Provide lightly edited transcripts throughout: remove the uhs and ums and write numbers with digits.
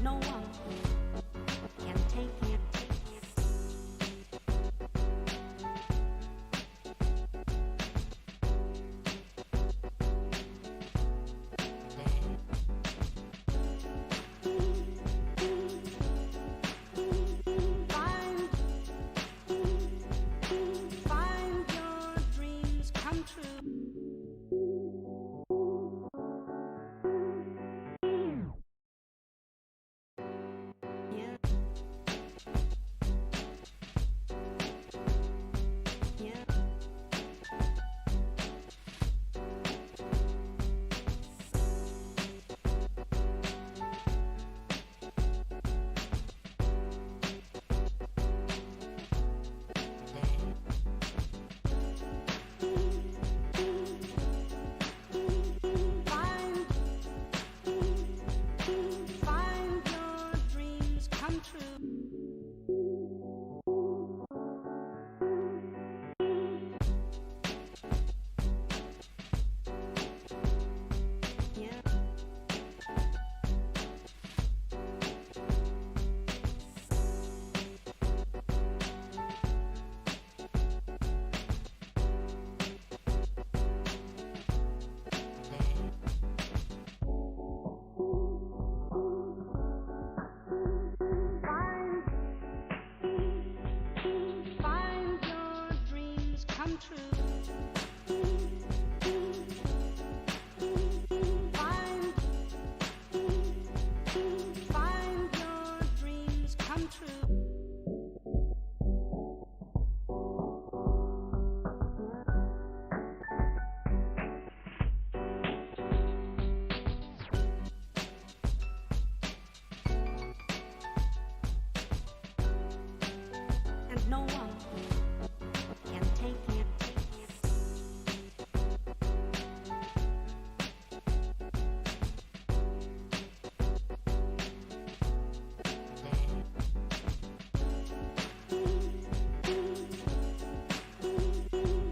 no one can take it. Find your dreams come true. Yeah. Yeah. Find your dreams come true. Yeah. Find your dreams come true. Find your dreams come true. And no one can take it.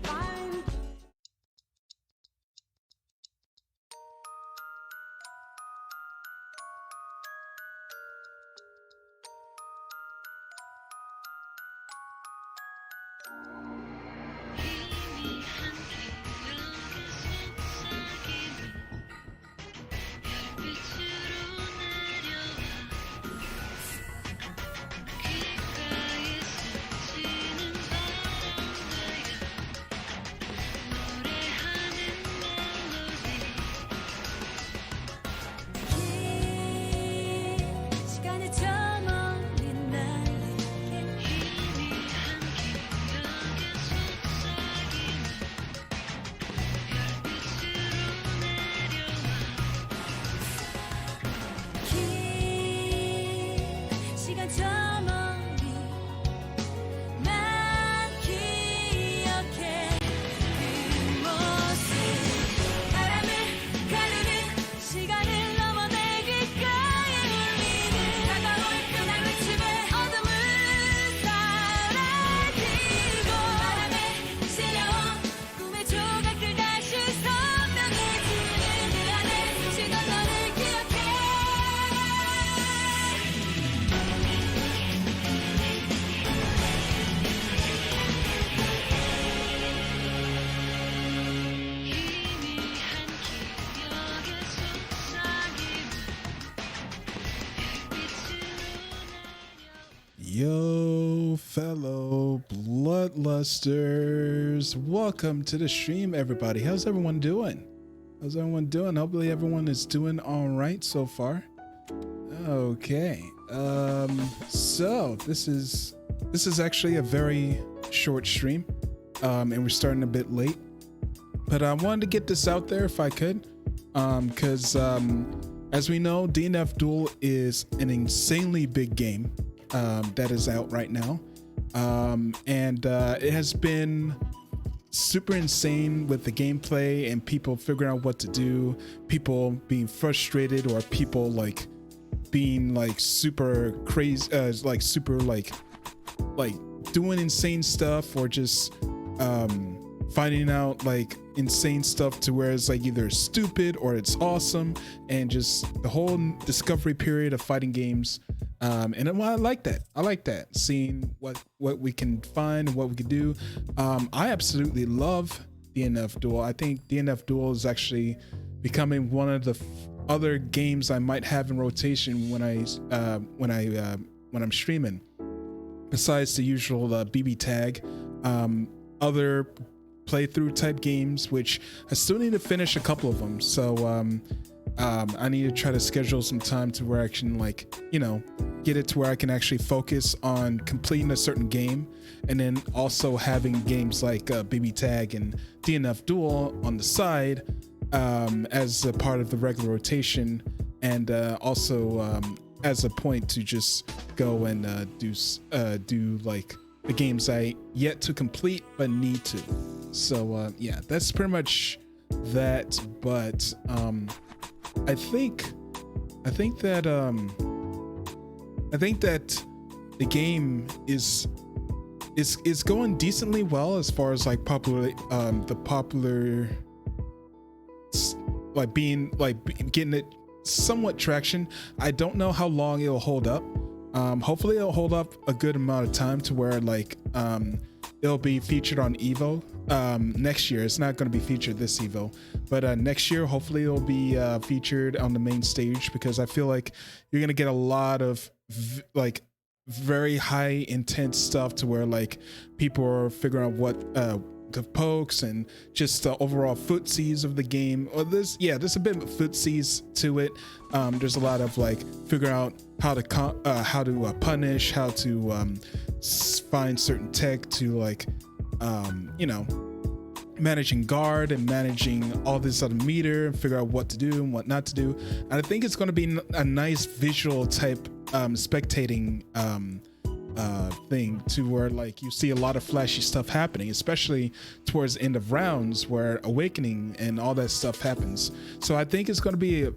Find 시간을 저 멀리 날리게 긴 시간 저 멀리 난 기억해 그 모습 바람을 가르는 시간을 넘어 내 귓가에 울리는 다가올 그날 외침에 어둠은 사라지고 바람에 실려온 꿈의 조각들 다시 선명해지는 그 안에 숨쉬던 너를 기억해. Yo, fellow bloodlusters, welcome to the stream, everybody. How's everyone doing? Hopefully everyone is doing all right so far. Okay, so this is actually a very short stream, and we're starting a bit late, but I wanted to get this out there if I could, because as we know, DNF Duel is an insanely big game that is out right now, and it has been super insane with the gameplay and people figuring out what to do, people being frustrated, or people like being like super crazy, like super like doing insane stuff, or just finding out like insane stuff to where it's like either stupid or it's awesome, and just the whole discovery period of fighting games. And well, I like that, seeing what we can find and what we can do. I absolutely love DNF Duel. I think DNF Duel is actually becoming one of the other games I might have in rotation when I'm streaming. Besides the usual BB tag, other playthrough type games, which I still need to finish a couple of them. So I need to try to schedule some time to where I can, like, you know, get it to where I can actually focus on completing a certain game, and then also having games like BB Tag and DNF Duel on the side as a part of the regular rotation, and also as a point to just go and do like the games I yet to complete but need to. So yeah, that's pretty much that. But I think that the game is going decently well as far as like popular like being like getting it somewhat traction. I don't know how long it'll hold up. Hopefully it'll hold up a good amount of time to where like it'll be featured on Evo next year. It's not going to be featured this Evo, but next year hopefully it'll be featured on the main stage, because I feel like you're going to get a lot of like very high intense stuff to where like people are figuring out what the pokes and just the overall footsies of the game. Or there's a bit of footsies to it. There's a lot of like figuring out how to punish, how to find certain tech to like you know, managing guard and managing all this other meter and figure out what to do and what not to do. And I think it's going to be a nice visual type spectating thing to where like you see a lot of flashy stuff happening, especially towards the end of rounds where awakening and all that stuff happens. So I think it's going to be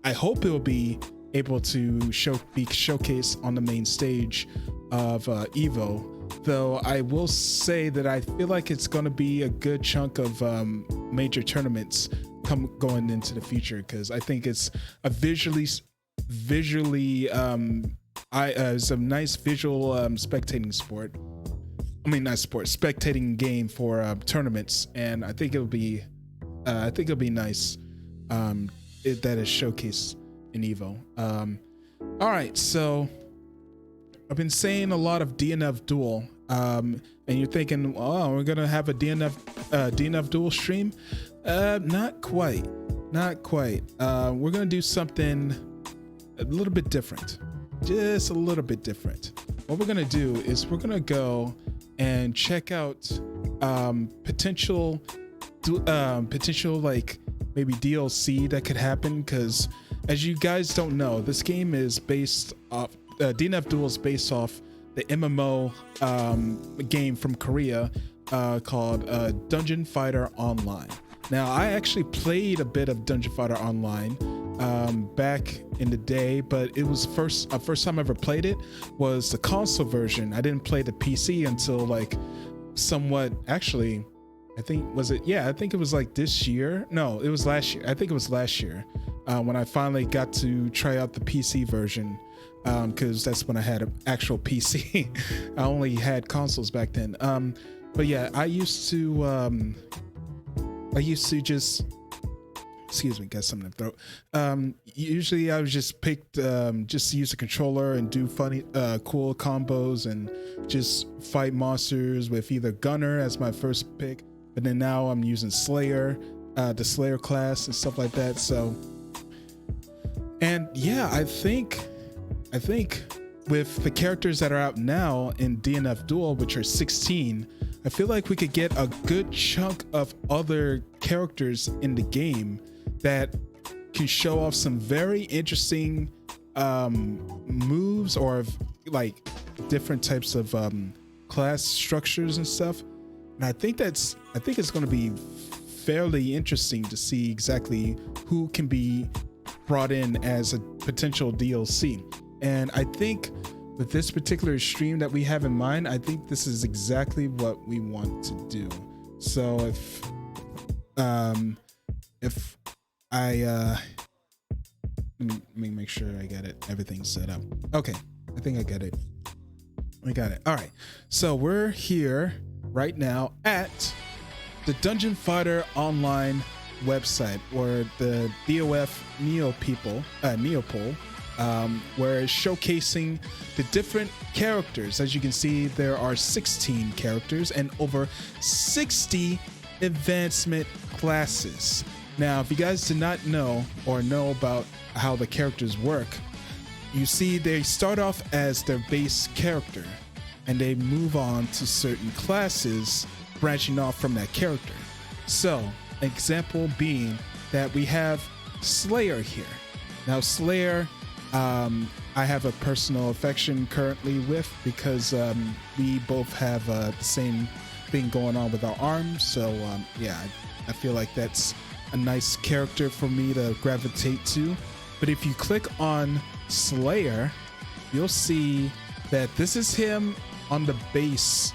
I hope it will be able to be showcased on the main stage of Evo. Though I will say that I feel like it's going to be a good chunk of major tournaments going into the future, because I think it's a visually it's a nice visual spectating sport. I mean, not sport, spectating game for tournaments, and I think it'll be nice that is showcased in Evo. All right, so I've been saying a lot of DNF Duel, and you're thinking, oh, we're gonna have a DNF Duel stream? Not quite. We're gonna do something a little bit different, just a little bit different. What we're gonna do is we're gonna go and check out potential like maybe DLC that could happen, because as you guys don't know, this game is based off DNF Duel is based off the MMO game from Korea called Dungeon Fighter Online. Now, I actually played a bit of Dungeon Fighter Online back in the day, but it was first time I ever played it was the console version. I didn't play the PC until like somewhat, actually, I think it was like this year. No, it was last year. I think it was last year when I finally got to try out the PC version, because that's when I had an actual PC. I only had consoles back then. But yeah, I used to just, excuse me, got something in the throat. Usually I would just just use a controller and do funny, cool combos and just fight monsters with either Gunner as my first pick, but then now I'm using Slayer, the Slayer class and stuff like that. So, and yeah, I think with the characters that are out now in DNF Duel, which are 16, I feel like we could get a good chunk of other characters in the game that can show off some very interesting moves, or like different types of class structures and stuff. And I think it's going to be fairly interesting to see exactly who can be brought in as a potential DLC. And I think with this particular stream that we have in mind, I think this is exactly what we want to do. So if I let me make sure I got it, everything's set up. Okay, I think I got it. We got it. All right, so we're here right now at the Dungeon Fighter Online website, or the DOF Neopol, where it's showcasing the different characters. As you can see, there are 16 characters and over 60 advancement classes. Now, if you guys did not know or know about how the characters work, you see they start off as their base character and they move on to certain classes branching off from that character. So, example being that we have Slayer here. Now, Slayer, I have a personal affection currently with, because we both have the same thing going on with our arms. So, yeah, I feel like that's a nice character for me to gravitate to. But if you click on Slayer, you'll see that this is him on the base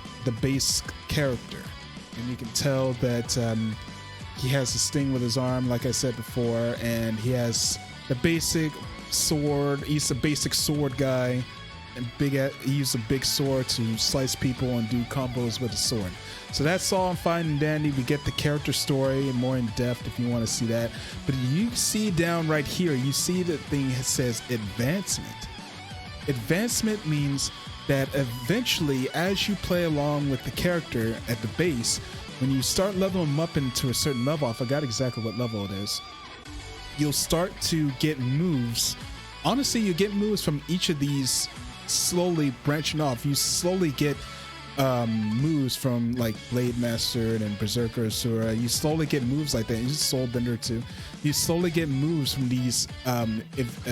character. And you can tell that he has a sting with his arm, like I said before, and he has the basic sword. He's a basic sword guy, and he uses a big sword to slice people and do combos with a sword. So that's all fine and dandy. We get the character story and more in depth if you want to see that. But you see down right here, you see the thing that says advancement. Advancement means that eventually, as you play along with the character at the base, when you start leveling them up into a certain level, I forgot exactly what level it is, you'll start to get moves. Honestly, you get moves from each of these slowly branching off. You slowly get moves from like Blade Master and Berserker Asura. You slowly get moves like that. You Soulbender too. You slowly get moves from these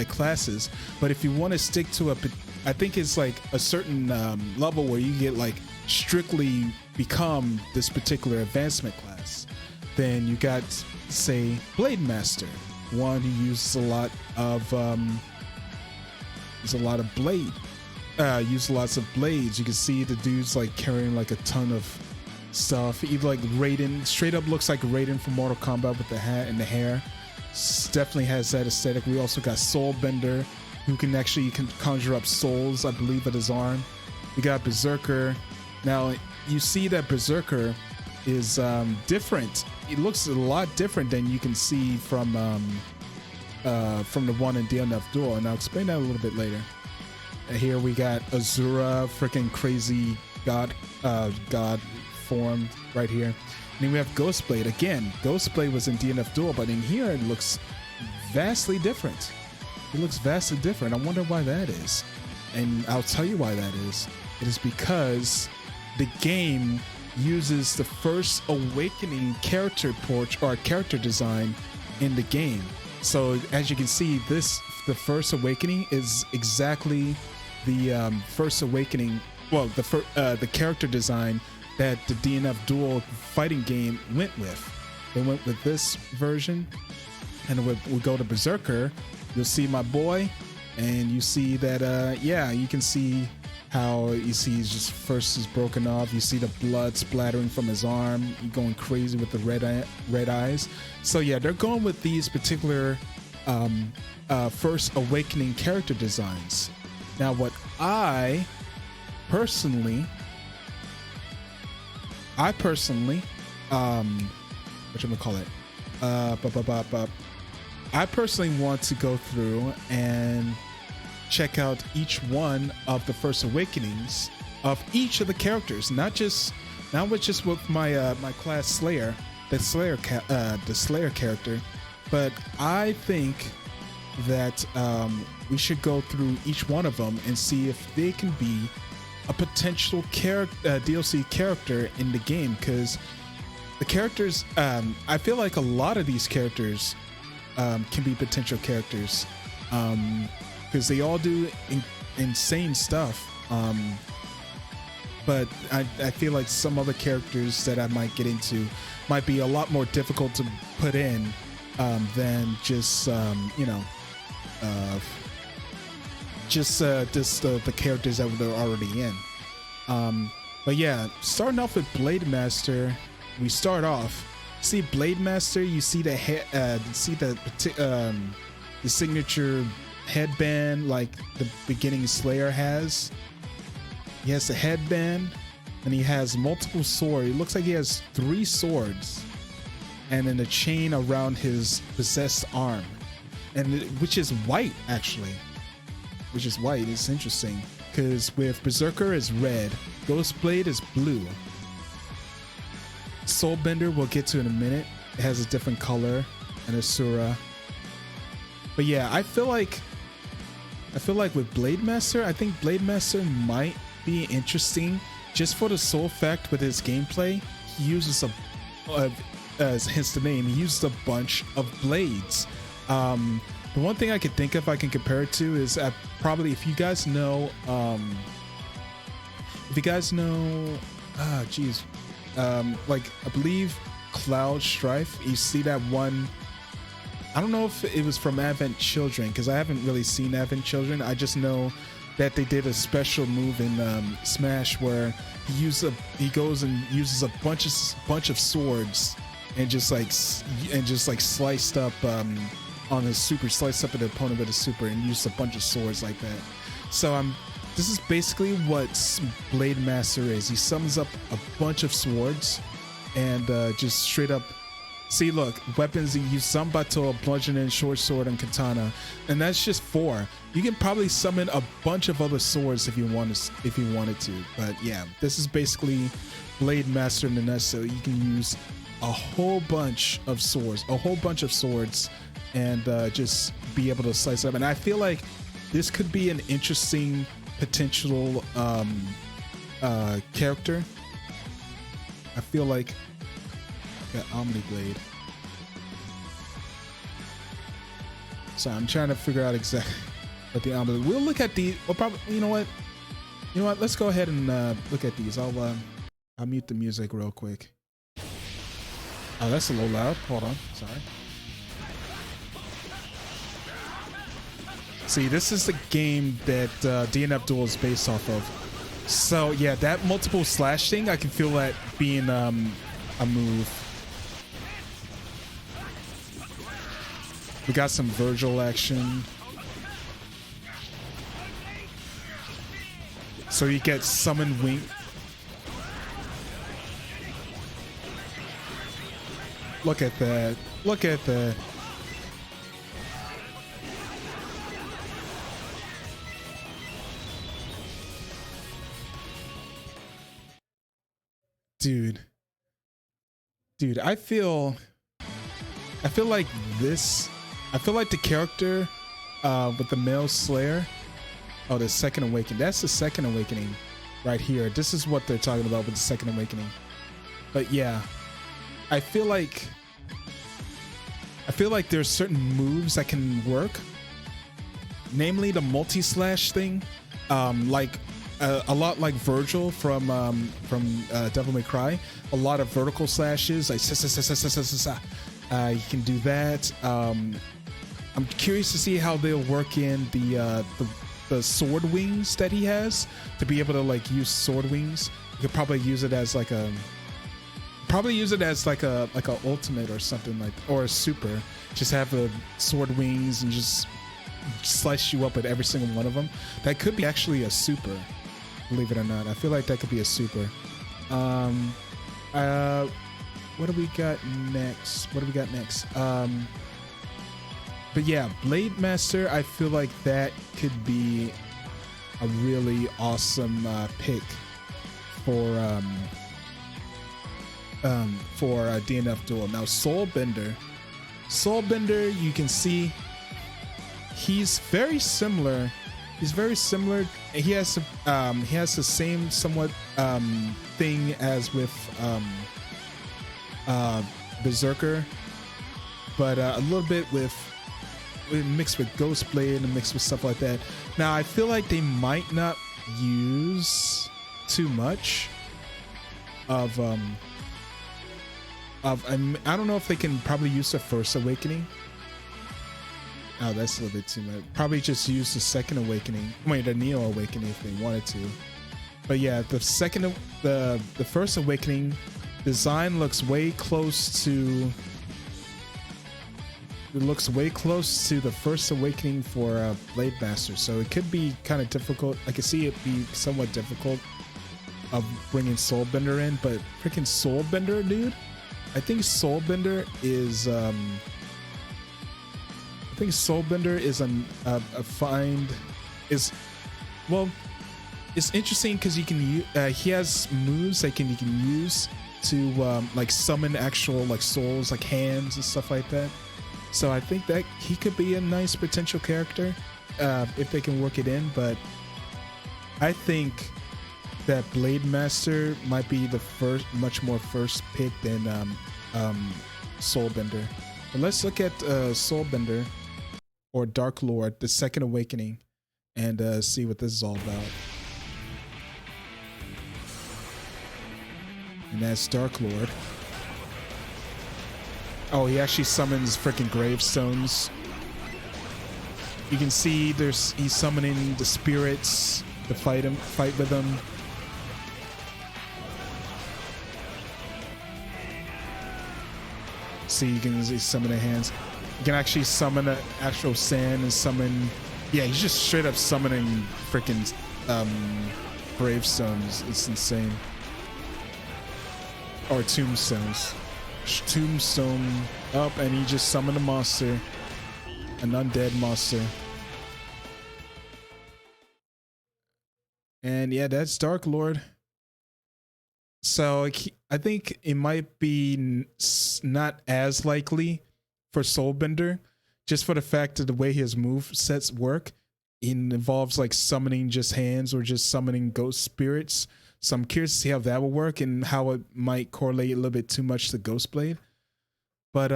classes. But if you want to stick to I think it's like a certain level where you get like strictly become this particular advancement class, then you got, say, Blade Master, one who uses a lot of blade. Use lots of blades. You can see the dude's like carrying like a ton of stuff. Either like Raiden, straight up looks like Raiden from Mortal Kombat with the hat and the hair. Definitely has that aesthetic. We also got Soulbender, who can conjure up souls, I believe, at his arm. We got Berserker. Now you see that Berserker is different. It looks a lot different than you can see from the one in DNF Duel, and I'll explain that a little bit later. Here we got Azura, freaking crazy god form right here. And then we have Ghostblade. Again, Ghostblade was in DNF Duel, but in here it looks vastly different. It looks vastly different. I wonder why that is. And I'll tell you why that is. It is because the game uses the first awakening character portrait or character design in the game. So as you can see, the first awakening is exactly the first awakening. Well, the character design that the DNF Duel fighting game went with. They went with this version, and we go to Berserker. You'll see my boy, and you see that you can see how you see he's just first is broken off. You see the blood splattering from his arm. He's going crazy with the red eyes. So yeah, they're going with these particular first awakening character designs. Now, what I personally, whatchamacallit, I personally want to go through and check out each one of the first awakenings of each of the characters, not just with my my class Slayer, the Slayer character, but I think that we should go through each one of them and see if they can be a potential DLC character in the game, because the characters, I feel like a lot of these characters can be potential characters, because they all do insane stuff, but I feel like some other characters that I might get into might be a lot more difficult to put in than just the characters that they're already in. But yeah, starting off with Blade Master, we start off. See Blade Master. You see the the signature headband like the beginning Slayer has. He has the headband, and he has multiple swords. It looks like he has 3 swords, and then a chain around his possessed arm, and which is white actually. Which is white. It's interesting because with Berserker is red, Ghostblade is blue. Soulbender we'll get to in a minute. It has a different color, and Asura. But yeah, I feel like with Blade Master, I think Blade Master might be interesting just for the sole fact with his gameplay. He uses as hence the name, he uses a bunch of blades. The one thing I could think of I can compare it to is probably if you guys know like I believe Cloud Strife, you see that one. I don't know if it was from Advent Children because I haven't really seen Advent Children. I just know that they did a special move in Smash where he goes and uses a bunch of swords and just like sliced up on his super, sliced up an opponent with a super and used a bunch of swords like that. So this is basically what Blade Master is. He summons up a bunch of swords and just straight up. See, look, weapons. He used Zambato, bludgeoning, short sword, and katana, and that's just 4. You can probably summon a bunch of other swords if you wanted to. But yeah, this is basically Blade Master in the nutshell. You can use a whole bunch of swords, and just be able to slice it up. And I feel like this could be an interesting potential character. I feel like. Got Omni Blade. So I'm trying to figure out exactly what the Omni. We'll look at the. We'll probably. You know what? Let's go ahead and look at these. I'll mute the music real quick. Oh, that's a little loud. Hold on. Sorry. See, this is the game that DNF Duel is based off of. So yeah, that multiple slash thing, I can feel that being a move. We got some Virgil action. So you get summon wing. Look at that. Look at that. Dude, I feel like this. I feel like the character with the male Slayer. Oh, the Second Awakening. That's the Second Awakening right here. This is what they're talking about with the Second Awakening. But yeah, I feel like there's certain moves that can work. Namely, the multi-slash thing, like a lot like Virgil from Devil May Cry. A lot of vertical slashes, like you can do that. I'm curious to see how they'll work in the sword wings that he has to be able to like use sword wings. You could probably use it as like a ultimate or something like, or a super. Just have the sword wings and just slice you up with every single one of them. That could be actually a super, believe it or not. I feel like that could be a super. What do we got next? But yeah, Blade Master, I feel like that could be a really awesome pick for DNF Duel. Now Soulbender, you can see he's very similar. He has the same somewhat thing as with Berserker, but a little bit mixed with Ghostblade and mixed with stuff like that. Now I feel like they might not use too much of I don't know if they can probably use the First Awakening. Oh, that's a little bit too much. Probably just use the Second Awakening. Wait, the Neo Awakening if they wanted to. But yeah, the First Awakening design looks way close to. It looks way close to the First Awakening for Blade Master, so it could be kind of difficult. I could see it be somewhat difficult of bringing Soulbender in, but freaking Soulbender, dude. I think Soulbender is well, it's interesting because you can he has moves you can use to like summon actual like souls, like hands and stuff like that. So I think that he could be a nice potential character if they can work it in. But I think that Blade Master might be the much more first pick than Soulbender. But let's look at Soulbender or Dark Lord, the Second Awakening, and see what this is all about. And that's Dark Lord. Oh, he actually summons freaking gravestones. You can see he's summoning the spirits to fight with him. See, you can summon the hands. You can actually summon an actual sand and summon. Yeah, he's just straight up summoning freaking gravestones. It's insane. Or tombstones. Tombstone up, and he just summoned a monster, an undead monster. And yeah, that's Dark Lord. So I think it might be not as likely for Soulbender, just for the fact of the way his move sets work. It involves like summoning just hands or just summoning ghost spirits. So I'm curious to see how that will work and how it might correlate a little bit too much to Ghostblade. But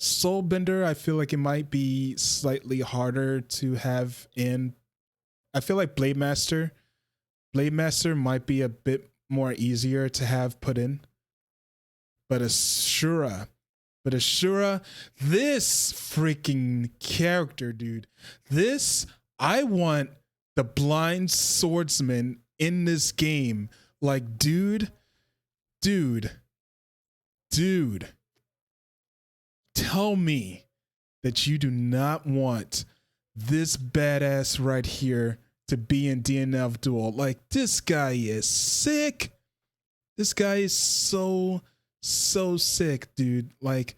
Soulbender, I feel like it might be slightly harder to have in. I feel like Blade Master might be a bit more easier to have put in. But Ashura, this freaking character, dude. I want the blind swordsman in this game. Like, dude. Tell me that you do not want this badass right here to be in DNF Duel. Like, this guy is sick. This guy is so sick, dude. Like,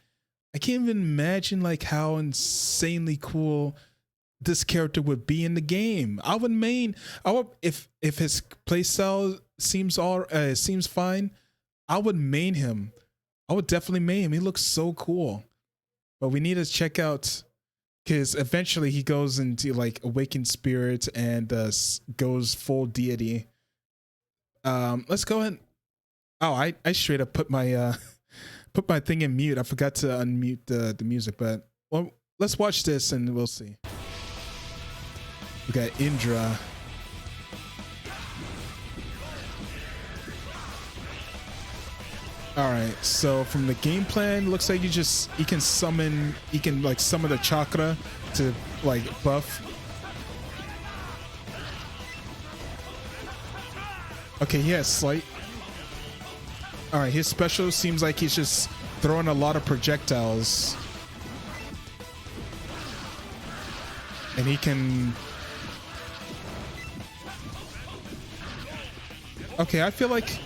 I can't even imagine like how insanely cool this character would be in the game. If his playstyle seems fine, I would main him. I would definitely main him. He looks so cool. But we need to check out, because eventually he goes into like awakened spirit and goes full deity. Let's go ahead. Oh, I straight up put my thing in mute. I forgot to unmute the music, but well, let's watch this and we'll see. We got Indra. All right, so from the game plan, looks like you can summon the chakra to like buff. Okay, he has slight. All right, his special seems like he's just throwing a lot of projectiles. And he can. Okay, I feel like.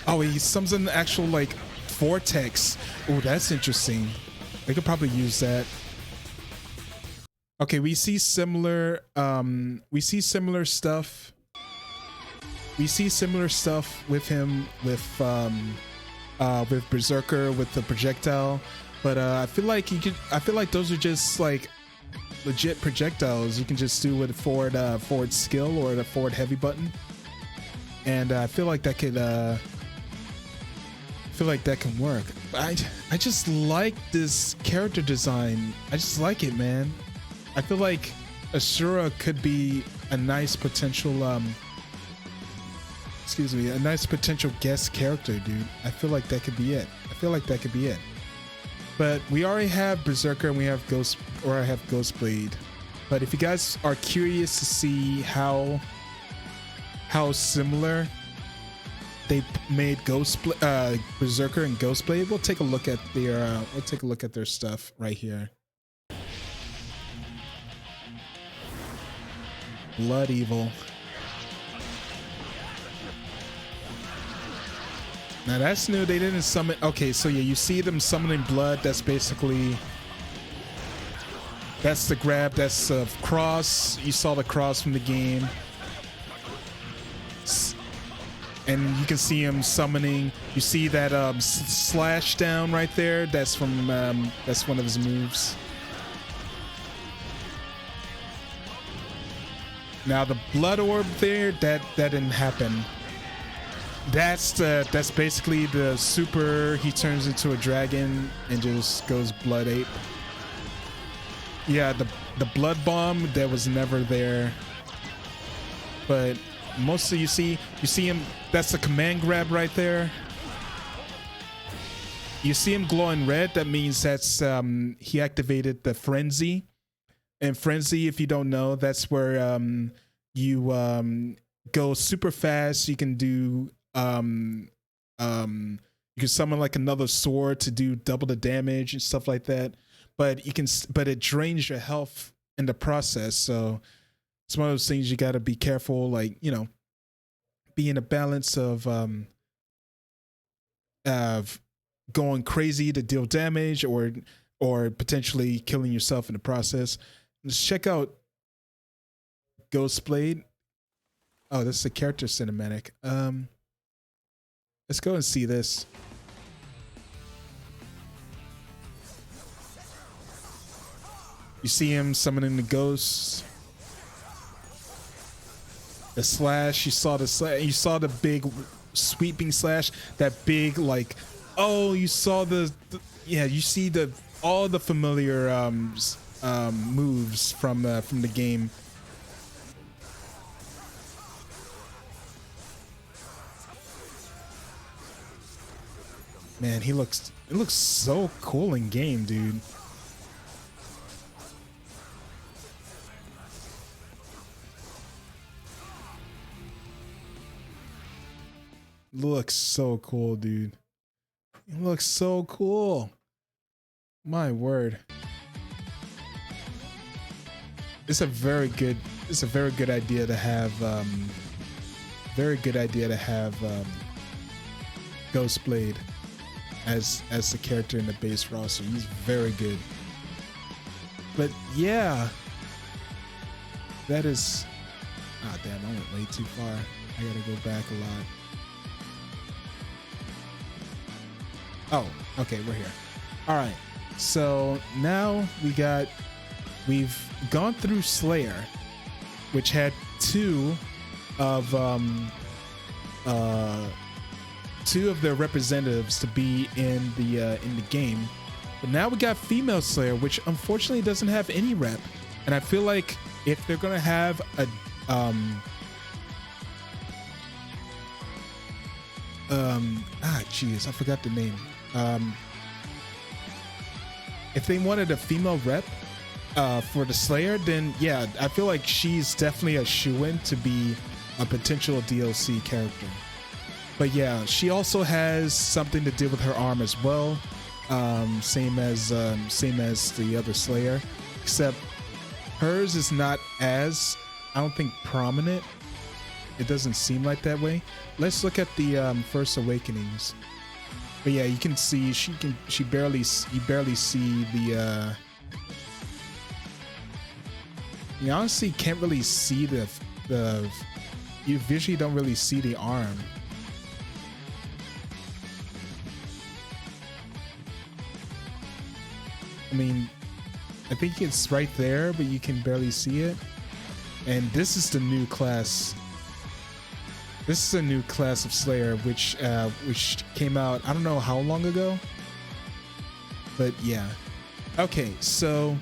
Oh, he summons an actual like vortex. Oh, that's interesting. We could probably use that. Okay, we see similar stuff. We see similar stuff with him with Berserker with the projectile, but I feel like those are just like legit projectiles you can just do with forward skill or the forward heavy button, and I feel like that could can work. I just like this character design. I just like it, man. I feel like Ashura could be a nice potential a nice potential guest character, dude. I feel like that could be it. But we already have Berserker and we have Ghostblade. But if you guys are curious to see how similar they made Berserker and Ghostblade. We'll take a look at their stuff right here. Blood Evil. Now that's new. They didn't summon. Okay, so yeah, you see them summoning blood. That's basically, that's the grab. That's a cross. You saw the cross from the game. And you can see him summoning. You see that slash down right there. That's from that's one of his moves. Now the blood orb there, that didn't happen. That's basically the super. He turns into a dragon and just goes blood ape. Yeah, the blood bomb, that was never there. But mostly you see him. That's the command grab right there. You see him glowing red. That means that's he activated the frenzy. And frenzy, if you don't know, that's where you go super fast. You can do you can summon like another sword to do double the damage and stuff like that. But it drains your health in the process. So it's one of those things you got to be careful, like, you know, be in a balance of going crazy to deal damage or potentially killing yourself in the process. Let's check out Ghostblade. Oh, this is a character cinematic. Let's go and see this. You see him summoning the ghosts. The slash, you saw the big sweeping slash, that big, like, oh, you saw yeah, you see all the familiar moves from the game. Man, it looks so cool in game, dude. Looks so cool, dude. It looks so cool. My word. It's a very good idea to have Ghostblade as the character in the base roster. He's very good. But yeah, that is, ah, damn, I went way too far. I gotta go back a lot. Oh, okay, we're here. All right, so now we've gone through Slayer, which had two of their representatives to be in the game, but now we got female Slayer, which unfortunately doesn't have any rep. And I feel like if they're gonna have a geez, I forgot the name. If they wanted a female rep for the Slayer, then yeah, I feel like she's definitely a shoo-in to be a potential DLC character. But yeah, she also has something to do with her arm as well, same as the other Slayer, except hers is not as, I don't think, prominent. It doesn't seem like that way. Let's look at the First Awakenings. But yeah, you can see you barely see the you honestly can't really see the you visually don't really see the arm. I mean, I think it's right there, but you can barely see it. And this is the new class. This is a new class of Slayer, which came out, I don't know how long ago, but yeah. Okay, so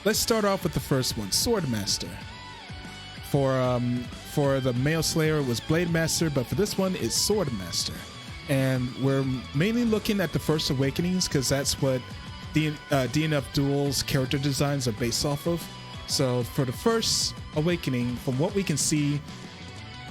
let's start off with the first one, Swordmaster. For the male Slayer, it was Blade Master, but for this one, it's Swordmaster. And we're mainly looking at the First Awakenings because that's what DNF Duel's character designs are based off of. So for the First Awakening, from what we can see,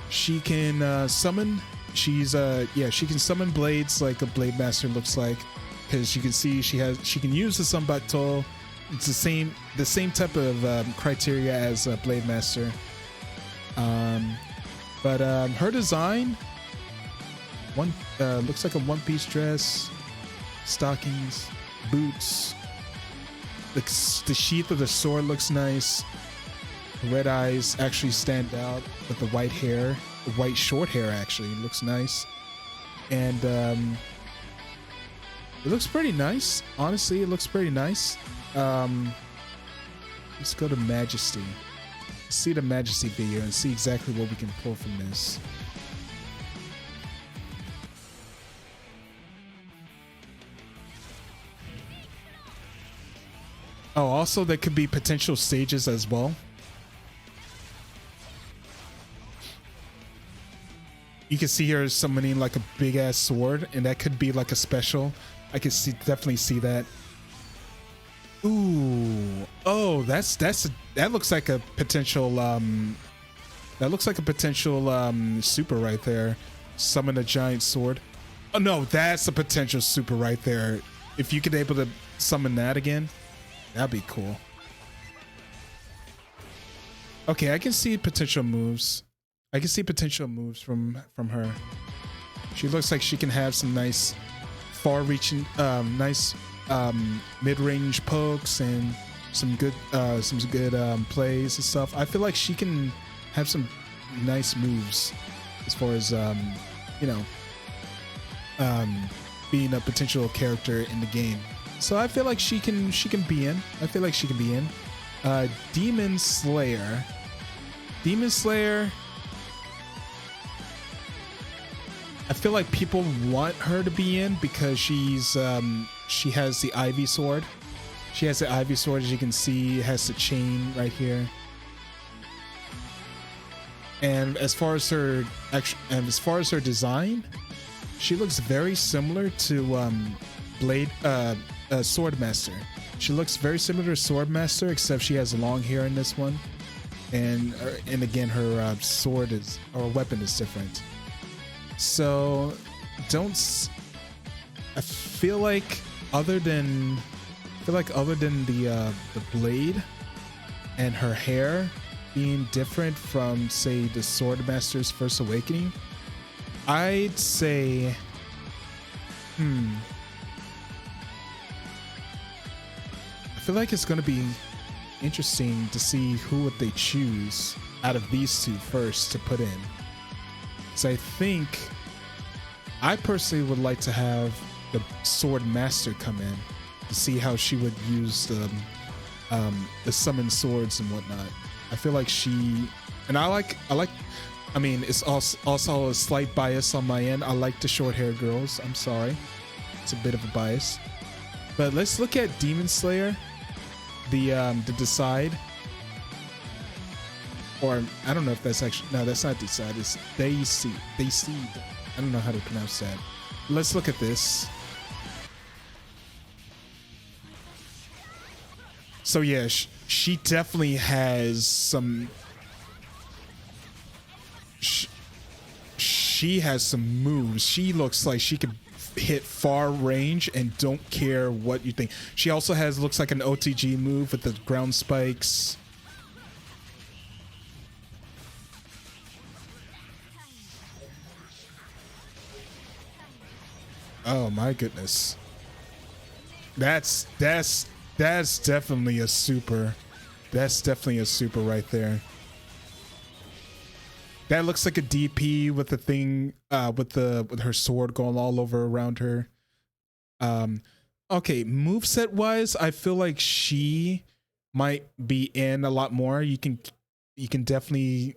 she can summon she's yeah, she can summon blades like a blade master looks like, because you can see she can use the Sambato. It's the same type of criteria as a blade master. But her design looks like a one-piece dress, stockings, boots. The sheath of the sword looks nice. Red eyes actually stand out with the white hair, white short hair actually looks nice, and it looks pretty nice. Honestly, it looks pretty nice. Let's go to Majesty. See the Majesty video and see exactly what we can pull from this. Oh, also there could be potential stages as well. You can see her summoning like a big ass sword, and that could be like a special. I can definitely see that. Ooh, oh, that looks like a potential super right there. Summon a giant sword. Oh no, that's a potential super right there. If you could able to summon that again, that'd be cool. Okay, I can see potential moves. I can see potential moves from her. She looks like she can have some nice far-reaching, nice mid-range pokes and some good plays and stuff. I feel like she can have some nice moves as far as you know, being a potential character in the game. So I feel like she can be in. I feel like she can be in. Demon Slayer. I feel like people want her to be in because she has the Ivy sword. She has the Ivy sword, as you can see. It has the chain right here. And as far as her design, she looks very similar to Swordmaster. She looks very similar to Swordmaster, except she has long hair in this one, and again her sword or weapon is different. So I feel like other than the blade and her hair being different from, say, the Swordmaster's First Awakening, I'd say I feel like it's going to be interesting to see who would they choose out of these two first to put in. So I personally would like to have the Sword Master come in to see how she would use the summon swords and whatnot. I feel like I mean, it's also a slight bias on my end. I like the short hair girls. I'm sorry. It's a bit of a bias. But let's look at Demon Slayer. The Decide. Or I don't know if that's actually, no, that's not Decide. It's Dayseed. I don't know how to pronounce that. Let's look at this. So yeah, she definitely has some. She has some moves. She looks like she could hit far range and don't care what you think. She also looks like an OTG move with the ground spikes. Oh my goodness. That's definitely a super. That's definitely a super right there. That looks like a DP with the thing, with her sword going all over around her. Okay, moveset wise, I feel like she might be in a lot more. You can definitely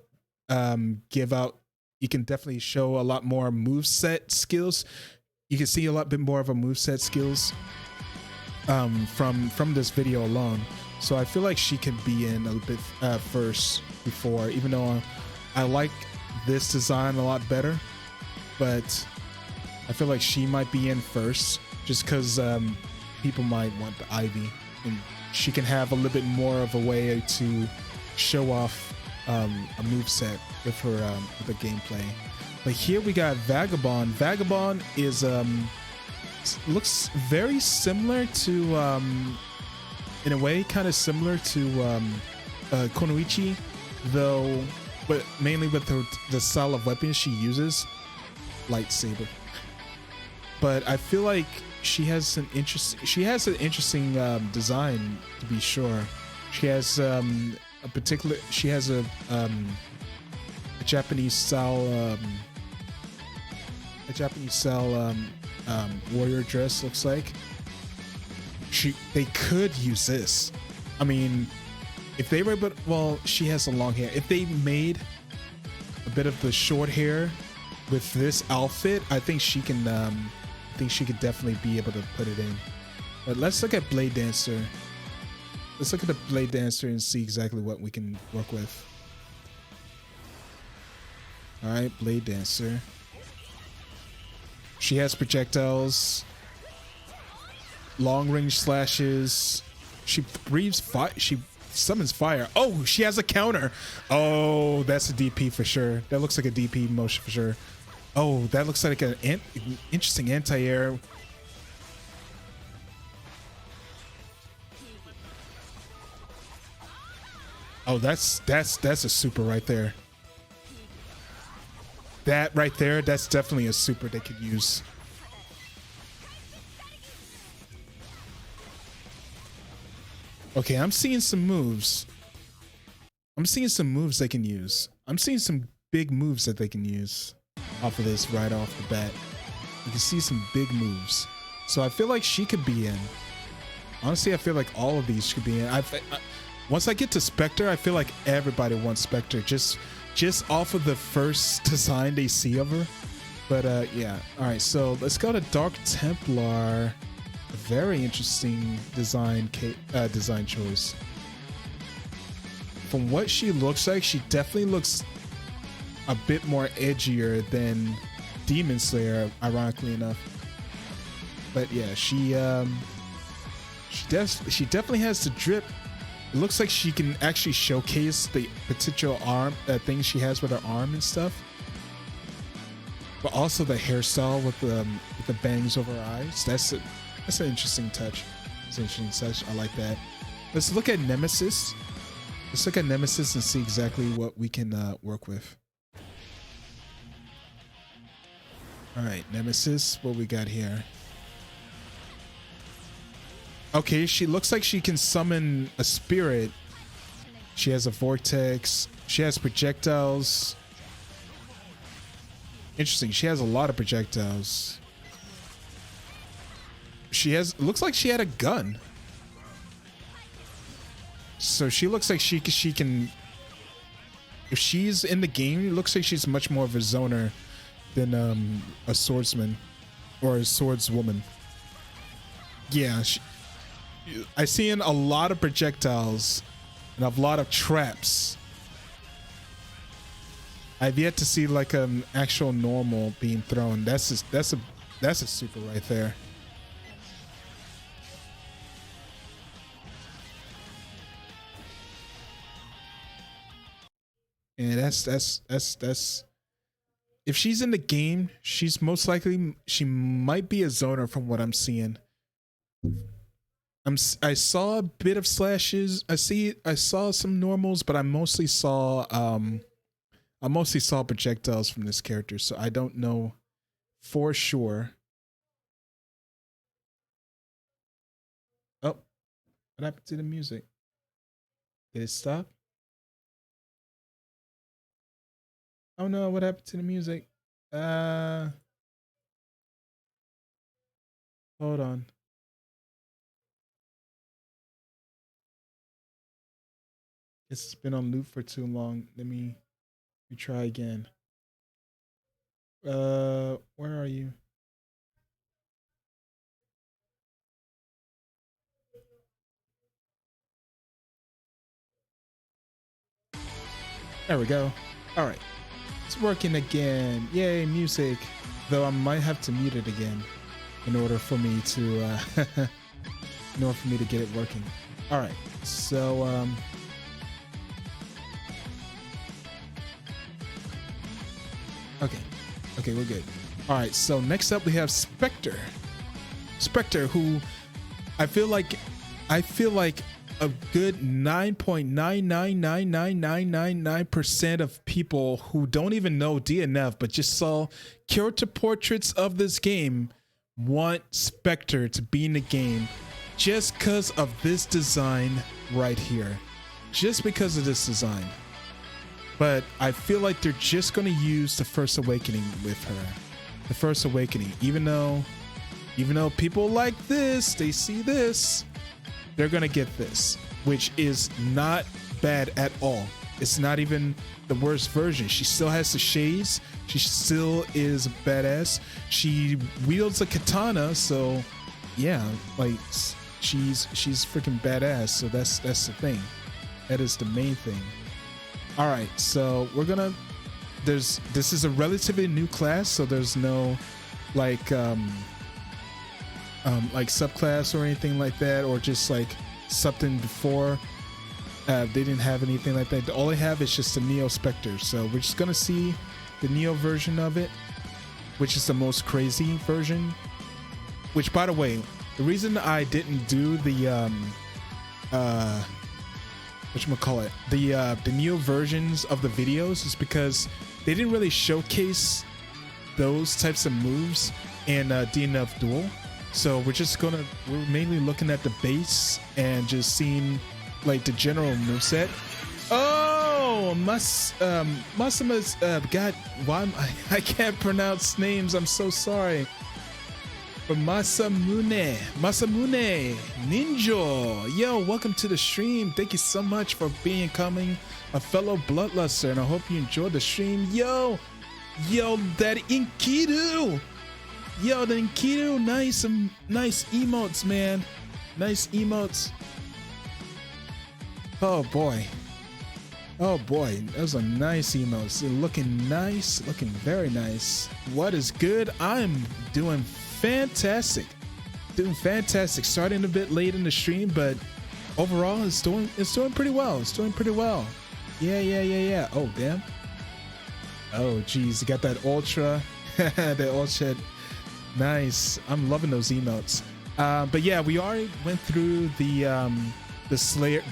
you can definitely show a lot more moveset skills. You can see a lot bit more of a moveset skills from this video alone. So I feel like she could be in a bit first before, even though I like this design a lot better, but I feel like she might be in first just because people might want the Ivy, and she can have a little bit more of a way to show off a moveset with her with the gameplay. But here we got Vagabond. Vagabond is looks very similar to in a way kind of similar to Konoichi, though, but mainly with the style of weapons she uses, lightsaber. But I feel like she has an interesting design, to be sure. She has a Japanese style warrior dress, looks like. They could use this. I mean, if they were, but well, she has a long hair. If they made a bit of the short hair with this outfit, I think she can. I think she could definitely be able to put it in. But let's look at Blade Dancer. Let's look at the Blade Dancer and see exactly what we can work with. All right, Blade Dancer. She has projectiles, long range slashes. She breathes fire. She summons fire. Oh, she has a counter. Oh, that's a DP for sure. That looks like a DP motion for sure. Oh, that looks like an interesting anti-air. Oh, that's a super right there. That right there, that's definitely a super they could use. Okay, I'm seeing some moves. I'm seeing some moves they can use. I'm seeing some big moves that they can use off of this right off the bat. You can see some big moves. So I feel like she could be in. Honestly, I feel like all of these could be in. Once I get to Spectre, I feel like everybody wants Spectre. Just off of the first design they see of her. But yeah. All right, so let's go to Dark Templar. A very interesting design choice. From what she looks like, she definitely looks a bit more edgier than Demon Slayer, ironically enough. But yeah, she definitely has the drip. It looks like she can actually showcase the potential arm things she has with her arm and stuff. But also the hairstyle with the bangs over her eyes. That's an interesting touch. It's an interesting touch. I like that. Let's look at Nemesis. Let's look at Nemesis and see exactly what we can work with. All right, Nemesis. What we got here? Okay, she looks like she can summon a spirit. She has a vortex. She has projectiles. Interesting. She has a lot of projectiles. Looks like she had a gun. So she looks like she can. If she's in the game, it looks like she's much more of a zoner than a swordsman or a swordswoman. Yeah, I see in a lot of projectiles and a lot of traps. I've yet to see like an actual normal being thrown. That's a super right there. And that's if she's in the game, she's most likely, she might be a zoner from what I'm seeing. I saw a bit of slashes. I saw some normals, but I mostly saw projectiles from this character, so I don't know for sure. Oh, what happened to the music? Did it stop? Oh no, what happened to the music? Hold on. It's been on loop for too long. Let me try again. Where are you? There we go. All right. It's working again. Yay, music. Though I might have to mute it again in order for me to get it working. All right. So okay. Okay, we're good. All right, so next up we have Spectre. Spectre, who I feel like a good 9.9999999% of people who don't even know DNF but just saw character portraits of this game want Spectre to be in the game just because of this design right here. Just because of this design. But I feel like they're just going to use the First Awakening with her. The First Awakening, even though people like this, they see this, they're gonna get this, which is not bad at all. It's not even the worst version. She still has the shades. She still is badass. She wields a katana, so yeah, like she's freaking badass. So that's the thing. That is the main thing. All right, so we're gonna. This is a relatively new class, so there's no like subclass or anything like that, or just like something before. They didn't have anything like that. All they have is just the Neo Spectre. So we're just gonna see the Neo version of it, which is the most crazy version. Which, by the way, the reason I didn't do the whatchamacallit, the Neo versions of the videos is because they didn't really showcase those types of moves in DNF Duel. So we're mainly looking at the base and just seeing like the general moveset. Oh, Masama's God, I can't pronounce names. I'm so sorry. But Masamune Ninja, yo, welcome to the stream. Thank you so much for becoming a fellow Bloodluster, and I hope you enjoyed the stream. Yo, that Inkiru. Yo, the Enkidu, nice emotes, man. Nice emotes. Oh boy, those are nice emotes. They're looking nice, looking very nice. What is good? I'm doing fantastic. Starting a bit late in the stream, but overall, it's doing pretty well. Yeah. Oh damn. Oh geez, you got that ultra, that ultra. Nice. I'm loving those emotes. But yeah, we already went through the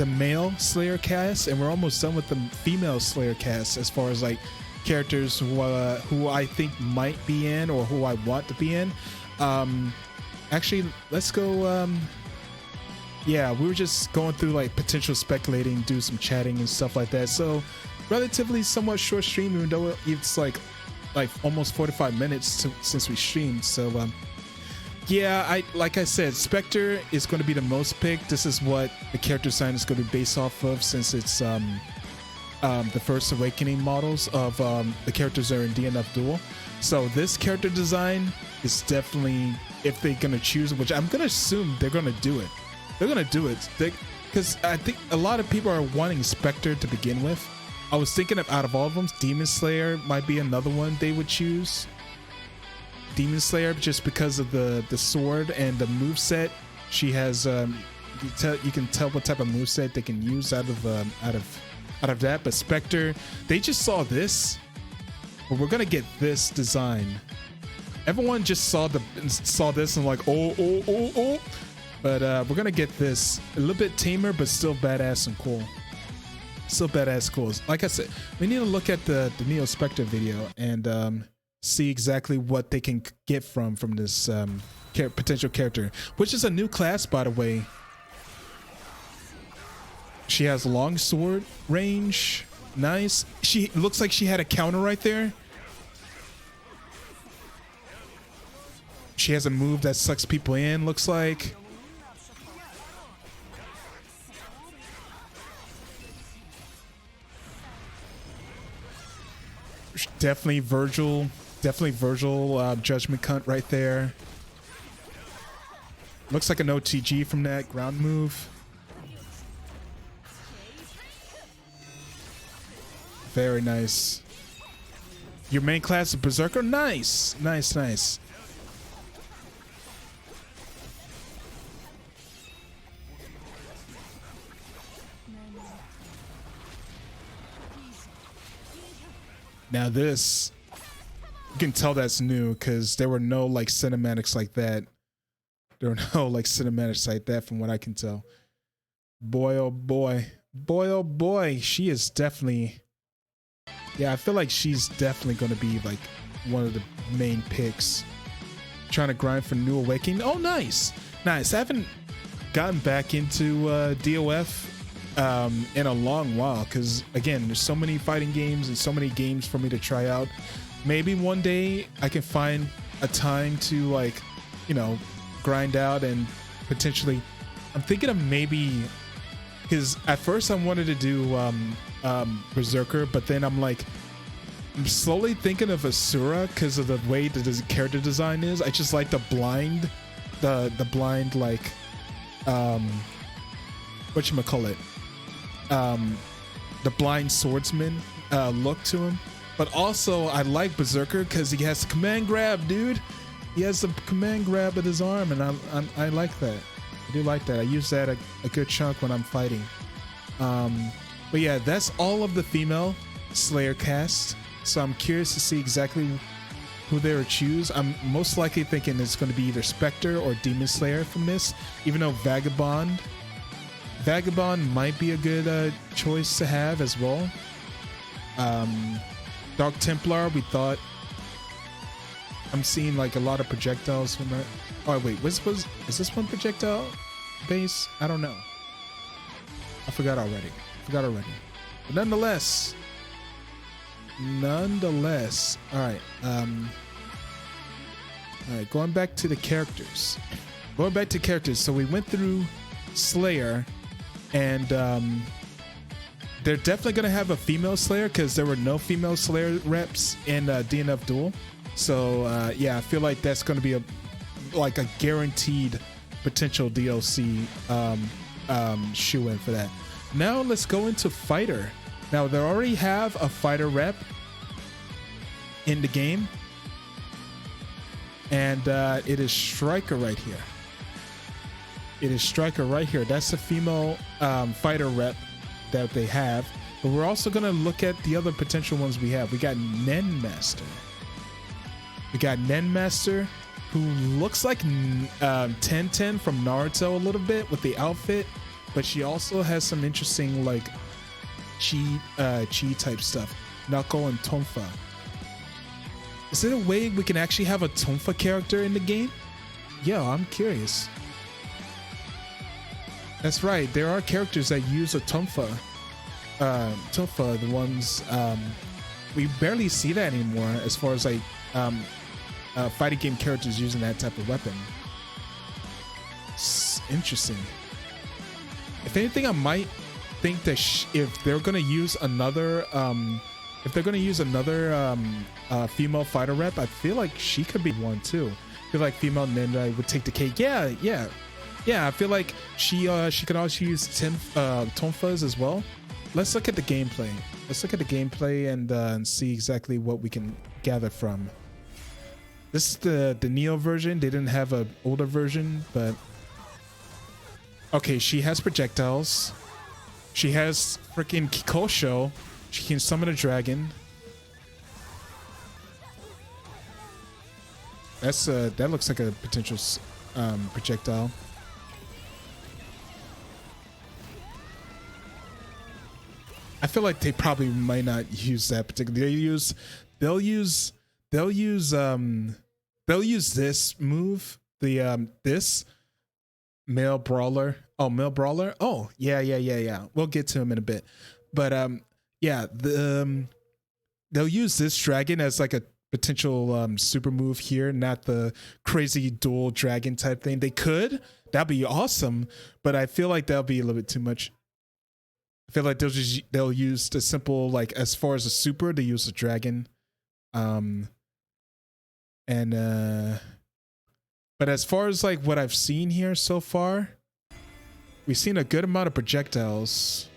male Slayer cast, and we're almost done with the female Slayer cast as far as like characters who I think might be in or who I want to be in. Actually, let's go. Yeah, we were just going through like potential speculating, do some chatting and stuff like that. So relatively somewhat short stream, even though it's like almost 45 minutes since we streamed. So yeah, like I said, Spectre is going to be the most picked. This is what the character design is going to be based off of, since it's the First Awakening models of the characters that are in DNF Duel. So this character design is definitely, if they're going to choose, which I'm going to assume they're going to do it. They're going to do it because I think a lot of people are wanting Spectre to begin with. I was thinking of, out of all of them, Demon Slayer might be another one they would choose. Demon Slayer, just because of the sword and the moveset. She has you can tell what type of moveset they can use out of that. But Spectre, they just saw this, but we're gonna get this design. Everyone just saw this and like oh. But we're gonna get this a little bit tamer, but still badass and cool. Still badass cool. Like I said, we need to look at the Neo Spectre video and see exactly what they can get from this potential character, which is a new class, by the way. She has long sword range. Nice. She looks like she had a counter right there. She has a move that sucks people in, looks like. Definitely Virgil Judgment Cunt right there. Looks like an OTG from that ground move. Very nice. Your main class is Berserker. Nice. Now this You can tell that's new because there were no like cinematics like that. There were no like cinematics like that from what I can tell. Boy, oh boy. Boy, oh boy. She is definitely... Yeah, I feel like she's definitely going to be like one of the main picks. Trying to grind for New Awakening. Oh, nice. Nice. I haven't gotten back into DOF in a long while because, again, there's so many fighting games and so many games for me to try out. Maybe one day I can find a time to, like, you know, grind out and potentially... I'm thinking of maybe... Because at first I wanted to do Berserker, but then I'm like, I'm slowly thinking of Asura because of the way the character design is. I just like the blind, the blind like, whatchamacallit, the blind swordsman look to him. But also I like Berserker because he has the command grab, dude. He has the command grab with his arm, and I like that. I do like that. I use that a good chunk when I'm fighting. But yeah, that's all of the female Slayer cast. So I'm curious to see exactly who they would choose. I'm most likely thinking it's going to be either Spectre or Demon Slayer from this, even though Vagabond might be a good choice to have as well. Dark Templar, we thought. I'm seeing like a lot of projectiles from that. Oh wait, is this one projectile base? I don't know. I forgot already. But nonetheless, all right. Going back to the characters. So we went through Slayer, and they're definitely gonna have a female Slayer because there were no female Slayer reps in DNF Duel. So yeah, I feel like that's gonna be a guaranteed potential DLC shoe in for that. Now let's go into fighter. Now they already have a fighter rep in the game, and it is Striker right here. That's a female fighter rep that they have. But we're also gonna look at the other potential ones we have. We got Nen Master, who looks like 1010 from Naruto a little bit with the outfit, but she also has some interesting like chi type stuff. Knuckle and Tonfa. Is there a way we can actually have a Tonfa character in the game? Yo, I'm curious. That's right, there are characters that use a Tonfa. The ones we barely see that anymore as far as like fighting game characters using that type of weapon. It's interesting. If anything, I might think that if they're gonna use another female fighter rep, I feel like she could be one too. I feel like female ninja would take the cake. Yeah. I feel like she could also use Tonfas as well. Let's look at the gameplay. And see exactly what we can gather from. This is the Neo version. They didn't have an older version, but okay, she has projectiles. She has freaking Kikosho. She can summon a dragon. That looks like a potential projectile. I feel like they probably might not use that particular. They'll use this move, this male brawler. Oh, male brawler. Oh, yeah. We'll get to him in a bit, but yeah, they'll use this dragon as like a potential super move here, not the crazy dual dragon type thing. They could. That'd be awesome, but I feel like that'll be a little bit too much. I feel like they'll use the simple, like as far as a super, they use a dragon. But as far as like what I've seen here so far, we've seen a good amount of projectiles.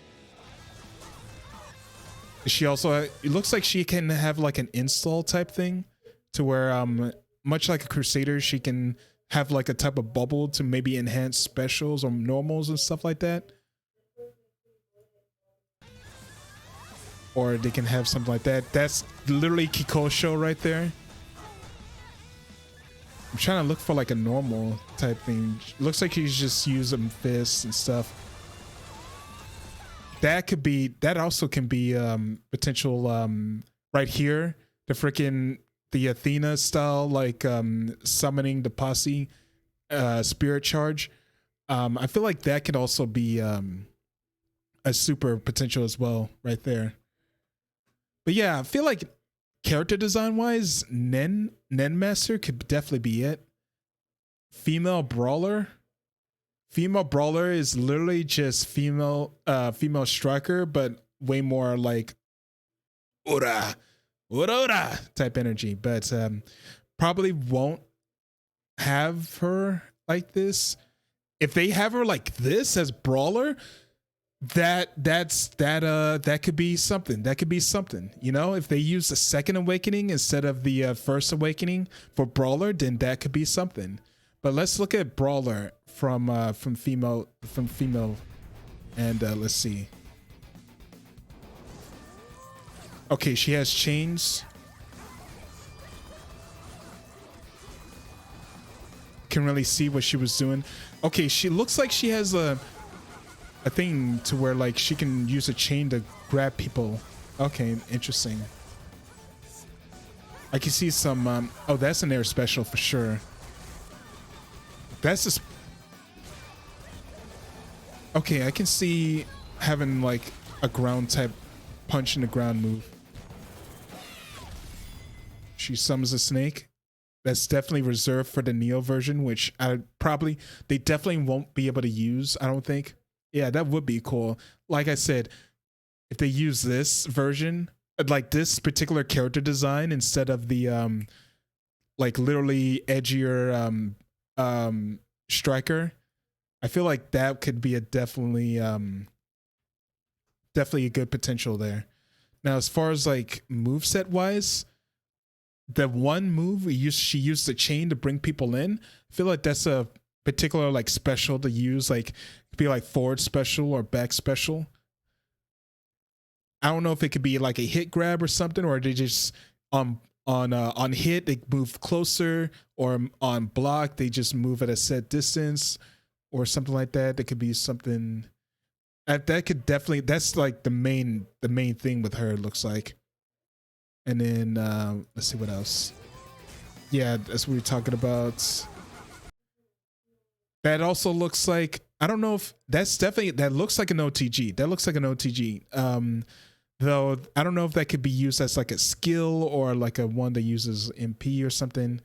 She also, it looks like she can have like an install type thing to where much like a Crusader, she can have like a type of bubble to maybe enhance specials or normals and stuff like that. Or they can have something like that. That's literally Kikosho right there. I'm trying to look for like a normal type thing. Looks like he's just using fists and stuff. That could be, that also can be potential right here. The Athena style, like summoning the posse spirit charge. I feel like that could also be a super potential as well right there. But yeah, I feel like character design wise, Nen Master could definitely be it. Female brawler is literally just female striker, but way more like ora type energy. But probably won't have her like this. If they have her like this as brawler, that could be something. That could be something. You know, if they use the second awakening instead of the first awakening for brawler, then that could be something. But let's look at brawler from female, and let's see. Okay, she has chains. Can really see what she was doing. Okay, she looks like she has a thing to where like she can use a chain to grab people. Okay, interesting. I can see some oh, that's an air special for sure. That's just okay. I can see having like a ground type punch in the ground move. She summons a snake. That's definitely reserved for the Neo version, which they definitely won't be able to use, I don't think. Yeah, that would be cool. Like I said, if they use this version, like this particular character design instead of the like literally edgier striker, I feel like that could be a definitely a good potential there. Now, as far as like moveset wise, the one move she used the chain to bring people in, I feel like that's a particular like special to use, like it could be like forward special or back special. I don't know if it could be like a hit grab or something, or they just on hit they move closer, or on block they just move at a set distance or something like that. That could be something that could definitely, that's like the main thing with her, it looks like. And then let's see what else. Yeah, that's what we're talking about. That also looks like, I don't know if that's definitely, that looks like an OTG. That looks like an OTG. Though I don't know if that could be used as like a skill or like a one that uses MP or something.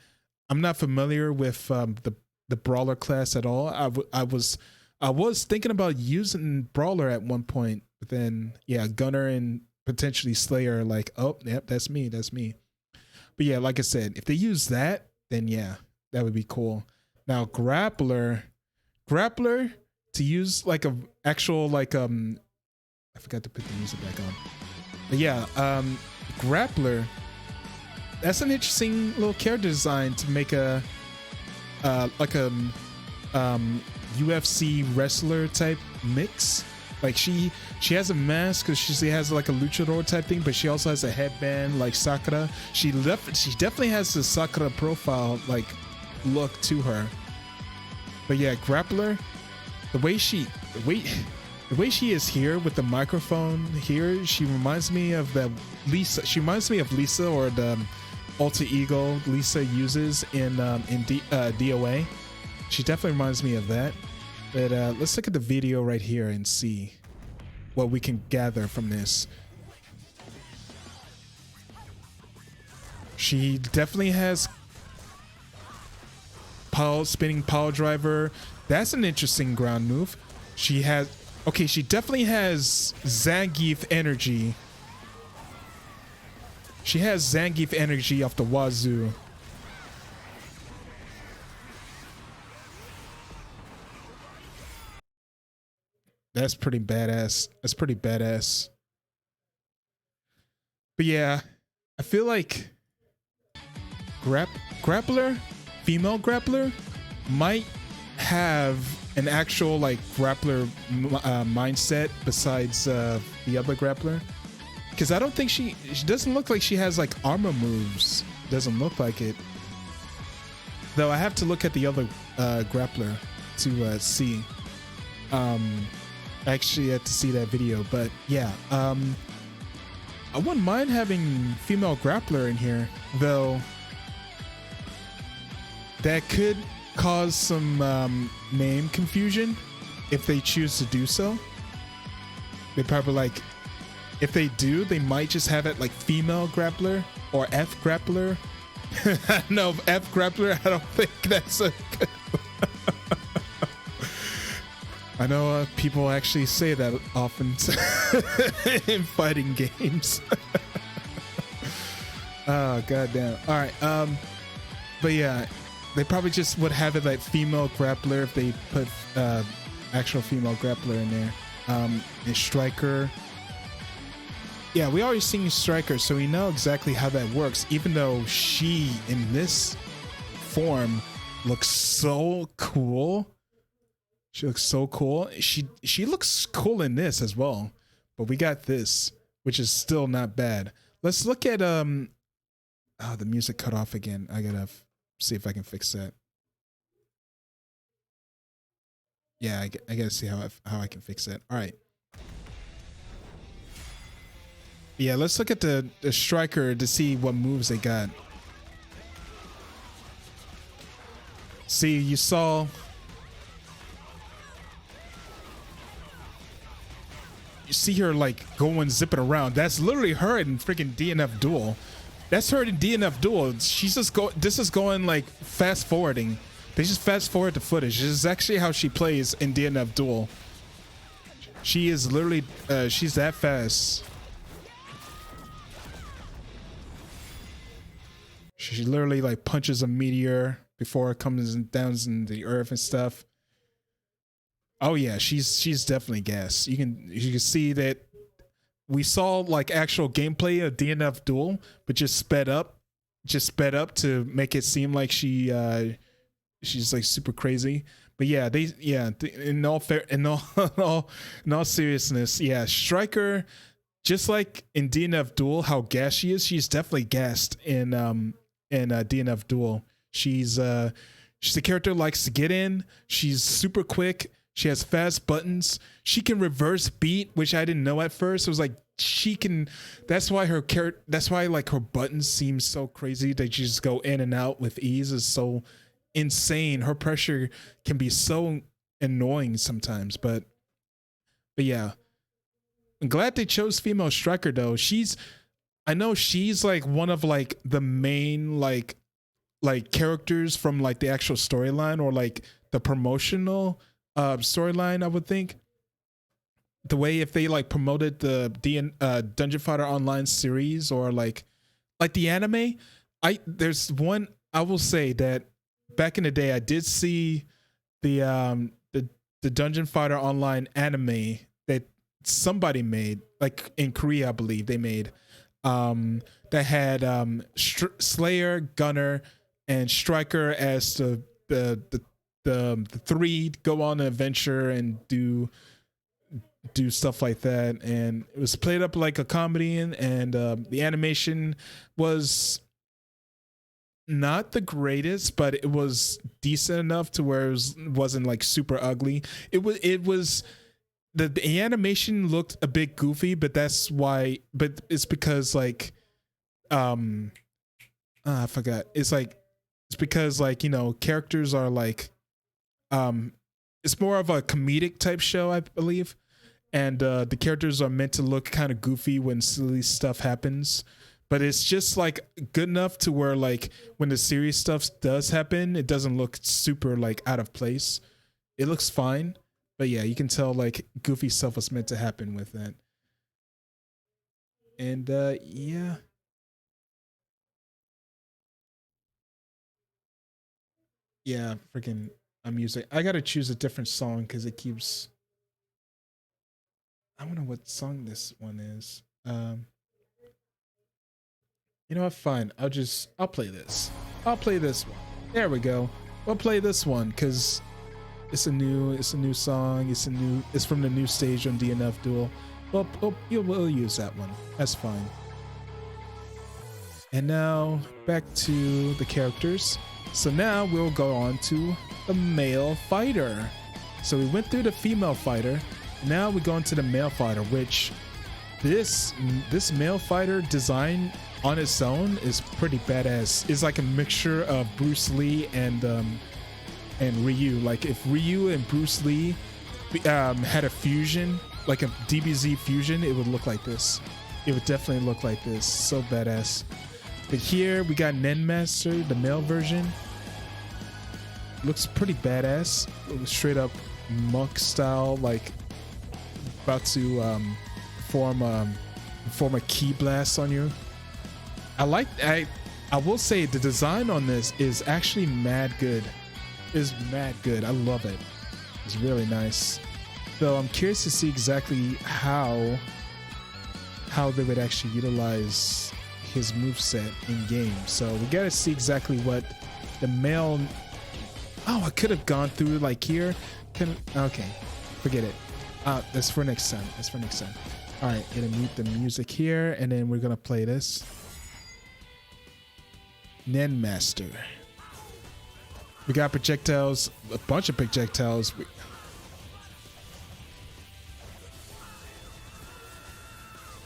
I'm not familiar with the brawler class at all. I was thinking about using brawler at one point, but then yeah, Gunner and potentially Slayer, like, oh, yep, that's me. But yeah, like I said, if they use that, then yeah, that would be cool. Now, grappler to use like a actual like I forgot to put the music back on. But yeah, grappler, that's an interesting little character design to make a like a UFC wrestler type mix. Like she has a mask because she has like a luchador type thing, but she also has a headband like Sakura. She definitely has the Sakura profile like look to her. But yeah, grappler, the way she is here with the microphone here, she reminds me of the Lisa. She reminds me of Lisa, or the alter ego Lisa uses in DOA. She definitely reminds me of that. But let's look at the video right here and see what we can gather from this. She definitely has spinning power driver. That's an interesting ground move. She has, okay, she definitely has Zangief energy. She has Zangief energy off the wazoo. That's pretty badass. That's pretty badass. But yeah, I feel like grappler, female grappler, might have an actual like grappler mindset besides the other grappler, because I don't think she doesn't look like she has like armor moves. Doesn't look like it. though I have to look at the other grappler to see. Actually had to see that video, but yeah, I wouldn't mind having female grappler in here, though that could cause some name confusion if they choose to do so. They probably like, if they do, they might just have it like female grappler or F grappler. No, F grappler, I don't think that's a good I know people actually say that often in fighting games. Oh, goddamn. All right. But yeah, they probably just would have it like female grappler if they put actual female grappler in there. And striker. Yeah, we already seen striker, so we know exactly how that works, even though she in this form looks so cool. She looks so cool. She looks cool in this as well. But we got this, which is still not bad. Let's look at oh, the music cut off again. I gotta see if I can fix that. Yeah, I gotta see how I can fix that. All right. Yeah, let's look at the striker to see what moves they got. See, you saw. You see her like going zipping around. That's literally her in freaking DNF Duel. That's her in DNF Duel. She's just this is going like fast forwarding. They just fast forward the footage. This is actually how she plays in DNF Duel. She is literally she's that fast. She literally like punches a meteor before it comes down in the earth and stuff. Oh yeah, she's definitely gas. You can see that we saw like actual gameplay of DNF Duel, but just sped up to make it seem like she's like super crazy. But yeah, in all seriousness, yeah, striker, just like in DNF Duel, how gas she is, she's definitely gassed in DNF Duel. She's a character who likes to get in. She's super quick. She has fast buttons. She can reverse beat, which I didn't know at first. It was like she can. That's why like her buttons seem so crazy. They just go in and out with ease. Is so insane. Her pressure can be so annoying sometimes. But yeah, I'm glad they chose female striker though. I know she's like one of like the main like characters from like the actual storyline or like the promotional storyline. I would think the way if they like promoted the Dungeon Fighter Online series or like the anime. There's one I will say that back in the day I did see the Dungeon Fighter Online anime that somebody made, like in Korea I believe they made, that had Slayer, Gunner, and Striker as the three go on an adventure and do stuff like that, and it was played up like a comedy, and the animation was not the greatest, but it was decent enough to where it wasn't like super ugly. It was the animation looked a bit goofy, but that's why. But it's because like I forgot. It's because like, you know, characters are like it's more of a comedic type show, I believe, and the characters are meant to look kind of goofy when silly stuff happens, but it's just like good enough to where like when the serious stuff does happen, it doesn't look super like out of place. It looks fine, but yeah, you can tell like goofy stuff was meant to happen with that. And yeah, freaking music. I gotta choose a different song because it keeps. I wonder what song this one is. You know what? Fine. I'll play this. I'll play this one. There we go. We'll play this one because it's a new song. It's from the new stage on DNF Duel. We'll use that one. That's fine. And now back to the characters. So now we'll go on to the male fighter. So we went through the female fighter. Now we go into the male fighter, which this male fighter design on its own is pretty badass. It's like a mixture of Bruce Lee and Ryu. Like if Ryu and Bruce Lee had a fusion, like a DBZ fusion, it would look like this. It would definitely look like this. So badass. But here we got Nen Master, the male version. Looks pretty badass. Straight up monk style, like about to form a ki blast on you. I will say the design on this is actually mad good. Is mad good. I love it. It's really nice. So I'm curious to see exactly how they would actually utilize his moveset in game. So we gotta see exactly what the male. Oh, I could have gone through like here. Okay, forget it. That's for next time. That's for next time. All right, gonna mute the music here, and then we're gonna play this. Nen Master. We got projectiles, a bunch of projectiles.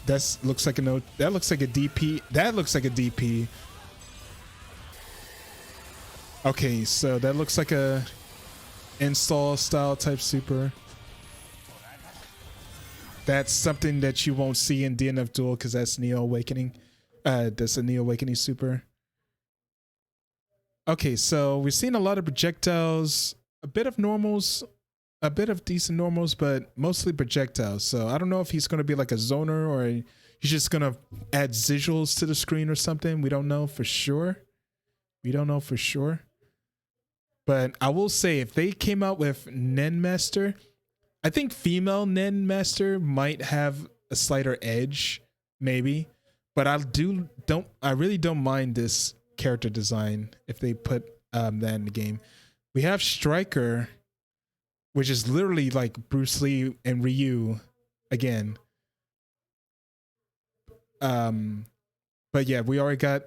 That looks like a no. That looks like a DP. That looks like a DP. Okay, so that looks like a install style type super. That's something that you won't see in DNF Duel because that's Neo Awakening. That's a Neo Awakening super. Okay, so we've seen a lot of projectiles, a bit of normals, a bit of decent normals, but mostly projectiles. So I don't know if he's going to be like a zoner or he's just going to add visuals to the screen or something. We don't know for sure. We don't know for sure. But I will say if they came out with Nen Master, I think female Nen Master might have a slighter edge, maybe. But I really don't mind this character design if they put that in the game. We have Striker, which is literally like Bruce Lee and Ryu again. But yeah, we already got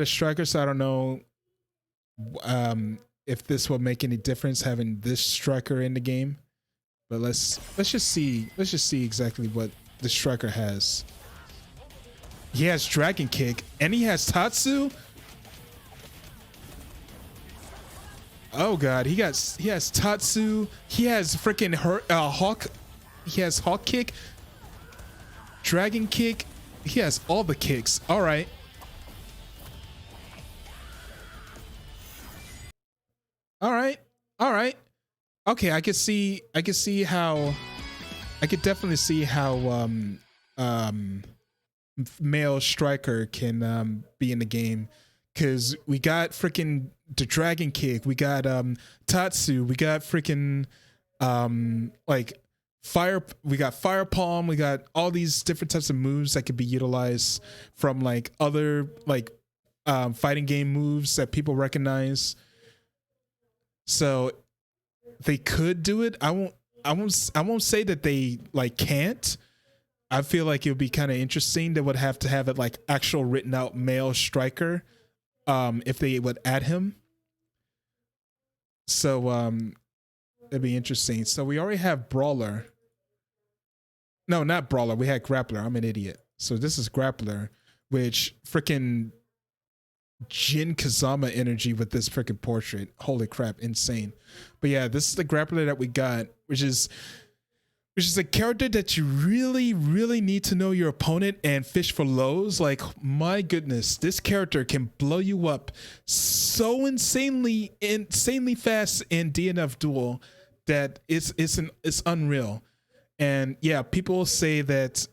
a Striker, so I don't know if this will make any difference having this Striker in the game. But let's just see exactly what the Striker has. He has Dragon Kick and he has Tatsu. Oh god, he has Tatsu. He has freaking Hawk. He has Hawk Kick, Dragon Kick. He has all the kicks. All right. All right. All right. Okay, I could definitely see how male Striker can be in the game, because we got freaking the Dragon Kick, we got Tatsu, we got freaking like fire, we got Fire Palm, we got all these different types of moves that could be utilized from like other like fighting game moves that people recognize. So they could do it. I won't say that they like can't. I feel like it would be kind of interesting. They would have to have it like actual written out male Striker if they would add him. So it'd be interesting. So we already have Brawler. No, not Brawler. We had Grappler. I'm an idiot. So this is Grappler, which freaking Jin Kazama energy with this freaking portrait. Holy crap, insane. But yeah, this is the Grappler that we got, which is a character that you really, really need to know your opponent and fish for lows. Like, my goodness, this character can blow you up so insanely fast in DNF Duel that it's unreal. And yeah, people say that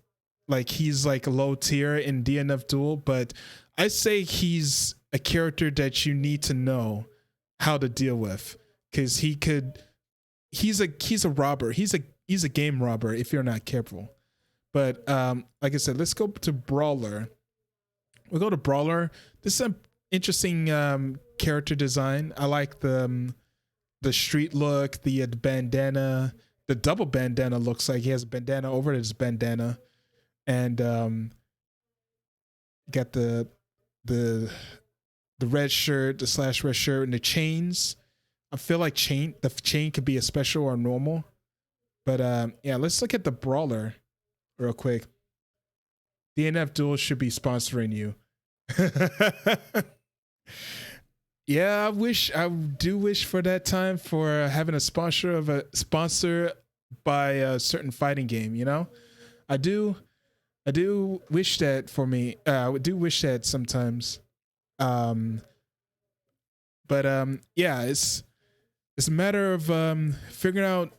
like he's like low tier in DNF Duel, but I say he's a character that you need to know how to deal with, because he's a robber. He's a game robber if you're not careful. But like I said, let's go to Brawler. We'll go to Brawler. This is an interesting character design. I like the street look, the bandana, the double bandana. Looks like he has a bandana over his bandana, and got the the red shirt, the slash red shirt, and the chains. I feel like the chain could be a special or normal. But yeah, let's look at the brawler real quick. DNF Duel should be sponsoring you. Yeah, I do wish for that time for having a sponsor by a certain fighting game, you know? I do wish that for me. I do wish that sometimes. But yeah, it's a matter of figuring out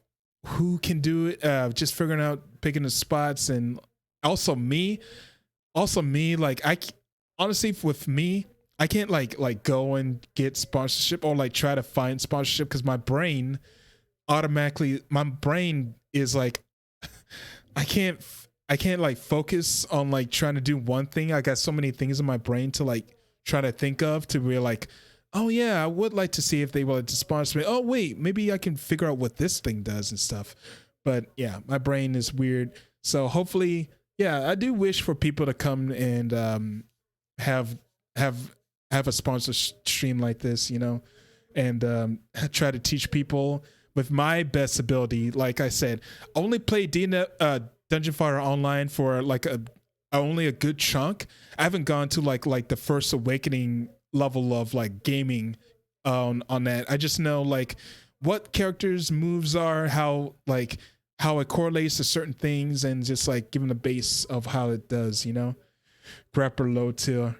who can do it, just figuring out picking the spots, and also me like honestly with me, I can't like go and get sponsorship or like try to find sponsorship because my brain is like I can't like focus on like trying to do one thing. I got so many things in my brain to like try to think of to be like, oh yeah, I would like to see if they wanted to sponsor me. Oh wait, maybe I can figure out what this thing does and stuff. But yeah, my brain is weird. So hopefully, yeah, I do wish for people to come and have a sponsor stream like this, you know, and try to teach people with my best ability. Like I said, I only played Dungeon Fighter Online for like only a good chunk. I haven't gone to like the first awakening level of like gaming on that. I just know like what characters moves are, how it correlates to certain things, and just like giving the base of how it does, you know. Grappler low tier.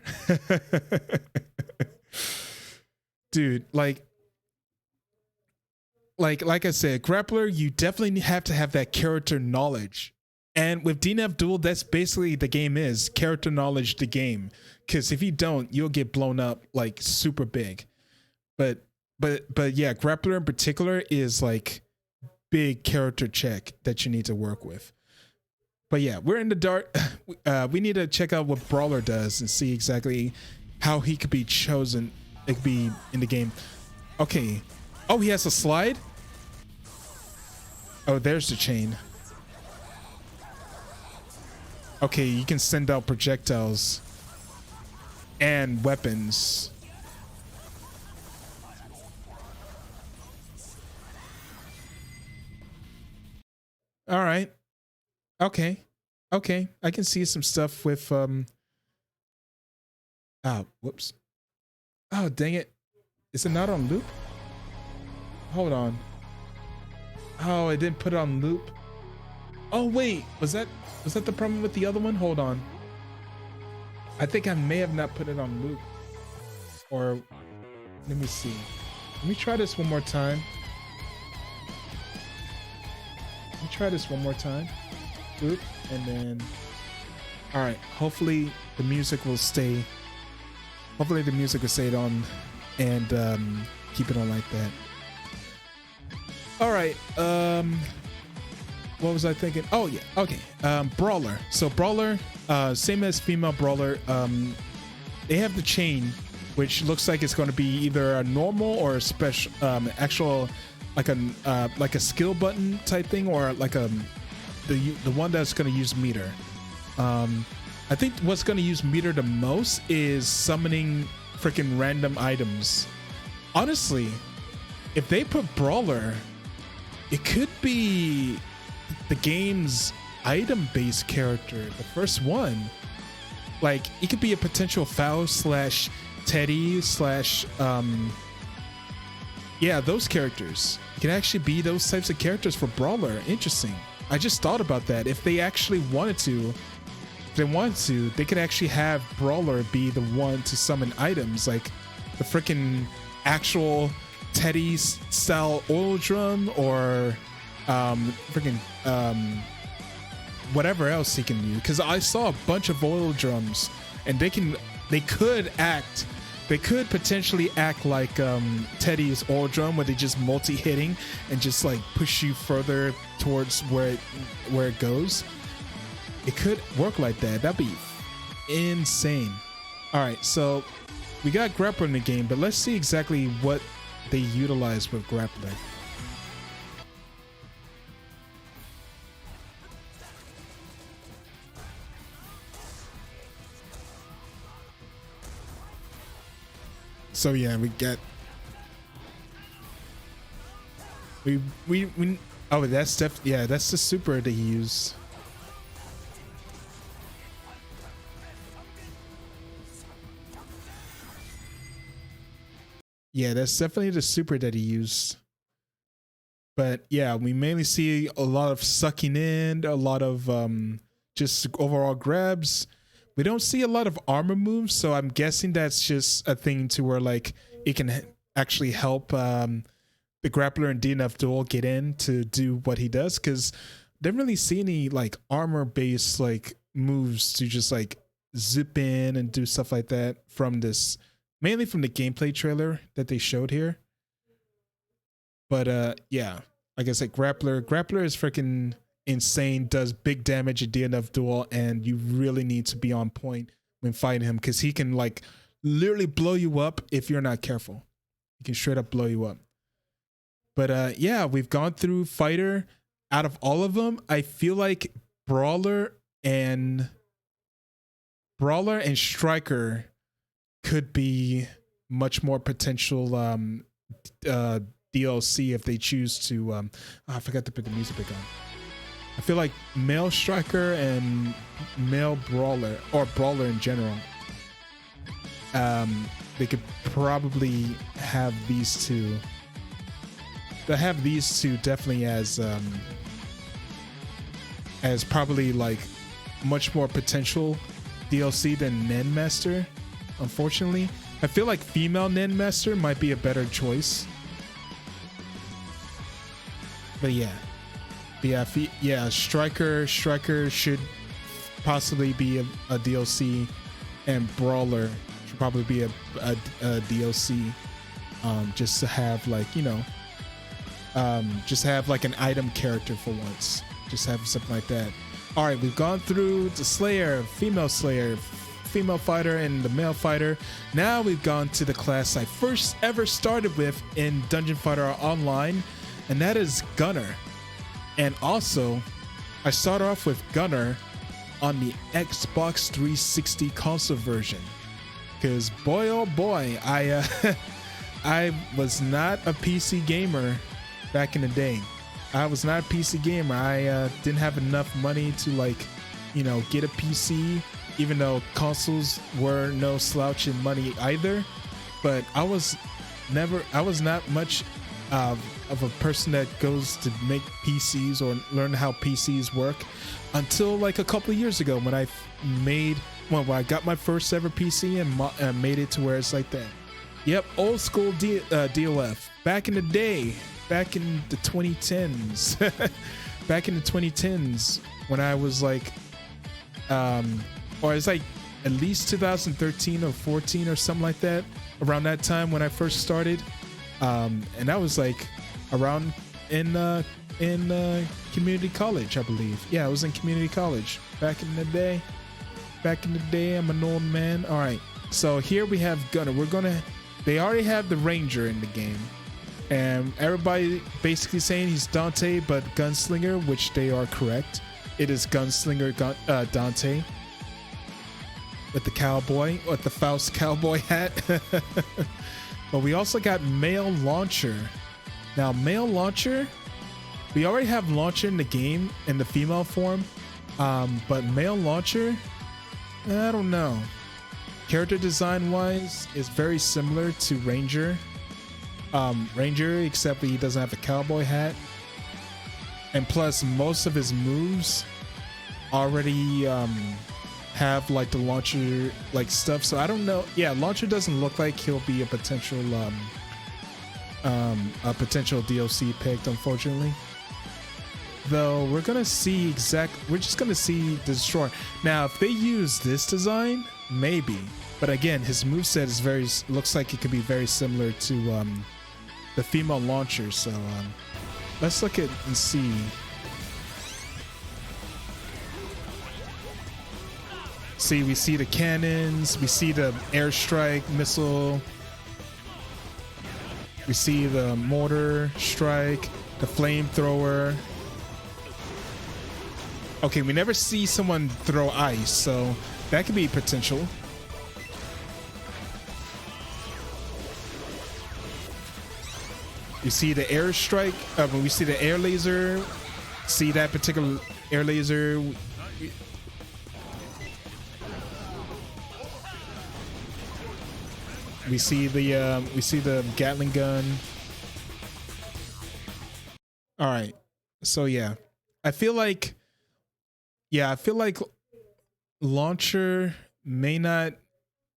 Dude, like I said, grappler, you definitely have to have that character knowledge. And with DNF Duel, that's basically the game is character knowledge the game. Because if you don't, you'll get blown up like super big. But yeah, grappler in particular is like big character check that you need to work with. But yeah, we're in the dark. We need to check out what Brawler does and see exactly how he could be chosen. It could be in the game. Okay. Oh, he has a slide? Oh, there's the chain. Okay, you can send out projectiles and weapons. All right. Okay. Okay. I can see some stuff with whoops. Oh, dang it. Is it not on loop? Hold on. Oh, I didn't put it on loop. Oh, wait. Was that the problem with the other one? Hold on. I think I may have not put it on loop. Or let me see. Let me try this one more time. Loop, and then all right, hopefully the music will stay on and keep it on like that. All right, what was I thinking? Oh yeah, okay. Brawler. So Brawler, same as female Brawler, they have the chain, which looks like it's going to be either a normal or a special actual like a skill button type thing, or like the one that's going to use meter. I think what's going to use meter the most is summoning freaking random items. Honestly, if they put Brawler, it could be the game's item-based character, the first one. Like, it could be a potential Foul / Teddy / yeah, those characters. It can actually be those types of characters for Brawler. Interesting. I just thought about that. If they actually wanted to, they could actually have Brawler be the one to summon items, like the freaking actual Teddy style oil drum, or freaking whatever else he can do. Because I saw a bunch of oil drums, and they could potentially act like Teddy's oil drum, where they just multi-hitting and just like push you further towards where it goes. It could work like that. That'd be insane. All right, so we got Grappler in the game, but let's see exactly what they utilize with Grappler. So yeah, we get we oh, that's yeah, that's the super that he used. Yeah, that's definitely the super that he used. But yeah, we mainly see a lot of sucking in, a lot of just overall grabs. We don't see a lot of armor moves, so I'm guessing that's just a thing to where like it can actually help the grappler in DNF Duel get in to do what he does, because didn't really see any like armor based like moves to just like zip in and do stuff like that from this, mainly from the gameplay trailer that they showed here. But yeah, like I said, grappler is freaking insane, does big damage at DNF Duel, and you really need to be on point when fighting him, because he can like literally blow you up if you're not careful. He can straight up blow you up. But yeah, we've gone through fighter. Out of all of them, I feel like brawler and striker could be much more potential DLC if they choose to. I forgot to put the music back on. I feel like male striker and male brawler, or brawler in general, they could probably have these two. They have these two definitely as probably like much more potential DLC than Nen Master. Unfortunately, I feel like female Nen Master might be a better choice. But yeah, striker should possibly be a DLC, and brawler should probably be a DLC, just to have like, you know, just have like an item character for once, just have something like that. All right, we've gone through the Slayer, female fighter, and the male fighter. Now we've gone to the class I first ever started with in Dungeon Fighter Online, and that is Gunner. And also, I start off with Gunner on the Xbox 360 console version, because boy oh boy, I was not a PC gamer back in the day. I was not a PC gamer. I didn't have enough money to, like, you know, get a PC, even though consoles were no slouch in money either. But I was not much of a person that goes to make PCs or learn how PCs work until like a couple of years ago, when I when I got my first ever PC and made it to where it's like that. Yep, old school DLF. Back in the day, back in the 2010s, back in the 2010s, when I was like, or it's like at least 2013 or 14 or something like that, around that time when I first started. And that was like around in community college, I believe. Yeah, I was in community college back in the day. I'm an old man. All right, so here we have Gunner. They already have the Ranger in the game, and everybody basically saying he's Dante, but Gunslinger, which they are correct. It is Gunslinger Dante with the cowboy, with the Faust cowboy hat. But we also got Male Launcher. Now, Male Launcher, we already have Launcher in the game in the female form, but Male Launcher, I don't know. Character design wise is very similar to Ranger, except he doesn't have the cowboy hat, and plus most of his moves already have like the Launcher like stuff. So I don't know. Yeah, Launcher doesn't look like he'll be a potential DLC picked, unfortunately. Though we're gonna see we're just gonna see Destroy. Now, if they use this design, maybe. But again, his moveset is looks like it could be very similar to the female Launcher. So let's look at and see. See, we see the cannons, we see the airstrike missile, we see the mortar strike, the flamethrower. Okay, we never see someone throw ice, so that could be potential. We see the air strike. When we see the air laser, see that particular air laser. We see the Gatling gun. All right. So yeah, I feel like Launcher may not,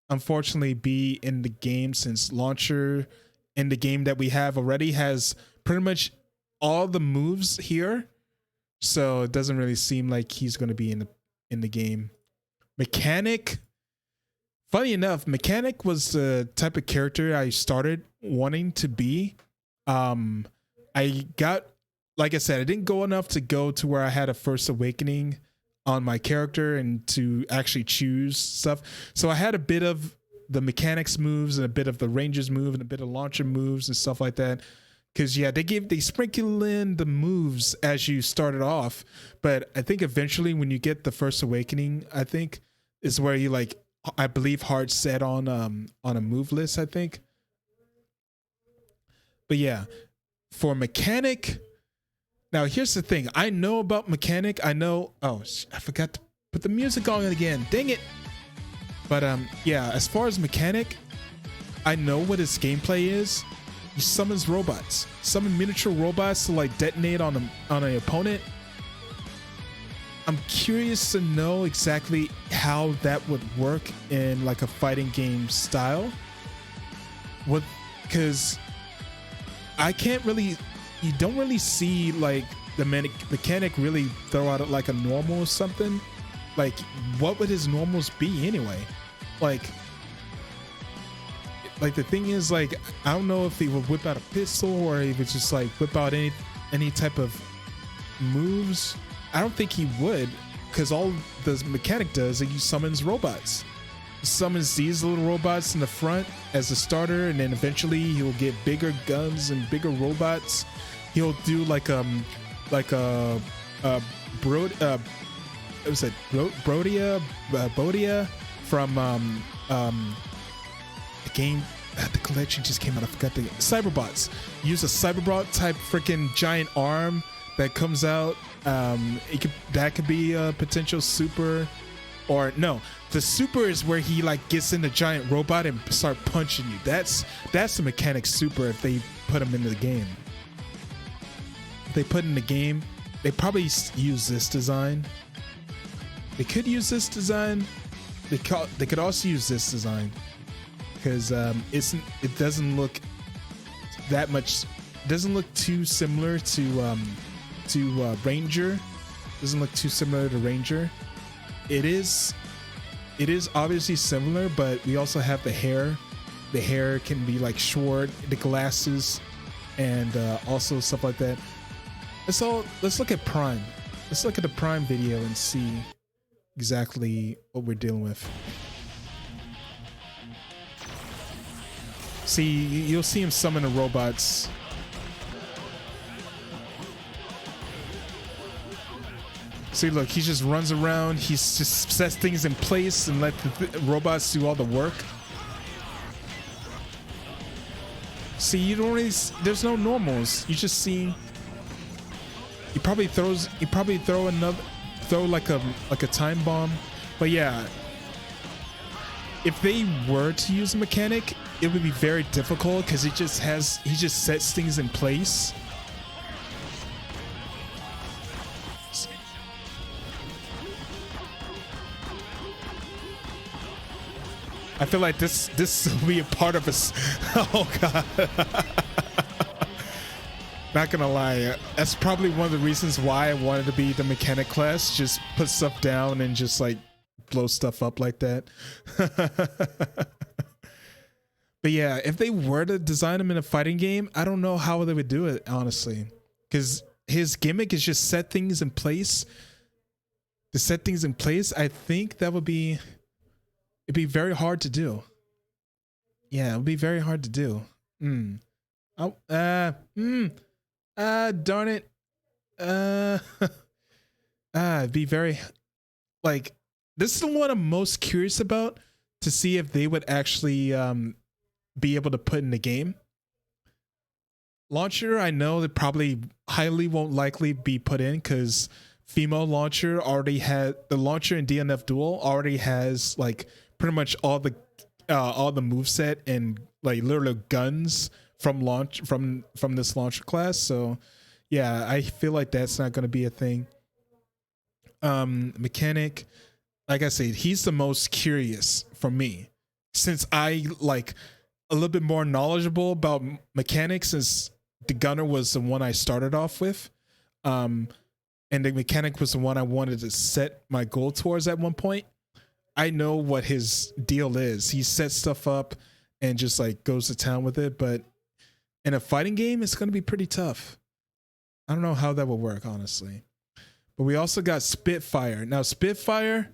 unfortunately, be in the game, since Launcher in the game that we have already has pretty much all the moves here. So it doesn't really seem like he's going to be in the game. Mechanic, funny enough, Mechanic was the type of character I started wanting to be. I got, like I said, I didn't go enough to go to where I had a first awakening on my character and to actually choose stuff. So I had a bit of the Mechanics moves and a bit of the Rangers move and a bit of Launcher moves and stuff like that. Cause yeah, they sprinkle in the moves as you started off, but I think eventually when you get the first awakening, I think is where you I believe hard set on a move list, I think. But yeah, for Mechanic, now here's the thing. I know about Mechanic. I know, oh, I forgot to put the music on again. Dang it. But yeah, as far as Mechanic, I know what his gameplay is. He summons robots, summon miniature robots to detonate on an opponent. I'm curious to know exactly how that would work in a fighting game style. Because I can't really, you don't really see the Mechanic really throw out a normal or something. What would his normals be anyway? The thing is, I don't know if he would whip out a pistol or he would just whip out any type of moves. I don't think he would, because all the Mechanic does is he summons robots. He summons these little robots in the front as a starter, and then eventually he'll get bigger guns and bigger robots. He'll do Brodia from the game, the collection just came out. I forgot the Cyberbots. Use a Cyberbot type freaking giant arm that comes out. That could be a potential super, or no. The super is where he gets in the giant robot and start punching you. That's the Mechanic super if they put him into the game. If they put in the game, they probably use this design. They could use this design. They could also use this design. Because it doesn't look that much. Doesn't look too similar to Ranger. Doesn't look too similar to Ranger. It is obviously similar, but we also have the hair. The hair can be short. The glasses, and also stuff like that. Let's look at Prime. Let's look at the Prime video and see exactly what we're dealing with. See, you'll see him summon the robots. See, look, he just runs around. He just sets things in place and let the robots do all the work. See, you don't really. There's no normals. You just see. He probably throw a time bomb. But yeah, if they were to use a Mechanic, it would be very difficult because he just sets things in place. I feel like this will be a part of us. Oh god. Not gonna lie, that's probably one of the reasons why I wanted to be the Mechanic class. Just put stuff down and just blow stuff up like that. But yeah, if they were to design him in a fighting game, I don't know how they would do it, honestly. Because his gimmick is just set things in place. To set things in place, I think that would be... It'd be very hard to do. Yeah, it would be very hard to do. Darn it. It'd be very... this is the one I'm most curious about, to see if they would actually... be able to put in the game. launcher, I know that probably highly won't likely be put in because female launcher already had the launcher in DNF Duel already has like pretty much all the moveset and like literally guns from launch from this launcher class. So yeah, I feel like that's not going to be a thing. Mechanic, like I said, he's the most curious for me since I like a little bit more knowledgeable about mechanics since the gunner was the one I started off with. And the mechanic was the one I wanted to set my goal towards at one point. I know what his deal is. He sets stuff up and just like goes to town with it. But in a fighting game, it's going to be pretty tough. I don't know how that will work, honestly. But we also got Spitfire. Now, Spitfire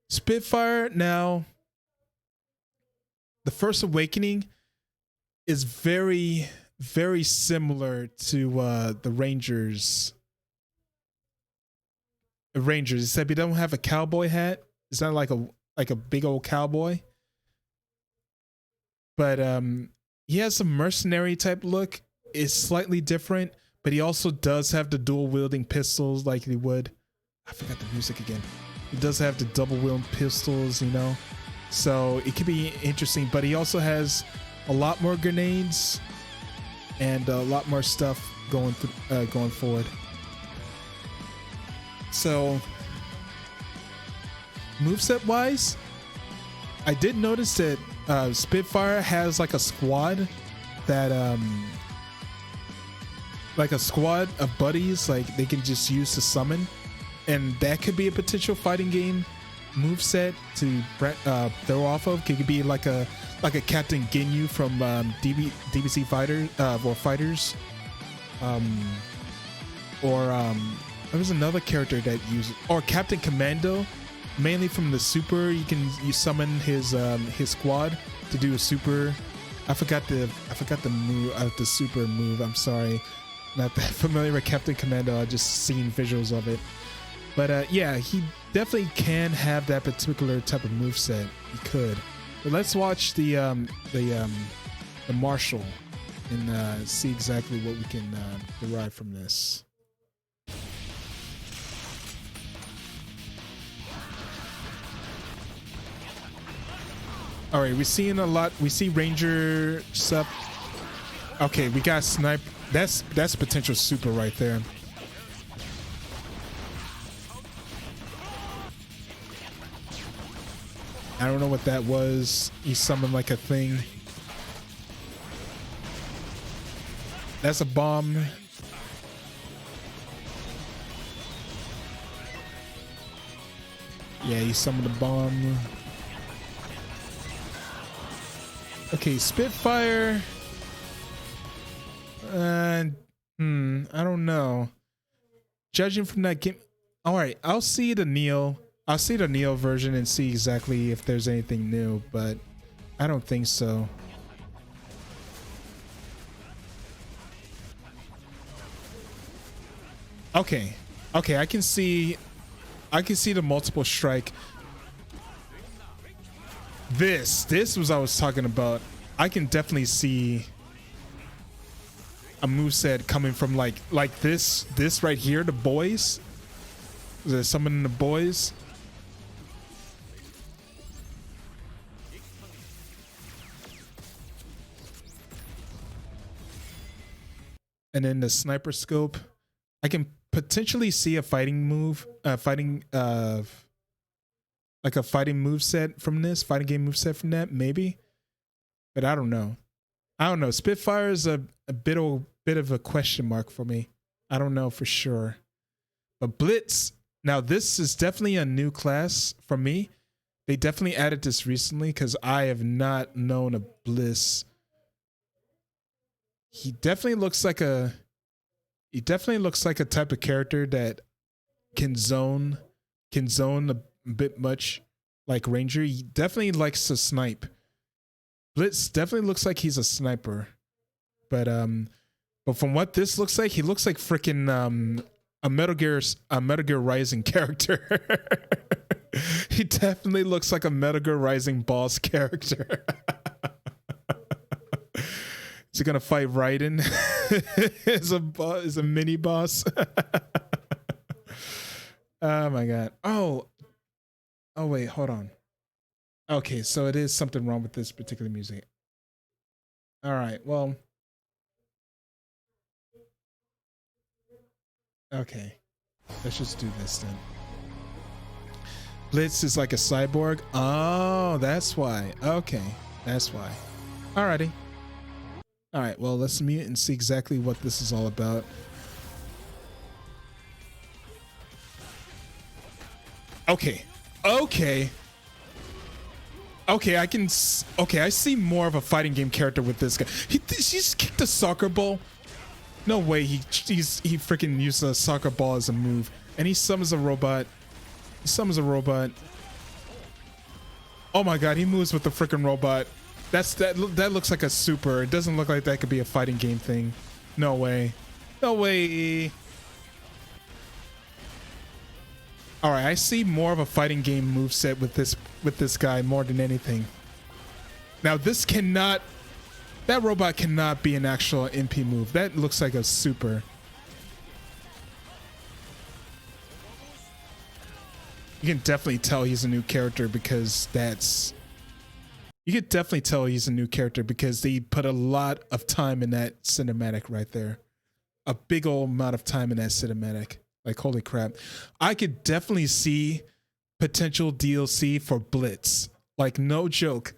now, the First Awakening is very, very similar to the Rangers. Except he don't have a cowboy hat. It's not like a big old cowboy. But he has a mercenary type look. It's slightly different, but he also does have the dual wielding pistols like he would. I forgot the music again. He does have the double wielding pistols, you know. So it could be interesting, but he also has a lot more grenades and a lot more stuff going forward. So moveset wise, I did notice that Spitfire has like a squad that like a squad of buddies like they can just use to summon, and that could be a potential fighting game moveset to throw off of. It could be like a Captain Ginyu from DBC Fighters, there was another character that used, or Captain Commando, mainly from the super. You summon his squad to do a super. I forgot the move, the super move. I'm sorry, not that familiar with Captain Commando. I just seen visuals of it. But yeah, he definitely can have that particular type of moveset. He could. But let's watch the Marshal and see exactly what we can derive from this. All right, we're seeing a lot. We see Ranger stuff. Okay, we got snipe. That's potential super right there. I don't know what that was. He summoned like a thing. That's a bomb. Yeah, he summoned a bomb. Okay, Spitfire. I don't know. Judging from that game, all right. I'll see the Neo version and see exactly if there's anything new, but I don't think so. Okay, I can see the multiple strike. This was I was talking about. I can definitely see a moveset coming from like this right here, the boys. Is there someone in the boys? And then the sniper scope. I can potentially see a fighting move, like a fighting moveset from this, fighting game moveset from that, maybe. But I don't know. Spitfire is a bit of a question mark for me. I don't know for sure. But Blitz, now this is definitely a new class for me. They definitely added this recently because I have not known a Bliss. He definitely looks like a type of character that can zone a bit much like Ranger. He definitely likes to snipe. Blitz definitely looks like he's a sniper. But from what this looks like, he looks like freaking a Metal Gear Rising character. He definitely looks like a Metal Gear Rising boss character. Is he gonna fight Raiden as a mini boss? Oh my god. Oh wait, hold on. Okay, so it is something wrong with this particular music. All right, well. Okay, let's just do this then. Blitz is like a cyborg. Oh, that's why. Okay, that's why. Alrighty. All right, well, let's mute and see exactly what this is all about. Okay. Okay, I can. Okay, I see more of a fighting game character with this guy. He just kicked a soccer ball. No way. He freaking used a soccer ball as a move, and he summons a robot. Oh my god, he moves with the freaking robot. That looks like a super. It doesn't look like that could be a fighting game thing. No way. No way. All right, I see more of a fighting game moveset with this guy more than anything. Now that robot cannot be an actual MP move. That looks like a super. You can definitely tell he's a new character because you can definitely tell he's a new character because they put a lot of time in that cinematic right there. A big old amount of time in that cinematic. Like, holy crap. I could definitely see potential DLC for Blitz. Like, no joke.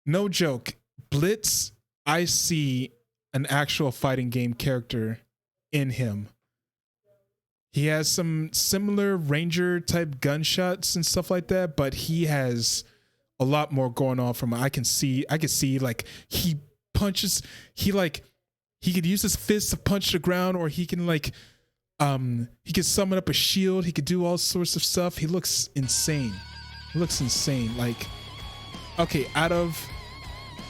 No joke. Blitz, I see an actual fighting game character in him. He has some similar Ranger type gunshots and stuff like that, but he has a lot more going on from I can see like he punches, he could use his fist to punch the ground, or he can he could summon up a shield. He could do all sorts of stuff. He looks insane. Like, okay, out of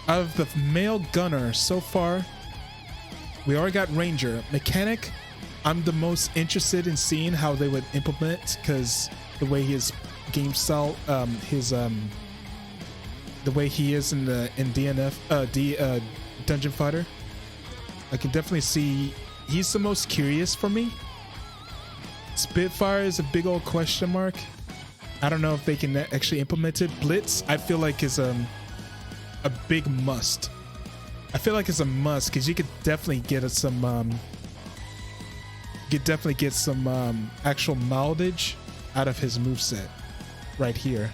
the male gunner so far, we already got Ranger. Mechanic, I'm the most interested in seeing how they would implement, because the way his game style, the way he is in DNF, Dungeon Fighter, I can definitely see he's the most curious for me. Spitfire is a big old question mark. I don't know if they can actually implement it. Blitz, I feel like is a big must. I feel like it's a must because you could definitely get some actual mileage out of his moveset right here.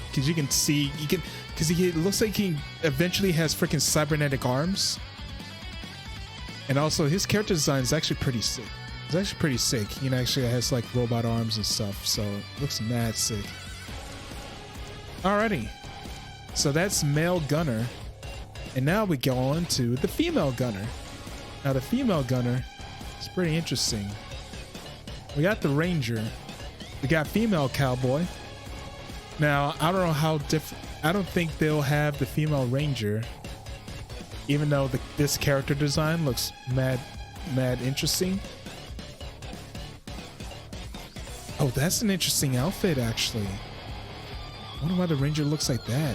Because you can see, because he looks like he eventually has freaking cybernetic arms. And also his character design is actually pretty sick. It's actually pretty sick. He actually has like robot arms and stuff, so it looks mad sick. Alrighty, so that's male gunner, and now we go on to the female gunner. Now the female gunner is pretty interesting. We got the Ranger, we got female cowboy. Now I don't know how different. I don't think they'll have the female Ranger, even though this character design looks mad interesting. Oh, that's an interesting outfit, actually. I wonder why the Ranger looks like that.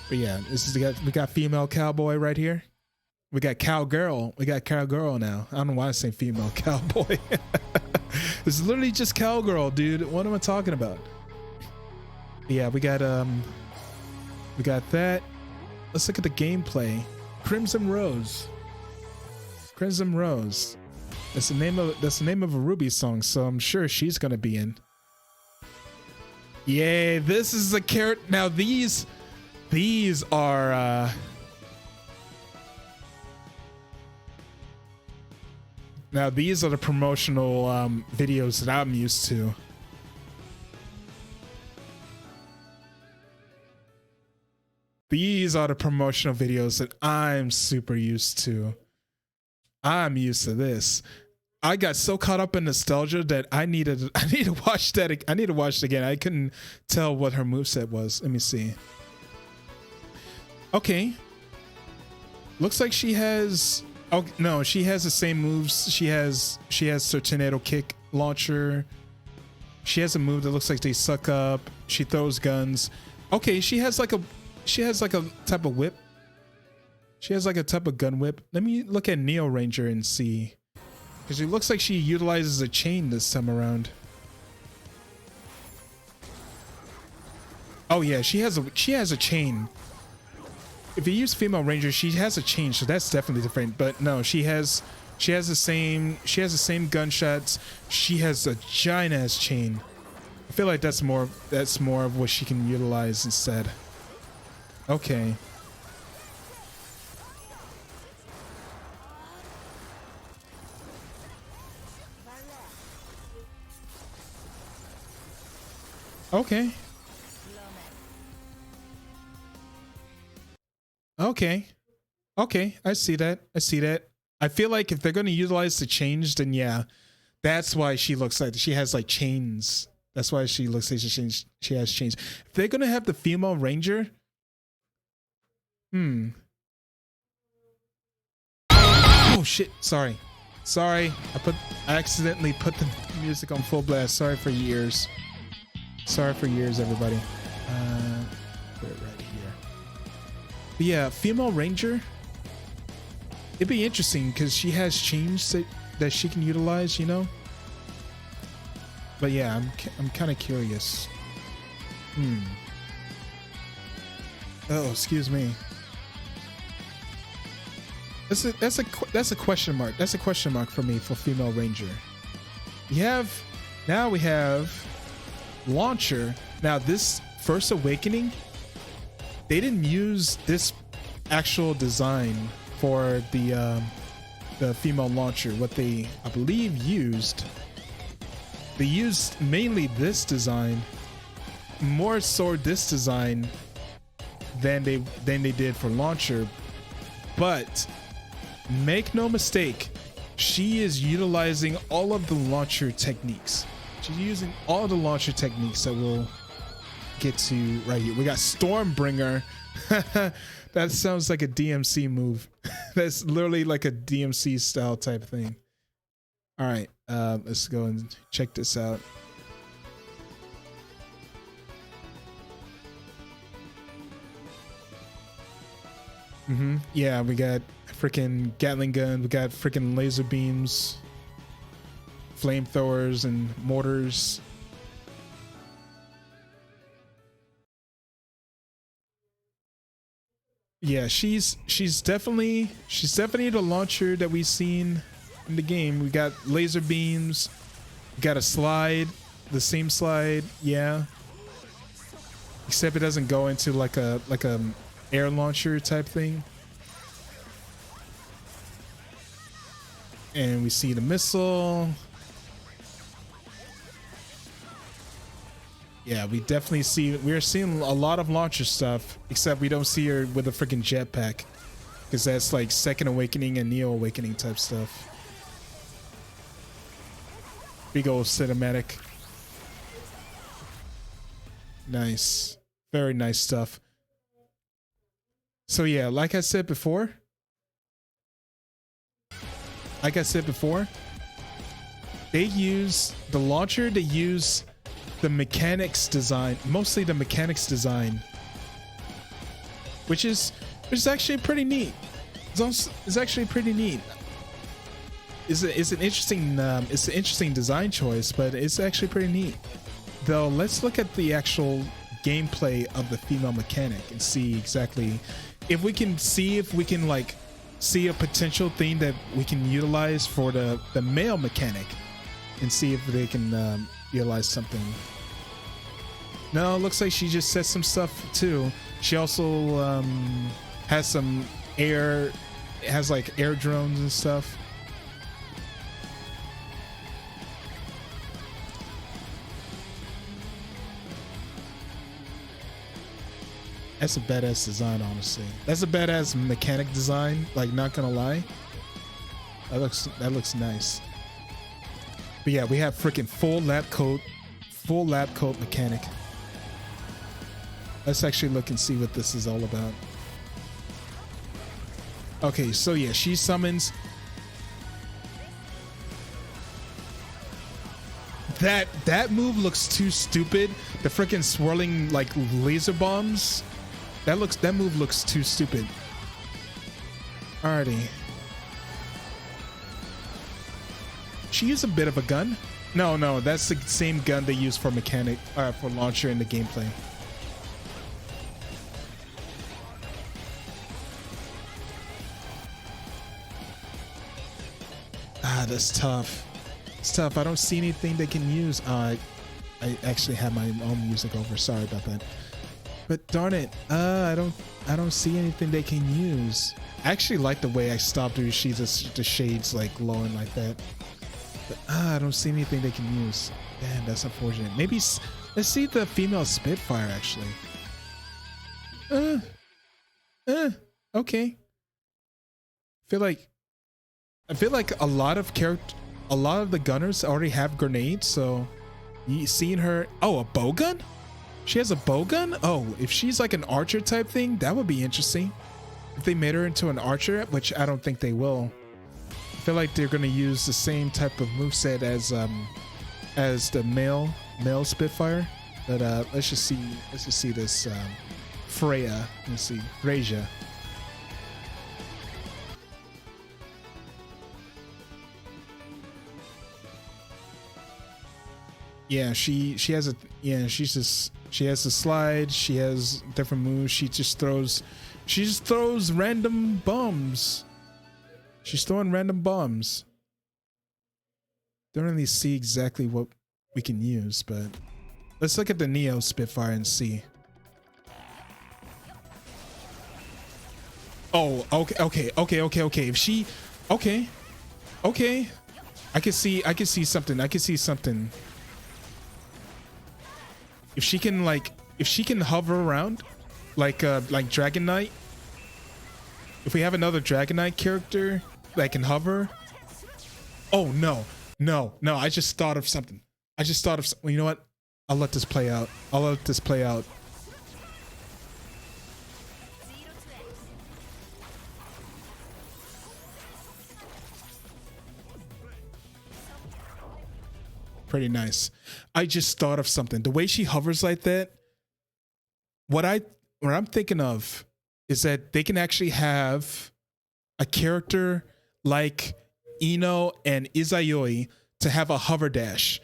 But yeah, we got female cowboy right here. We got cowgirl. We got cowgirl now. I don't know why I say female cowboy. It's literally just cowgirl, dude. What am I talking about? Yeah, we got that. Let's look at the gameplay. Crimson Rose. Crimson Rose. That's the name of a Ruby song, so I'm sure she's gonna be in. Yay, this is a character. Now these are now these are the promotional videos that I'm used to. These are the promotional videos that I'm super used to. I'm used to this. I got so caught up in nostalgia that I need to watch that. I need to watch it again. I couldn't tell what her moveset was. Let me see. Okay. Looks like she has. Oh no, she has the same moves. She has her tornado kick launcher. She has a move that looks like they suck up. She throws guns. Okay, she has like a type of whip. She has like a type of gun whip. Let me look at Neo Ranger and see. Because it looks like she utilizes a chain this time around. Oh yeah, she has a chain. If you use female ranger, she has a chain, so that's definitely different. But no, she has the same gunshots. She has a giant ass chain. I feel like that's more of what she can utilize instead. Okay. Okay. Okay. Okay. I see that. I see that. I feel like if they're going to utilize the change, then yeah, that's why she looks like she has like chains. That's why she looks like she has chains. If they're going to have the female ranger. Oh shit. Sorry. Sorry. I accidentally put the music on full blast. Sorry for your ears. Sorry for years, everybody. Put it right here. But yeah, female ranger. It'd be interesting because she has chains that she can utilize, you know. But yeah, I'm kind of curious. Oh, excuse me. That's a question mark. That's a question mark for me for female ranger. We have Launcher. Now this First Awakening, they didn't use this actual design for the female launcher. What they, I believe, they used mainly this design, more so this design than they did for launcher. But make no mistake, she is utilizing all of the launcher techniques. She's using all the launcher techniques that we'll get to right here. We got Stormbringer. That sounds like a DMC move. That's literally like a DMC style type thing. All right, let's go and check this out. Yeah, we got freaking Gatling gun. We got freaking laser beams, flamethrowers, and mortars. Yeah, she's definitely the launcher that we've seen in the game. We got laser beams, we got a slide, the same slide, yeah. Except it doesn't go into like a air launcher type thing. And we see the missile. Yeah, we definitely we're seeing a lot of launcher stuff, except we don't see her with a freaking jetpack, because that's like Second Awakening and Neo Awakening type stuff. Big old cinematic. Nice. Very nice stuff. So yeah, like I said before, they use the launcher, they use the mechanics design, mostly the mechanics design, which is actually pretty neat. It's actually pretty neat. It's an interesting design choice, but it's actually pretty neat. Though, let's look at the actual gameplay of the female mechanic and see exactly if we can see a potential thing that we can utilize for the male mechanic, and see if they can utilize something. No, it looks like she just said some stuff too. She also has some air drones and stuff. That's a badass design, honestly. That's a badass mechanic design, like, not gonna lie. That looks nice. But yeah, we have freaking full lab coat mechanic. Let's actually look and see what this is all about. Okay, so yeah, she summons that move looks too stupid. The freaking swirling like laser bombs. That move looks too stupid. Alrighty. She used a bit of a gun. No, that's the same gun they use for mechanic, for launcher in the gameplay. Ah, that's tough. It's tough. I don't see anything they can use. I actually have my own music over. Sorry about that. But darn it, I don't see anything they can use. I actually like the way I stopped her. She's the shades like glowing like that. But I don't see anything they can use. Damn, that's unfortunate. Maybe let's see the female Spitfire actually. Okay. I feel like a lot of the gunners already have grenades, so you seeing her. Oh, a bow gun? She has a bow gun? Oh, if she's like an archer type thing, that would be interesting. If they made her into an archer, which I don't think they will. I feel like they're gonna use the same type of moveset as the male Spitfire. But let's just see this Freya. Let's see, Freya. Yeah, she has a she has a slide, she has different moves, she just throws random bombs. She's throwing random bombs. Don't really see exactly what we can use, but let's look at the Neo Spitfire and see. Oh, okay. If she, okay. I can see something. If she can hover around like Dragon Knight. If we have another Dragon Knight character that can hover. Oh no. I just thought of something. Well, you know what? I'll let this play out. Pretty nice. I just thought of something. The way she hovers like that, what I'm thinking of is that they can actually have a character like Ino and Izayoi to have a hover dash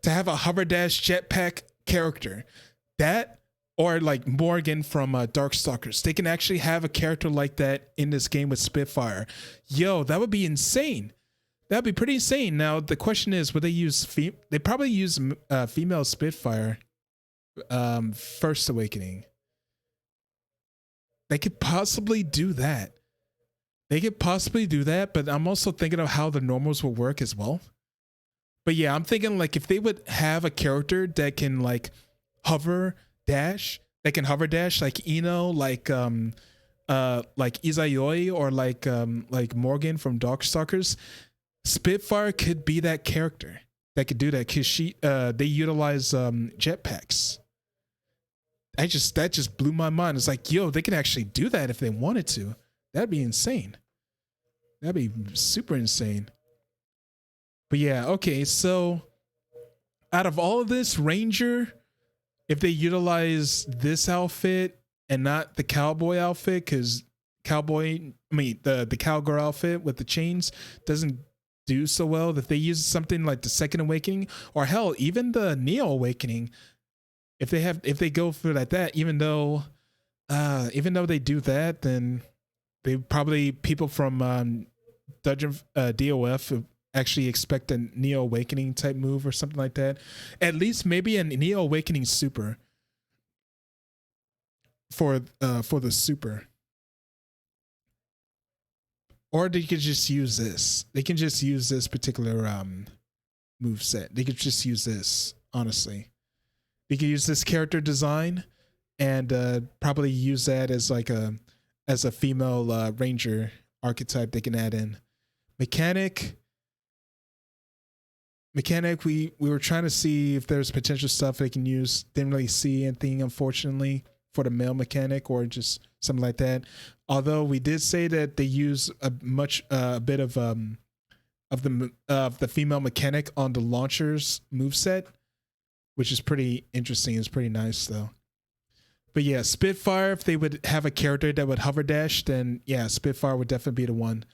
jetpack character. That, or like Morgan from Darkstalkers. They can actually have a character like that in this game with Spitfire. Yo, that would be insane. That'd be pretty insane. Now the question is, would they use they probably use female Spitfire First Awakening. They could possibly do that. But I'm also thinking of how the normals will work as well. But yeah, I'm thinking like if they would have a character that can like hover dash like Ino, like Izayoi, or like Morgan from Darkstalkers. Spitfire could be that character that could do that because they utilize jetpacks. That just blew my mind. It's like, yo, they can actually do that if they wanted to. That'd be insane. That'd be super insane. But yeah, okay, so out of all of this, Ranger, if they utilize this outfit and not the cowboy outfit, because the cowgirl outfit with the chains doesn't do so well, that they use something like the Second Awakening, or hell, even the Neo Awakening, if they go for that, even though they do that, then they probably, people from Dungeon DOF actually expect a Neo Awakening type move or something like that. At least maybe a Neo Awakening super for the super. Or they could just use this. They can just use this particular move set. They could just use this, honestly. They could use this character design and probably use that as like a female ranger archetype they can add in. Mechanic, we were trying to see if there's potential stuff they can use. Didn't really see anything, unfortunately, for the male mechanic or just something like that. Although we did say that they use a bit of the female mechanic on the launcher's moveset, which is pretty interesting. It's pretty nice though. But yeah, Spitfire, if they would have a character that would hover dash, then yeah, Spitfire would definitely be the one.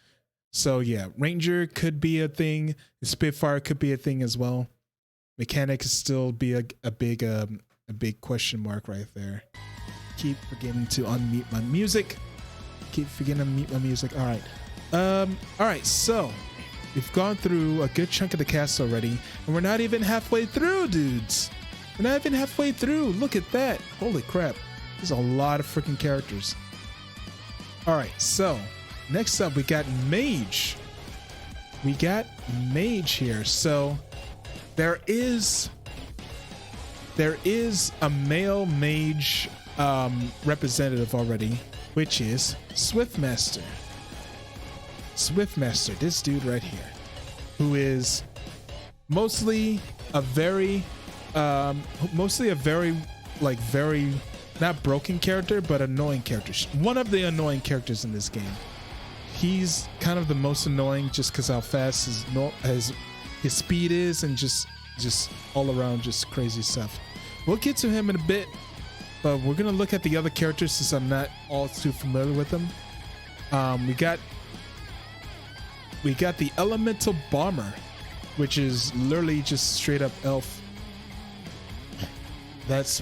So yeah, Ranger could be a thing. Spitfire could be a thing as well. Mechanic could still be a big question mark right there. Keep forgetting to unmute my music. Keep forgetting to mute my music. All right. All right. So we've gone through a good chunk of the cast already, and we're not even halfway through, dudes. We're not even halfway through. Look at that. Holy crap. There's a lot of freaking characters. All right. So next up, we got Mage. We got Mage here. So there is a male Mage representative already, which is Swiftmaster. Swiftmaster, this dude right here, who is mostly a very like very not broken character, but annoying character. One of the annoying characters in this game. He's kind of the most annoying just because how fast his speed is, and just all around just crazy stuff. We'll get to him in a bit, but we're gonna look at the other characters since I'm not all too familiar with them. We got the Elemental Bomber, which is literally just straight up elf. That's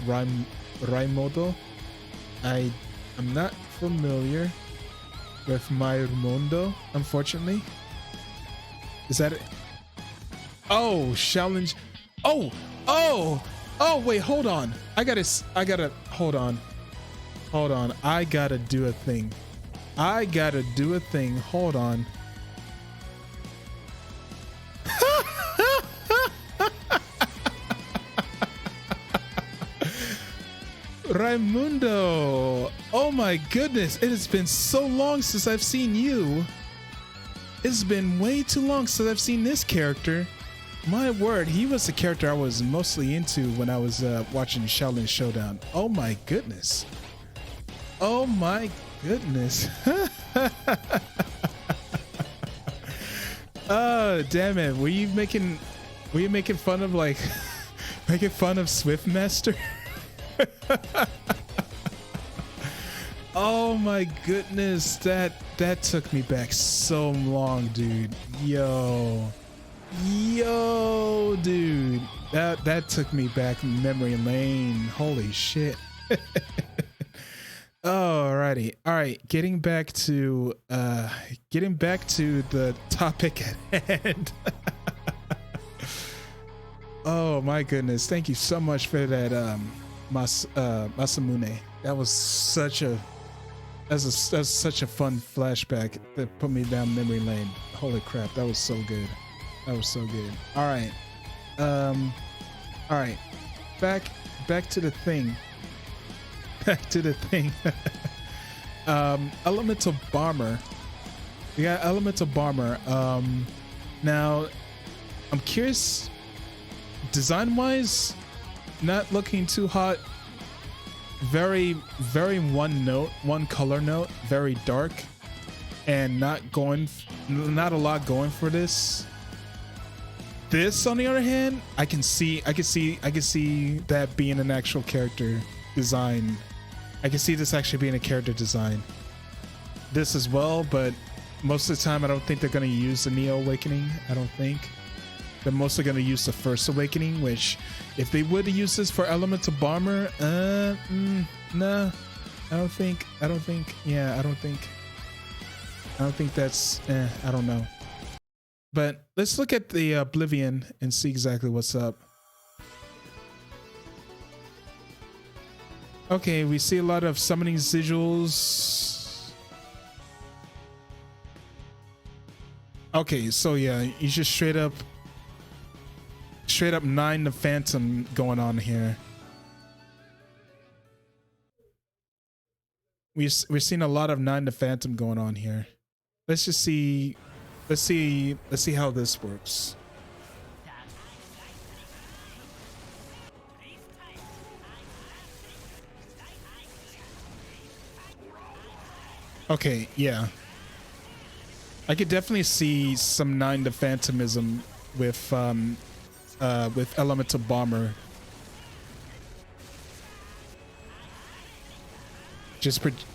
Raimondo. I'm not familiar with Raimondo, unfortunately. Is that it? Oh, challenge. Oh, wait, hold on. I gotta, hold on. I gotta do a thing. Hold on. Raimundo. Oh my goodness. It has been so long since I've seen you. It's been way too long since I've seen this character. My word, he was the character I was mostly into when I was watching Shaolin Showdown. Oh my goodness. Oh my goodness. Oh, damn it. Were you making fun of like making fun of Swiftmaster? Oh my goodness, that took me back so long, dude. Yo dude, that took me back memory lane. Holy shit. Alrighty, all right, getting back to the topic at hand. Oh my goodness, thank you so much for that, Masamune. That was such a fun flashback that put me down memory lane. Holy crap, that was so good. All right. All right. Back to the thing. Elemental Bomber. We got Elemental Bomber. Now I'm curious, design wise, not looking too hot. Very one color note, very dark, and not a lot going for this. This, on the other hand, I can see that being an actual character design. I can see this actually being a character design. This as well, but most of the time I don't think they're going to use the Neo Awakening. I don't think. They're mostly going to use the First Awakening, which if they would use this for Elemental Bomber, nah, I don't think that's, I don't know. But let's look at the Oblivion and see exactly what's up. Okay, we see a lot of summoning sigils. Okay, so yeah, you just straight up 9 the Phantom going on here. We're seeing a lot of 9 the Phantom going on here. Let's just see. Let's see how this works. Okay, yeah. I could definitely see some 9 the Phantomism with Elemental Bomber.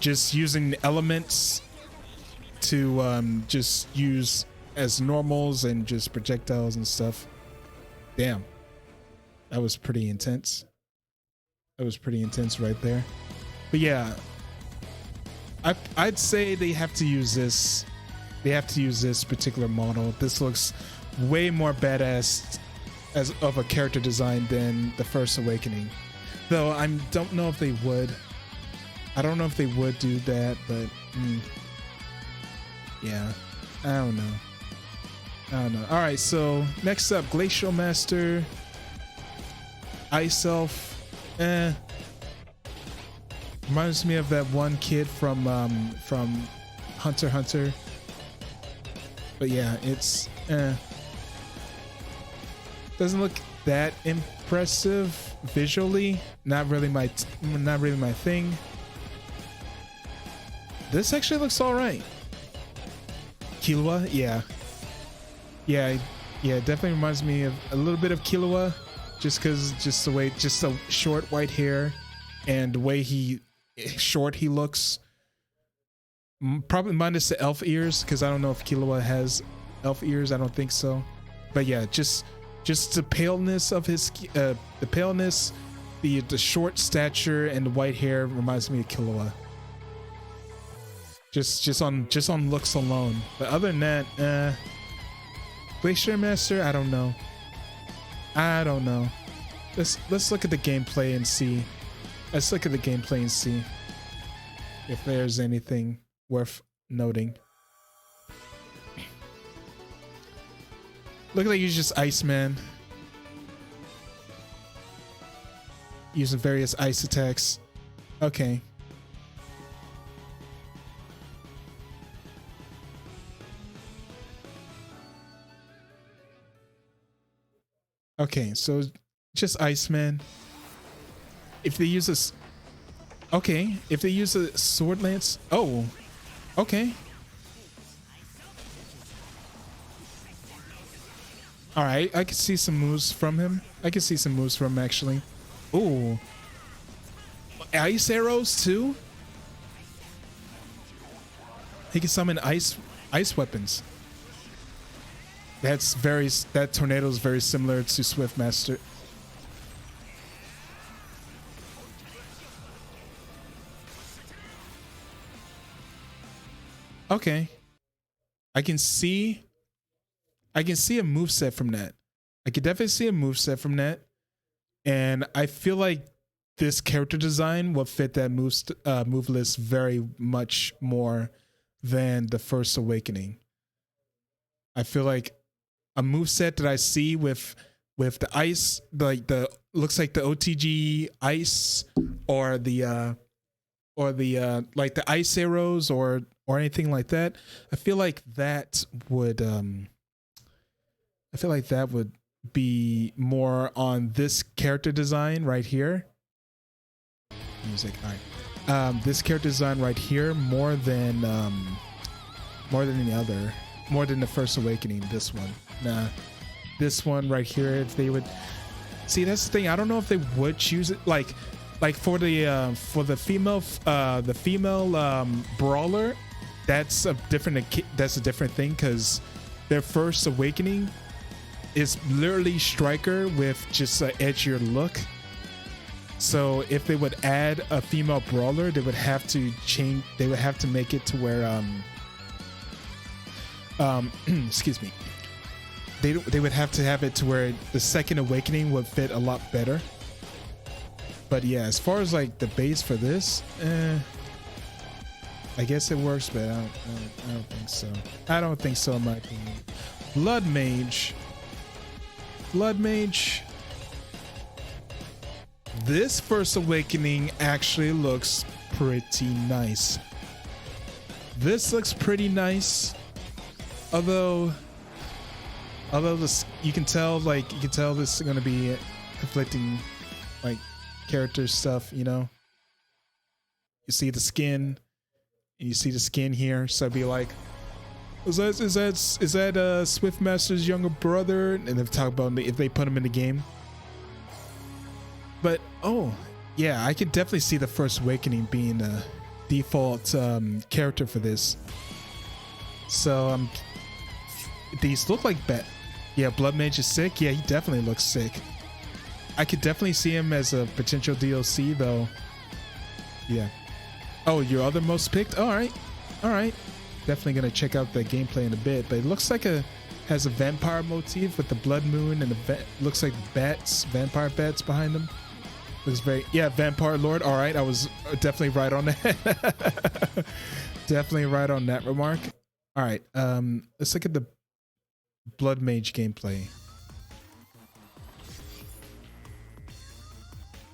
just using elements to just use as normals and just projectiles and stuff. Damn, that was pretty intense. That was pretty intense right there. But yeah, I'd say they have to use this. They have to use this particular model. This looks way more badass as of a character design than the First Awakening. Though I don't know if they would. I don't know if they would do that, but yeah, I don't know. All right, so next up, Glacial Master, Ice Elf. Reminds me of that one kid from Hunter x Hunter. But yeah, it's doesn't look that impressive visually. Not really my thing. This actually looks all right. Killua, yeah, definitely reminds me of a little bit of Killua, just the short white hair and the way short he looks. Probably minus the elf ears, because I don't know if Killua has elf ears. I don't think so. But yeah, just the paleness of his the paleness, the short stature and the white hair reminds me of Killua. Just on looks alone. But other than that, Glacier Master, I don't know. Let's look at the gameplay and see. Let's look at the gameplay and see if there's anything worth noting. Look like he's just Iceman. Using various ice attacks. Okay. Okay, so just Iceman. If they use this, okay. If they use a sword lance, oh, okay. All right, I can see some moves from him. Actually. Ooh, ice arrows too. He can summon ice weapons. That tornado is very similar to Swift Master. Okay. I can see a moveset from that. I could definitely see a moveset from that. And I feel like this character design will fit that move list very much more than the First Awakening. I feel like a moveset that I see with the ice, like looks like the OTG ice or the like the ice arrows or anything like that. I feel like that would be more on this character design right here. Music, all right. This character design right here more than any other. More than the First Awakening, this one. Nah. This one right here, if they would see, that's the thing. I don't know if they would choose it like for the female brawler, that's a different thing, because their First Awakening is literally Striker with just an edgier look. So if they would add a female brawler, they would have to make it to where excuse me. They would have to have it to where the Second Awakening would fit a lot better. But yeah, as far as like the base for this, I guess it works, but I don't think so. I don't think so in my opinion. Blood Mage. This First Awakening actually looks pretty nice. This looks pretty nice. Although this, you can tell this is gonna be conflicting like character stuff, you know. You see the skin, and you see the skin here, so I'd be like, is that Swift Master's younger brother? And they've talked about if they put him in the game. But oh yeah, I could definitely see the First Awakening being default character for this. So these look like yeah, Blood Mage is sick. Yeah, he definitely looks sick. I could definitely see him as a potential DLC though. Yeah. Oh, your other most picked? All right. Definitely gonna check out the gameplay in a bit, but it looks like has a vampire motif with the blood moon and looks like vampire bats behind them. Looks very, yeah, vampire lord. All right, I was definitely right on that. Definitely right on that remark. All right, let's look at the blood mage gameplay.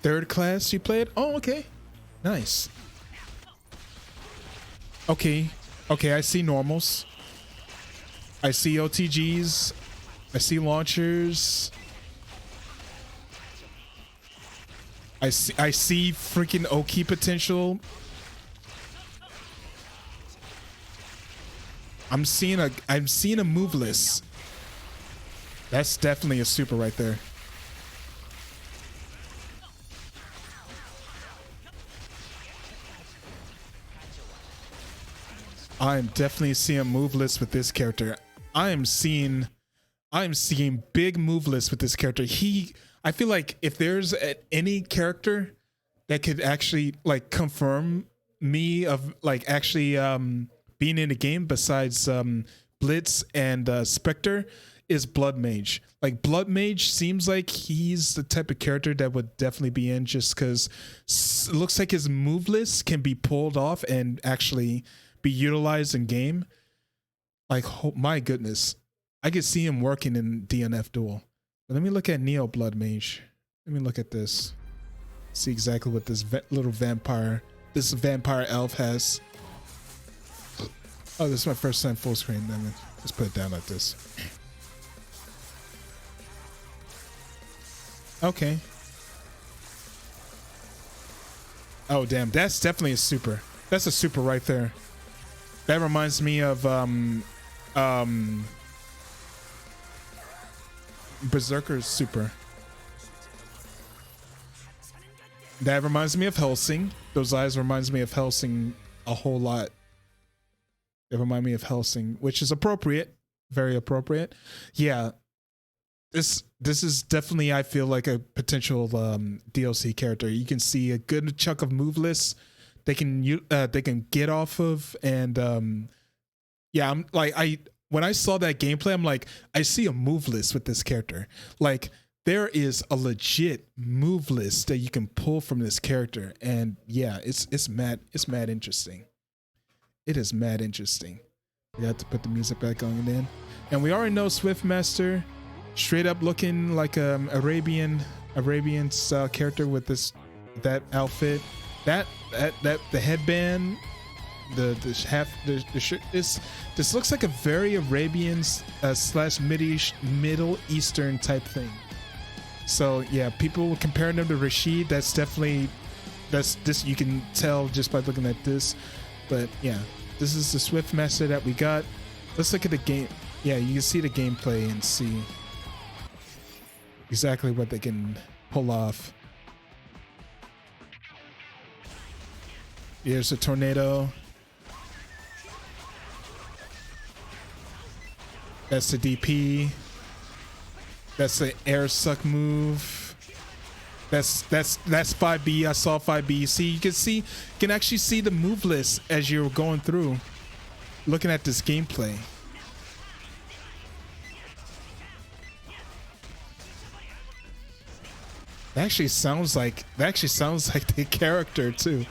Third class you played? Oh, okay, nice. Okay, I see normals. I see OTGs. I see launchers. I see freaking Oki potential. I'm seeing a moveless. That's definitely a super right there. I'm definitely seeing moveless with this character. I am seeing big moveless with this character. I feel like if there's any character that could actually like confirm me of like actually being in a game besides Blitz and Spectre is Blood Mage. Like Blood Mage seems like he's the type of character that would definitely be in, just because it looks like his moveless can be pulled off and actually be utilized in game. Like, oh my goodness, I could see him working in DNF Duel. But let me look at Neo Blood Mage. Let me look at this. See exactly what this little vampire elf has. Oh, this is my first time full screen. Then let's put it down like this. Okay. Oh damn, that's definitely a super. That's a super right there. That reminds me of Berserker's super. That reminds me of Helsing. Those eyes reminds me of Helsing a whole lot. They remind me of Helsing, which is appropriate, very appropriate. Yeah, this is definitely, I feel like, a potential DLC character. You can see a good chunk of moveless they can get off of, and yeah, I'm like, when I saw that gameplay, I'm like, I see a moveless with this character. Like, there is a legit moveless that you can pull from this character, and yeah, it's mad interesting. It is mad interesting. We have to put the music back on then, and we already know Swiftmaster, straight up looking like Arabian style character with that outfit, that the headband. The shirt. This looks like a very Arabian slash Middle Eastern type thing. So yeah, people comparing them to Rashid. That's definitely this. You can tell just by looking at this. But yeah, this is the Swiftmaster that we got. Let's look at the game. Yeah, you can see the gameplay and see exactly what they can pull off. Here's a tornado. That's the DP. That's the air suck move. That's 5B. I saw 5B. See, you can actually see the move list as you're going through, looking at this gameplay. That actually sounds like the character too.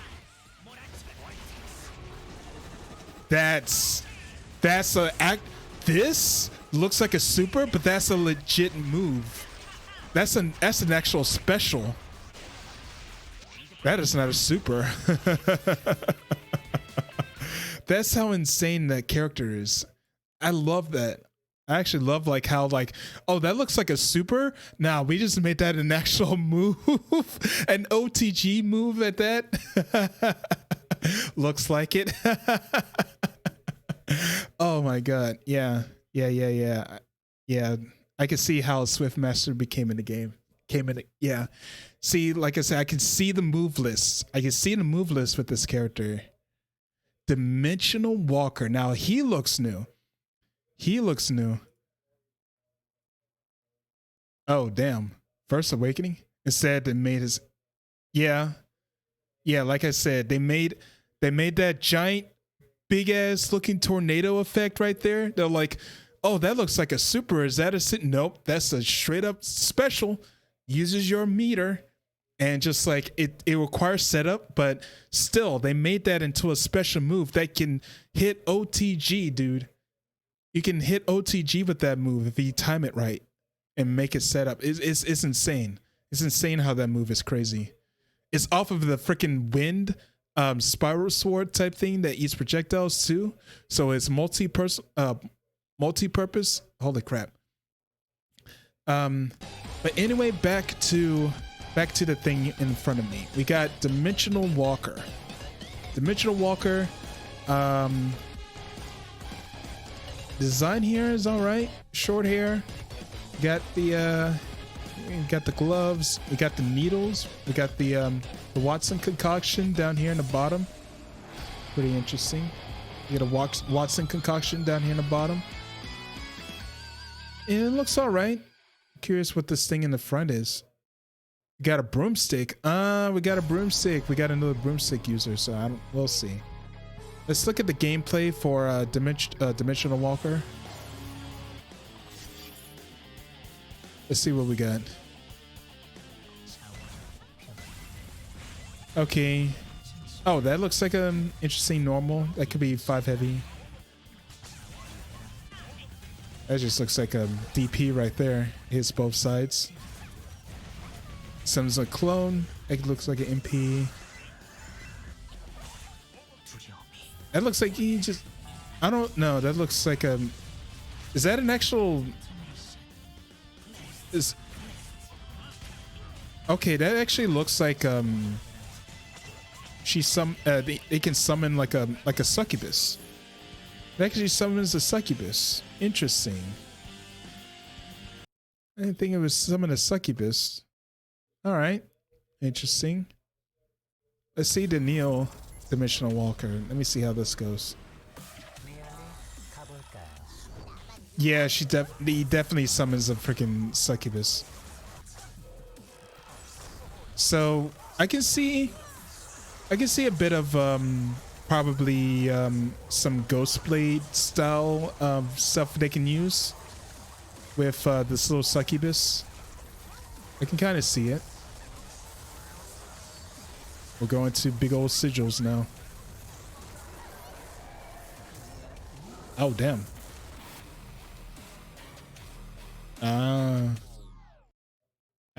That's a act. This looks like a super, but that's a legit move. That's an actual special. That is not a super. That's how insane that character is. I love that. I actually love like how like, oh, that looks like a super. Nah, we just made that an actual move, an OTG move at that. Looks like it. Oh my god. Yeah. I can see how Swiftmaster became in the game. Yeah. See, like I said, I can see the move list. I can see the move list with this character. Dimensional Walker. Now he looks new. He looks new. Oh, damn. First Awakening? It said they made his... Yeah. Yeah, like I said, they made that giant, big-ass looking tornado effect right there. They're like, oh, that looks like a super. Is that a sit? Nope, that's a straight-up special. Uses your meter. And just like, it requires setup, but still, they made that into a special move that can hit OTG, dude. You can hit OTG with that move if you time it right and make it set up. It's insane. It's insane how that move is crazy. It's off of the freaking wind spiral sword type thing that eats projectiles too. So it's multi-purpose. Holy crap. But anyway, back to the thing in front of me. We got Dimensional Walker. Dimensional Walker. Design here is all right. Short hair. Got the gloves. We got the needles. We got the Watson concoction down here in the bottom. Pretty interesting. We got a Watson concoction down here in the bottom. And it looks all right. Curious what this thing in the front is. We got a broomstick. We got a broomstick. We got another broomstick user, so we'll see. Let's look at the gameplay for Dimensional Walker. Let's see what we got. Okay. Oh, that looks like an interesting normal. That could be 5 heavy. That just looks like a DP right there. Hits both sides. Some's a clone. It looks like an MP. That looks like he just... I don't know. That looks like a... Is that an actual... Okay, that actually looks like they can summon like a succubus. It actually summons a succubus. Interesting. I didn't think it was summon a succubus. All right, interesting. Let's see the Neo Dimensional Walker. Let me see how this goes. Yeah, he definitely summons a freaking succubus. So I can see a bit of probably some Ghostblade style stuff they can use with this little succubus. I can kind of see it. We're going to big old sigils now. Oh, damn.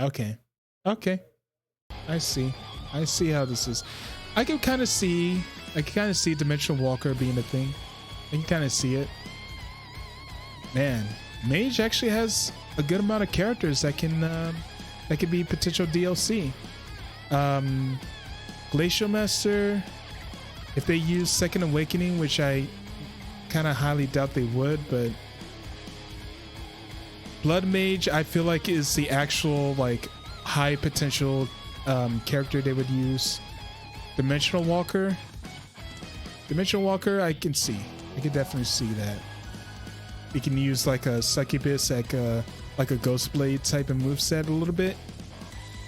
Okay. Okay. I see how this is. I can kind of see Dimensional Walker being a thing. I can kind of see it. Man, Mage actually has a good amount of characters that can be potential DLC. Glacial Master, if they use Second Awakening, which I kind of highly doubt they would, but Blood Mage I feel like is the actual like high potential character they would use. Dimensional Walker I can definitely see that. You can use like a succubus, like a Ghostblade type of moveset a little bit.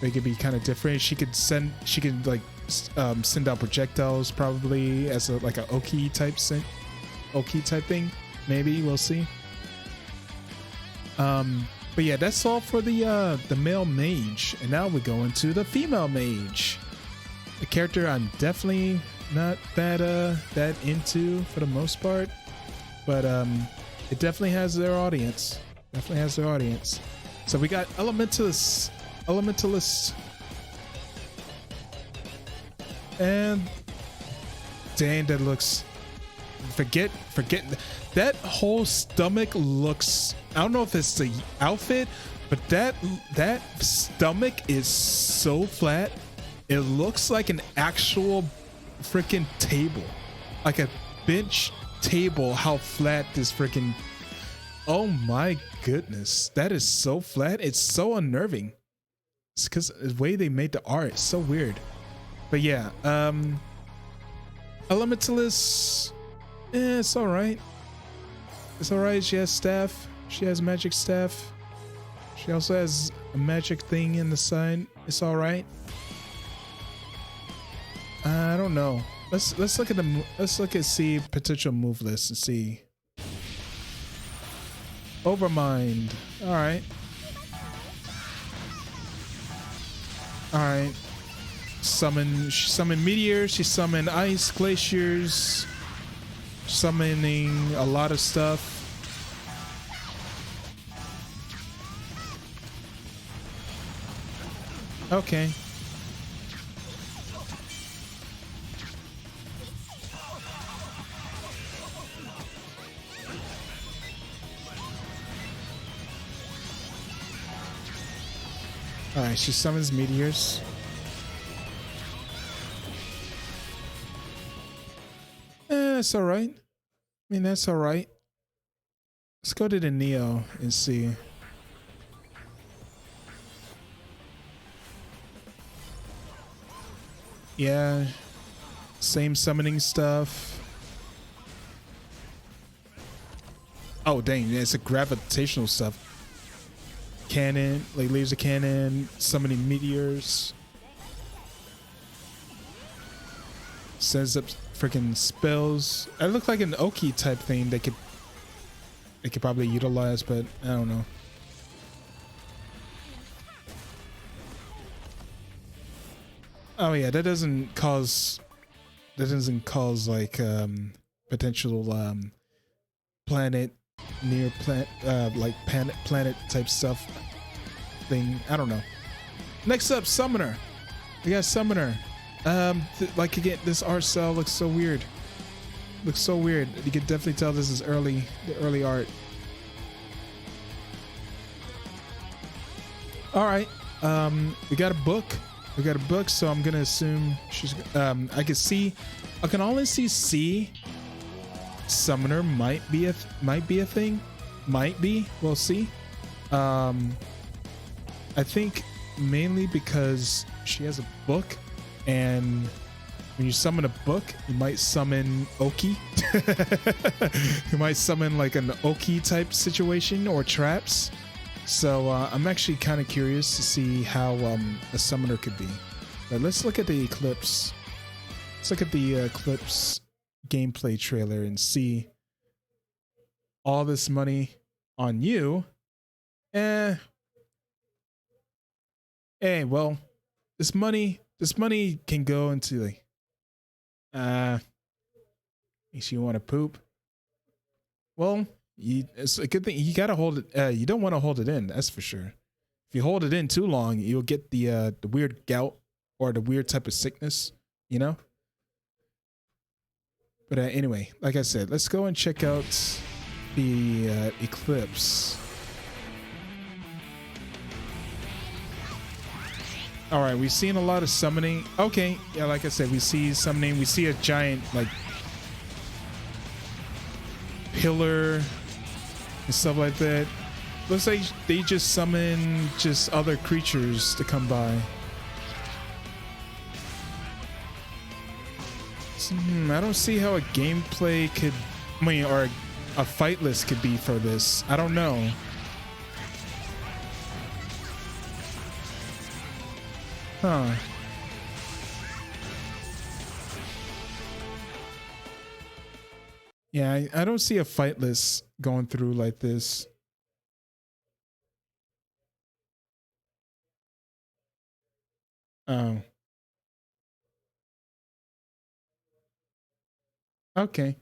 They could be kind of different. She could send out projectiles probably as like a Oki type thing. Maybe we'll see. But yeah, that's all for the male mage, and now we're going to the female mage. A character I'm definitely not that into for the most part, but it definitely has their audience. So we got Elementalist, and dang, that looks. Forget that whole stomach looks. I don't know if it's the outfit, but that stomach is so flat. It looks like an actual freaking table, like a bench table. How flat this freaking... Oh my goodness, that is so flat. It's so unnerving. It's because the way they made the art is so weird. But yeah, Elementalist, it's all right. It's all right. She has staff. She has magic staff. She also has a magic thing in the side. It's all right. I don't know. Let's look at see potential move list and see. Overmind. All right. All right. She summoned meteors. She summoned ice glaciers. Summoning a lot of stuff. Okay. All right, she summons meteors. That's all right. I mean, that's all right. Let's go to the Neo and see. Yeah, same summoning stuff. Oh, dang, it's a gravitational stuff. Cannon, like laser cannon, summoning meteors. Sends up freaking spells. It looked like an Oki type thing they could probably utilize, but I don't know. Oh yeah, that doesn't cause like potential planet near planet like planet type stuff thing. I don't know. Next up, Summoner. We got Summoner. Like again, this art style looks so weird. Looks so weird. You can definitely tell this is the early art. All right. We got a book. So I'm gonna assume she's. I can only see Summoner might be a thing. Might be. We'll see. I think mainly because she has a book, and when you summon a book, you might summon Oki. You might summon like an Oki type situation or traps. So I'm actually kind of curious to see how a summoner could be. But let's look at the Eclipse. Let's look at the Eclipse gameplay trailer and see all this money on you. Hey, well, this money can go into like, makes you want to poop. Well, it's a good thing. You gotta hold it. You don't want to hold it in. That's for sure. If you hold it in too long, you'll get the weird gout or the weird type of sickness. You know. But anyway, like I said, let's go and check out the Eclipse. All right, we've seen a lot of summoning. Okay, yeah, like I said, we see summoning. We see a giant like pillar and stuff like that. Looks like they just summon just other creatures to come by. So, I don't see how a gameplay could, or a fight list could be for this. I don't know. Huh. Yeah, I don't see a fight list going through like this. Oh. Okay.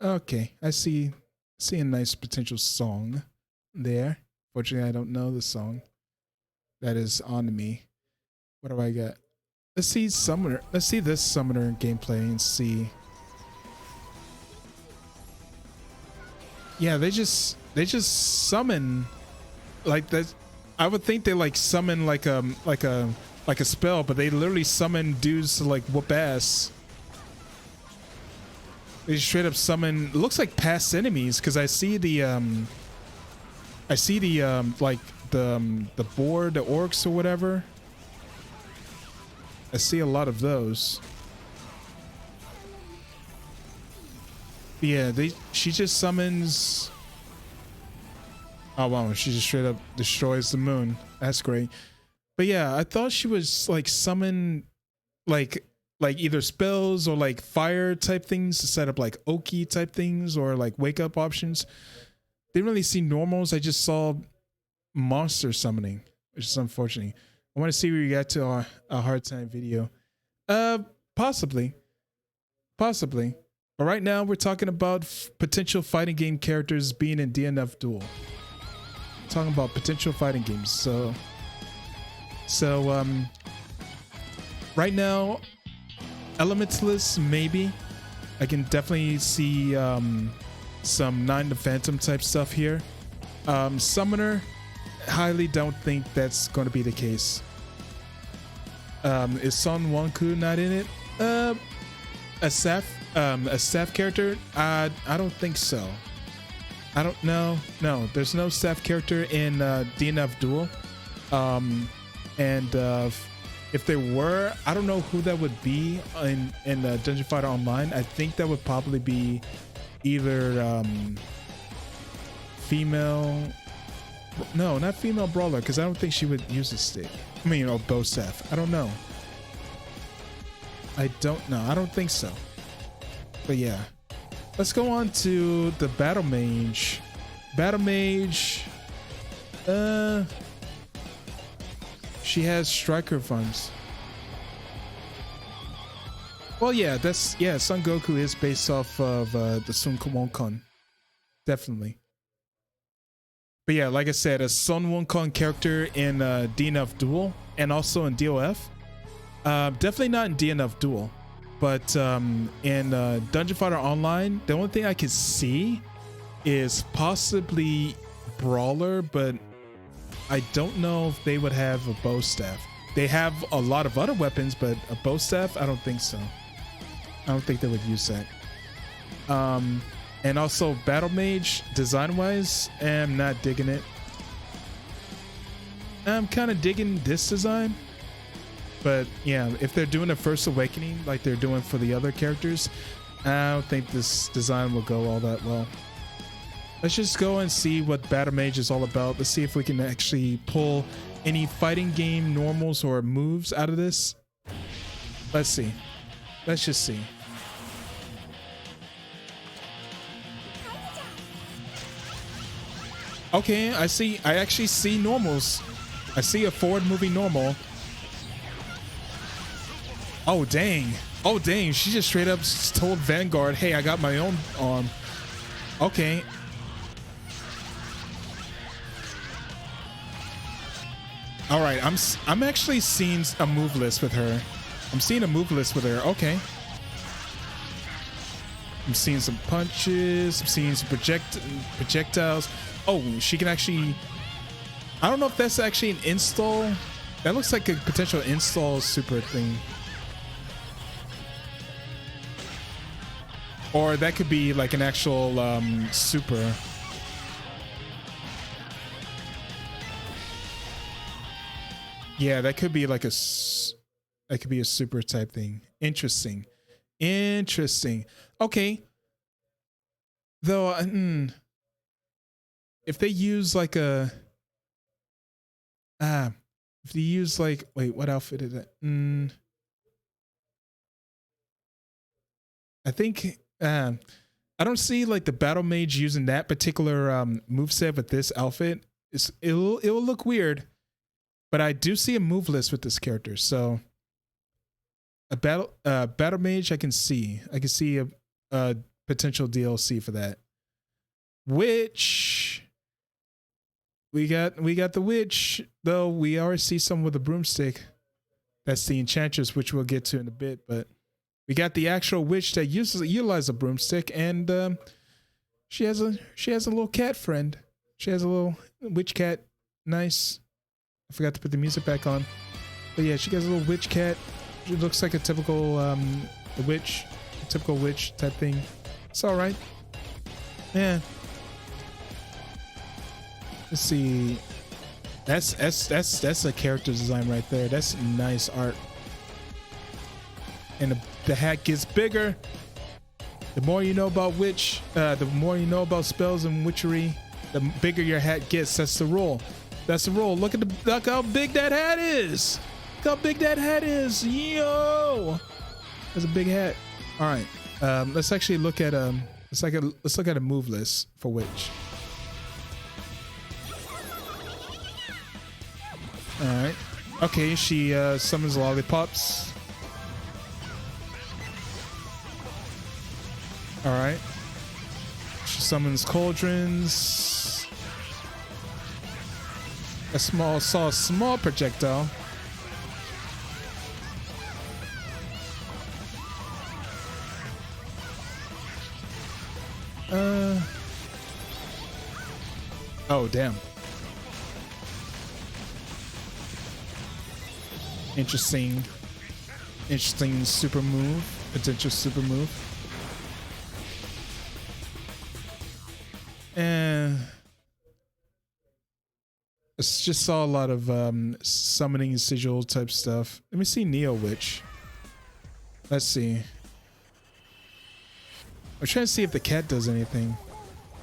Okay. I see a nice potential song there. Fortunately, I don't know the song that is on me. What do I got? Let's see Summoner. Let's see this Summoner gameplay and see. Yeah, they just summon like that. I would think they like summon like a spell, but they literally summon dudes to like whoop ass. They straight up summon. It looks like past enemies because I see the like the board, the orcs or whatever. I see a lot of those. Yeah, she just summons. Oh wow, she just straight up destroys the moon. That's great. But yeah, I thought she was like summon like either spells or like fire type things to set up like Oki type things or like wake up options. Didn't really see normals. I just saw monster summoning, which is unfortunate. I want to see where you got to our hard time video. Possibly. But right now we're talking about potential fighting game characters being in DNF Duel. Talking about potential fighting games. So right now, Elementalist maybe. I can definitely see some Nine the Phantom type stuff here. Summoner, highly don't think that's going to be the case. Is Son Wonku not in it? A staff character? I don't think so. I don't know. No, there's no staff character in DNF Duel. If there were, I don't know who that would be in Dungeon Fighter Online. I think that would probably be either female. No, not female brawler, because I don't think she would use a stick. I mean, or bow staff. I don't know. I don't know. I don't think so. But yeah. Let's go on to the Battle Mage. Battle Mage. She has striker funds. Well, yeah, Son Goku is based off of the Sun Wukong. Definitely. But yeah, like I said, a Sun Wukong character in DNF Duel and also in DOF. Definitely not in DNF Duel. But in Dungeon Fighter Online, the only thing I can see is possibly Brawler, but I don't know if they would have a bow staff. They have a lot of other weapons, but a bow staff, I don't think so. I don't think they would use that. And also Battle Mage, design-wise, I'm not digging it. I'm kind of digging this design. But yeah, if they're doing a First Awakening like they're doing for the other characters, I don't think this design will go all that well. Let's just go and see what Battle Mage is all about. Let's see if we can actually pull any fighting game normals or moves out of this. Let's see. Let's just see. Okay, I actually see normals. I see a forward moving normal. Oh dang. Oh dang, she just straight up told Vanguard, hey, I got my own arm. Okay. All right, I'm actually seeing a move list with her. I'm seeing a move list with her. Okay. I'm seeing some punches. I'm seeing some projectiles. Oh, she can actually. I don't know if that's actually an install. That looks like a potential install super thing. Or that could be like an actual super. Yeah, that could be like a super type thing. Interesting. Okay. Though, if they use like a, if they use like, wait, what outfit is that? I think, I don't see like the Battle Mage using that particular moveset with this outfit. It will look weird. But I do see a move list with this character, so a battle mage I can see a potential DLC for that. Witch, we got the witch, though we already see someone with a broomstick. That's the enchantress, which we'll get to in a bit. But we got the actual witch that utilizes a broomstick, and she has a little cat friend. She has a little witch cat. Nice. I forgot to put the music back on. But yeah, she has a little witch cat. She looks like a typical witch type thing. It's all right. Yeah. Let's see. That's a character design right there. That's nice art. and the hat gets bigger. The more you know about the more you know about spells and witchery, the bigger your hat gets. That's the rule. That's the rule. Look how big that hat is. Look how big that hat is. Yo, that's a big hat. All right, let's actually look at let's look at a move list for witch. All right. Okay, she summons lollipops. All right. She summons cauldrons. Saw a small projectile. Oh, damn. Interesting super move. Potential super move. And it's just saw a lot of summoning sigil type stuff. Let me see Neo Witch. Let's see. I'm trying to see if the cat does anything.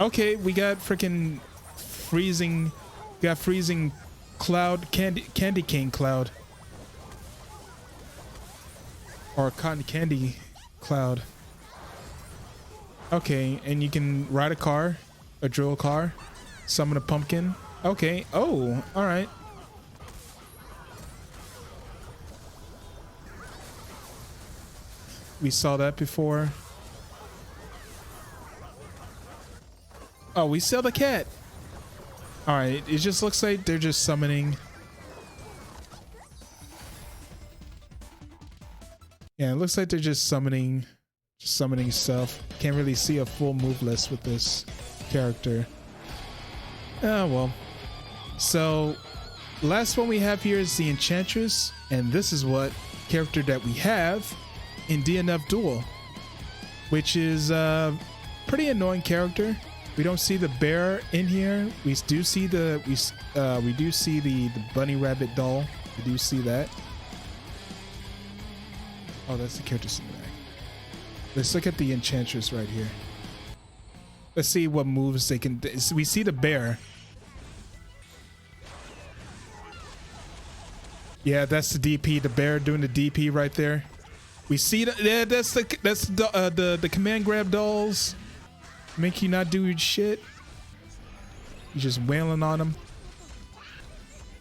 Okay, we got freaking freezing. Got freezing cloud, candy cane cloud, or cotton candy cloud. Okay, and you can ride a car, a drill car, summon a pumpkin. Okay. Oh, all right. We saw that before. Oh, we saw the cat. All right. It just looks like they're just summoning. Yeah, it looks like they're just summoning stuff. Can't really see a full move list with this character. Oh, well. So, last one we have here is the Enchantress, and this is what character that we have in DNF Duel, which is a pretty annoying character. We don't see the bear in here. We do see the bunny rabbit doll. We do see that. Oh, that's the character cinematic. Let's look at the Enchantress right here. Let's see what moves they can. We see the bear. Yeah, that's the DP. The bear doing the DP right there. We see that. Yeah, that's the command grab dolls. Make you not do your shit. You just wailing on them.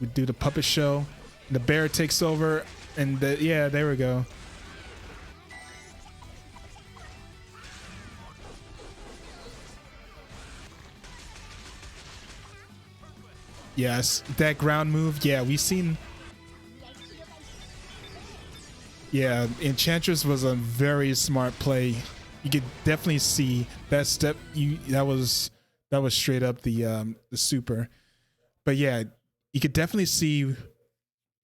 We do the puppet show. The bear takes over, and yeah, there we go. Yes, that ground move. Yeah, we've seen. Yeah, Enchantress was a very smart play. You could definitely see that step. That was straight up the super. But yeah, you could definitely see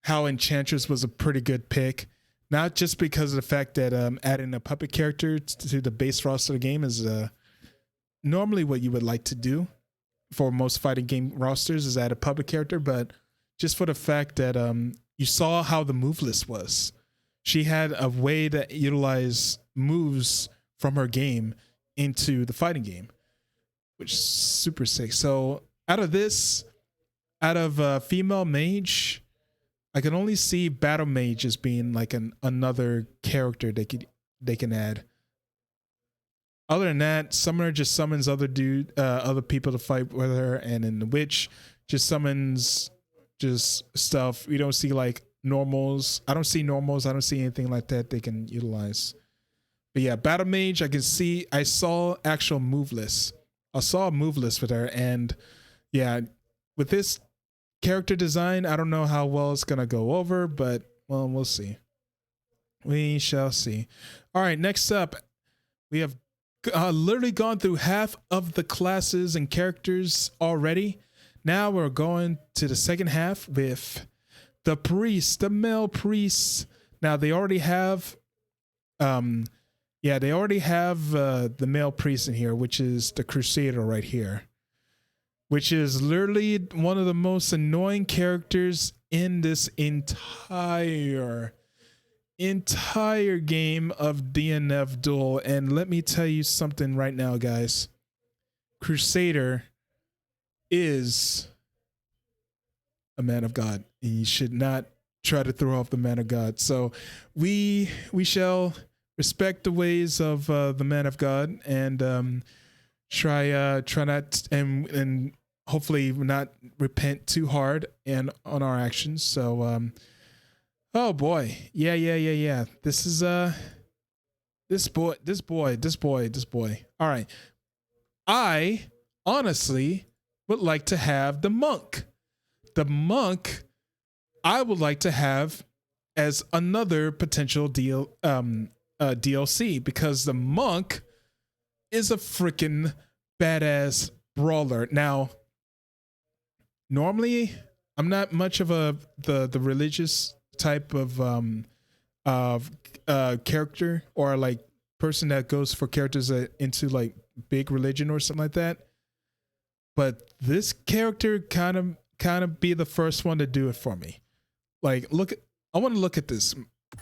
how Enchantress was a pretty good pick. Not just because of the fact that adding a puppet character to the base roster of the game is normally what you would like to do for most fighting game rosters, is add a puppet character, but just for the fact that you saw how the move list was. She had a way to utilize moves from her game into the fighting game, which is super sick. So out of female mage, I can only see battle mage as being like another character they can add. Other than that, summoner just summons other people to fight with her, and then the witch just summons just stuff. We don't see like normals. I don't see normals. I don't see anything like that they can utilize. But yeah, battle mage, I saw actual move lists. I saw a move list with her, and yeah, with this character design, I don't know how well it's gonna go over, but well, we'll see. We shall see. All right, next up, we have literally gone through half of the classes and characters already. Now we're going to the second half with the priest, the male priests. Now they already have, the male priest in here, which is the Crusader right here, which is literally one of the most annoying characters in this entire entire game of DNF Duel, and let me tell you something right now, guys. Crusader is a man of God, and you should not try to throw off the man of God. So we shall respect the ways of the man of God, and try not and hopefully not repent too hard and on our actions. So oh boy, yeah. This is this boy. All right, I honestly would like to have the monk. The monk I would like to have as another potential DLC, because the monk is a freaking badass brawler. Now, normally I'm not much of the religious type of character, or like person that goes for characters into like big religion or something like that. But this character kind of be the first one to do it for me. Like, I want to look at this.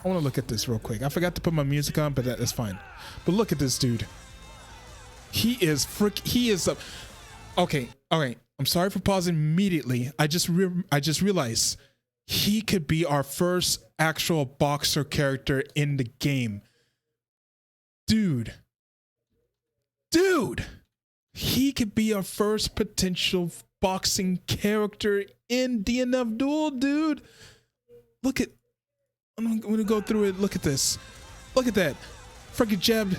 I want to look at this real quick. I forgot to put my music on, but that's fine. But look at this dude. He is okay. All right. I'm sorry for pausing immediately. I just realized he could be our first actual boxer character in the game. Dude. He could be our first potential boxing character in DNF Duel, dude. Look at, I'm gonna go through it. Look at this. Look at that. Freaking jabbed.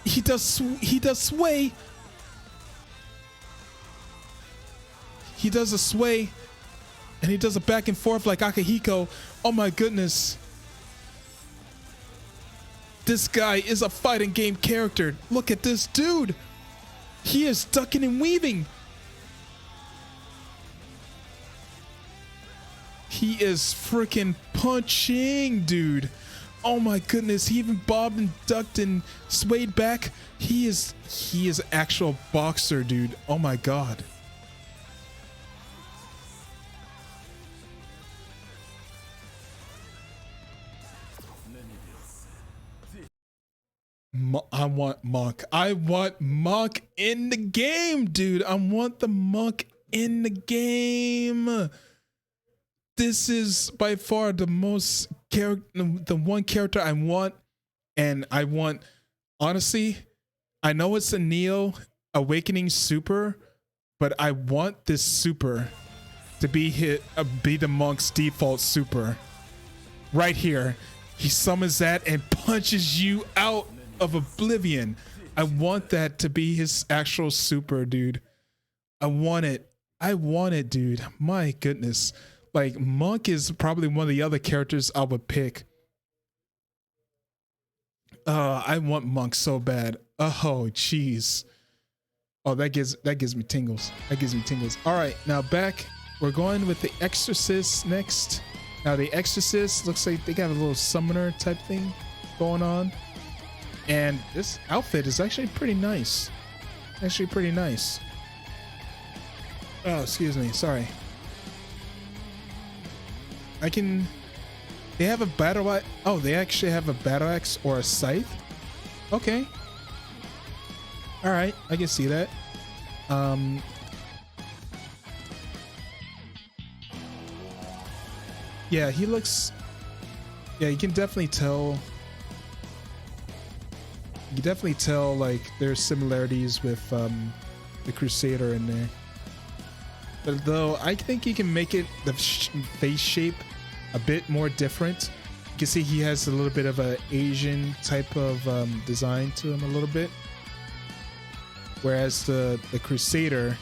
He does sway. He does a sway, and he does a back and forth like Akihiko. Oh my goodness. This guy is a fighting game character. Look at this dude. He is ducking and weaving. He is freaking punching, dude. Oh my goodness. He even bobbed and ducked and swayed back. He is actual boxer, dude. Oh my god. I want Monk. I want Monk in the game, dude. I want the Monk in the game. This is by far the one character I want, and I want, honestly, I know it's a Neo Awakening super, but I want this super to be the Monk's default super. Right here, he summons that and punches you out of oblivion. I want that to be his actual super, dude. I want it, dude. My goodness. Like, Monk is probably one of the other characters I would pick. I want Monk so bad. Oh, jeez. Oh, that gives me tingles. That gives me tingles. All right, now back. We're going with the Exorcist next. Now the Exorcist looks like they got a little summoner type thing going on. And this outfit is actually pretty nice. Actually pretty nice. Oh, excuse me. Sorry. They have a battle axe. Oh, they actually have a battle axe or a scythe. Okay. All right, I can see that. Yeah, he looks. Yeah, you can definitely tell. You can definitely tell like there's similarities with the Crusader in there. But though I think you can make it the face shape a bit more different. You can see he has a little bit of an Asian type of design to him a little bit. Whereas the Crusader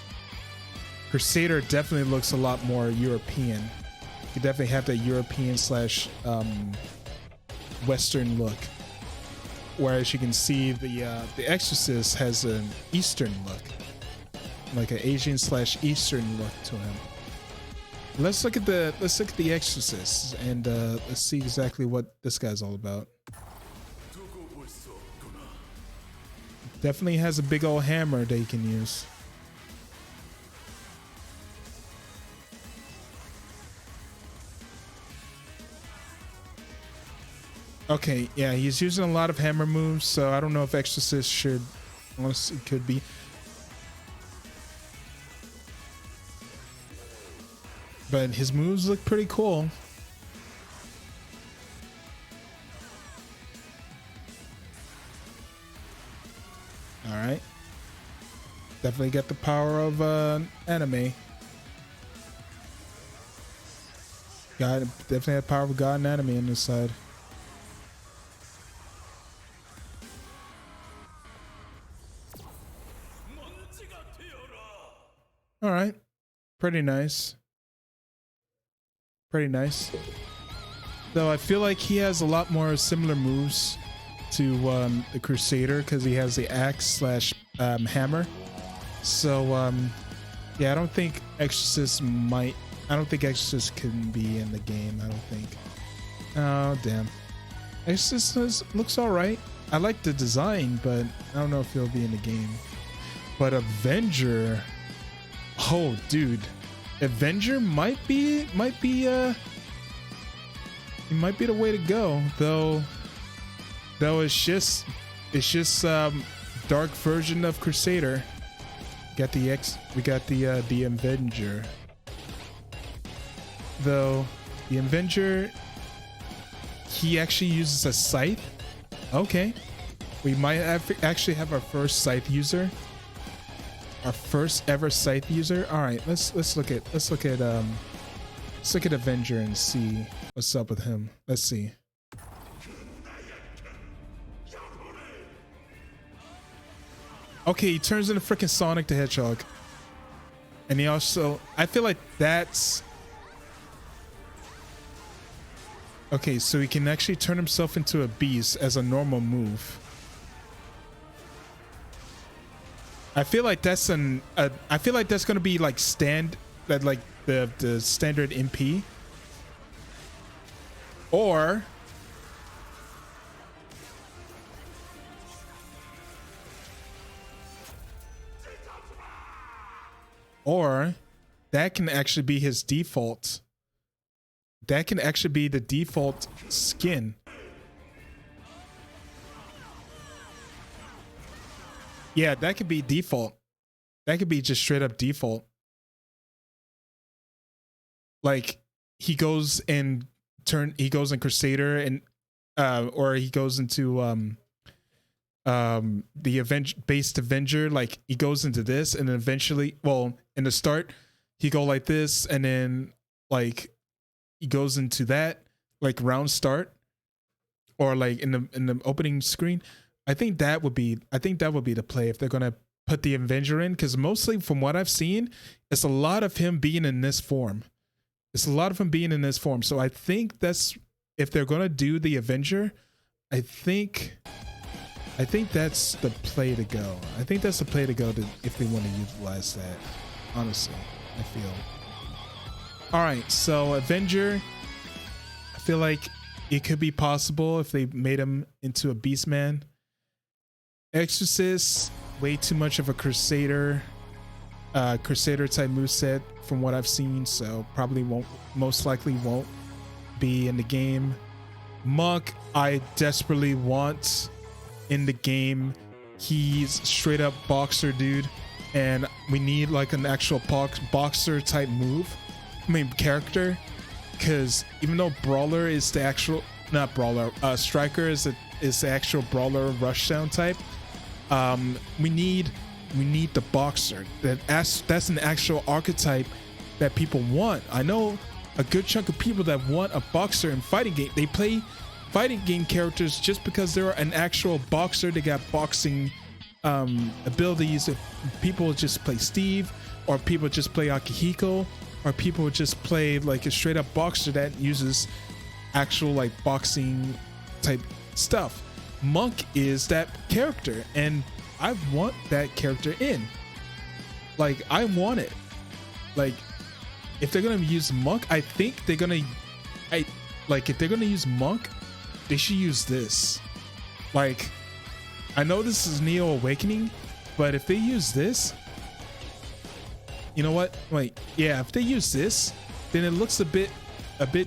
definitely looks a lot more European. You definitely have that European slash Western look. Whereas you can see the Exorcist has an Eastern look. Like an Asian slash Eastern look to him. Let's look at the Exorcist and let's see exactly what this guy's all about. Definitely has a big old hammer that you can use. Okay, yeah, he's using a lot of hammer moves, so I don't know if Exorcist should, honestly, could be. But his moves look pretty cool. All right. Definitely get the power of anime. God, definitely have power of God and anime on this side. All right, pretty nice. Pretty nice. Though I feel like he has a lot more similar moves to the Crusader because he has the axe slash hammer. So yeah, I don't think Exorcist can be in the game. I don't think. Oh damn. Exorcist looks all right. I like the design, but I don't know if he'll be in the game. But Avenger. Oh, dude, Avenger might be he might be the way to go. Though it's just dark version of Crusader. We got the Avenger. Though the Avenger, he actually uses a scythe. Okay, we might actually have our first scythe user. Our first ever scythe user. All right, let's look at Avenger and see what's up with him. Let's see. Okay, he turns into freaking Sonic the Hedgehog, and he also. I feel like that's okay. So he can actually turn himself into a beast as a normal move. I feel like that's I feel like that's gonna be like the standard MP, or that can actually be his default. That can actually be the default skin. Yeah, that could be default. That could be just straight up default. Like he goes in Crusader and or he goes into the based Avenger, like he goes into this and then eventually, well, in the start he go like this and then like he goes into that like round start or like in the opening screen. I think that would be the play if they're gonna put the Avenger in, because mostly from what I've seen, it's a lot of him being in this form. So I think that's, if they're gonna do the Avenger, I think that's the play to go. If they want to utilize that. Honestly, I feel. All right, so Avenger, I feel like it could be possible if they made him into a Beastman. Exorcist, way too much of a Crusader type moveset from what I've seen, so most likely won't be in the game. Monk, I desperately want in the game. He's straight up boxer, dude, and we need like an actual boxer type character, because even though Brawler is the actual, not Brawler, Striker is the actual Brawler rushdown type. We need the boxer. That's an actual archetype that people want. I know a good chunk of people that want a boxer in fighting game. They play fighting game characters just because they're an actual boxer. They got boxing abilities. If people just play Steve, or people just play Akihiko, or people just play like a straight up boxer that uses actual like boxing type stuff. Monk is that character, and I want that character in. Like, I want it. Like, if they're gonna use Monk, I think if they're gonna use Monk, they should use this. Like, I know this is Neo Awakening, but if they use this, you know what? Wait, yeah, if they use this, then it looks a bit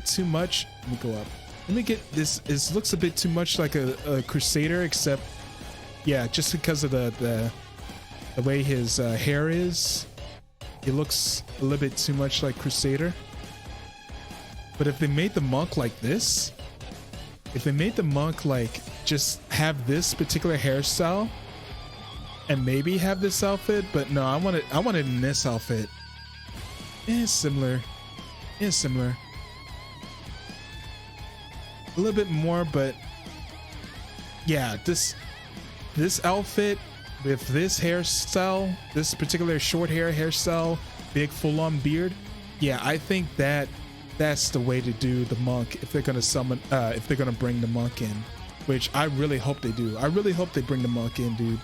too much. Let me go up. Let me get this. This looks a bit too much like a Crusader, except yeah, just because of the way his hair is, it looks a little bit too much like Crusader. But if they made the monk like this, if they made the monk like just have this particular hairstyle and maybe have this outfit, but no, I want it in this outfit. It's similar. It's similar. A little bit more, but yeah, this outfit with this hairstyle, this particular short hairstyle, big full-on beard, yeah, I think that's the way to do the monk if they're gonna summon, if they're gonna bring the monk in, which I really hope they do. I really hope they bring the monk in, dude.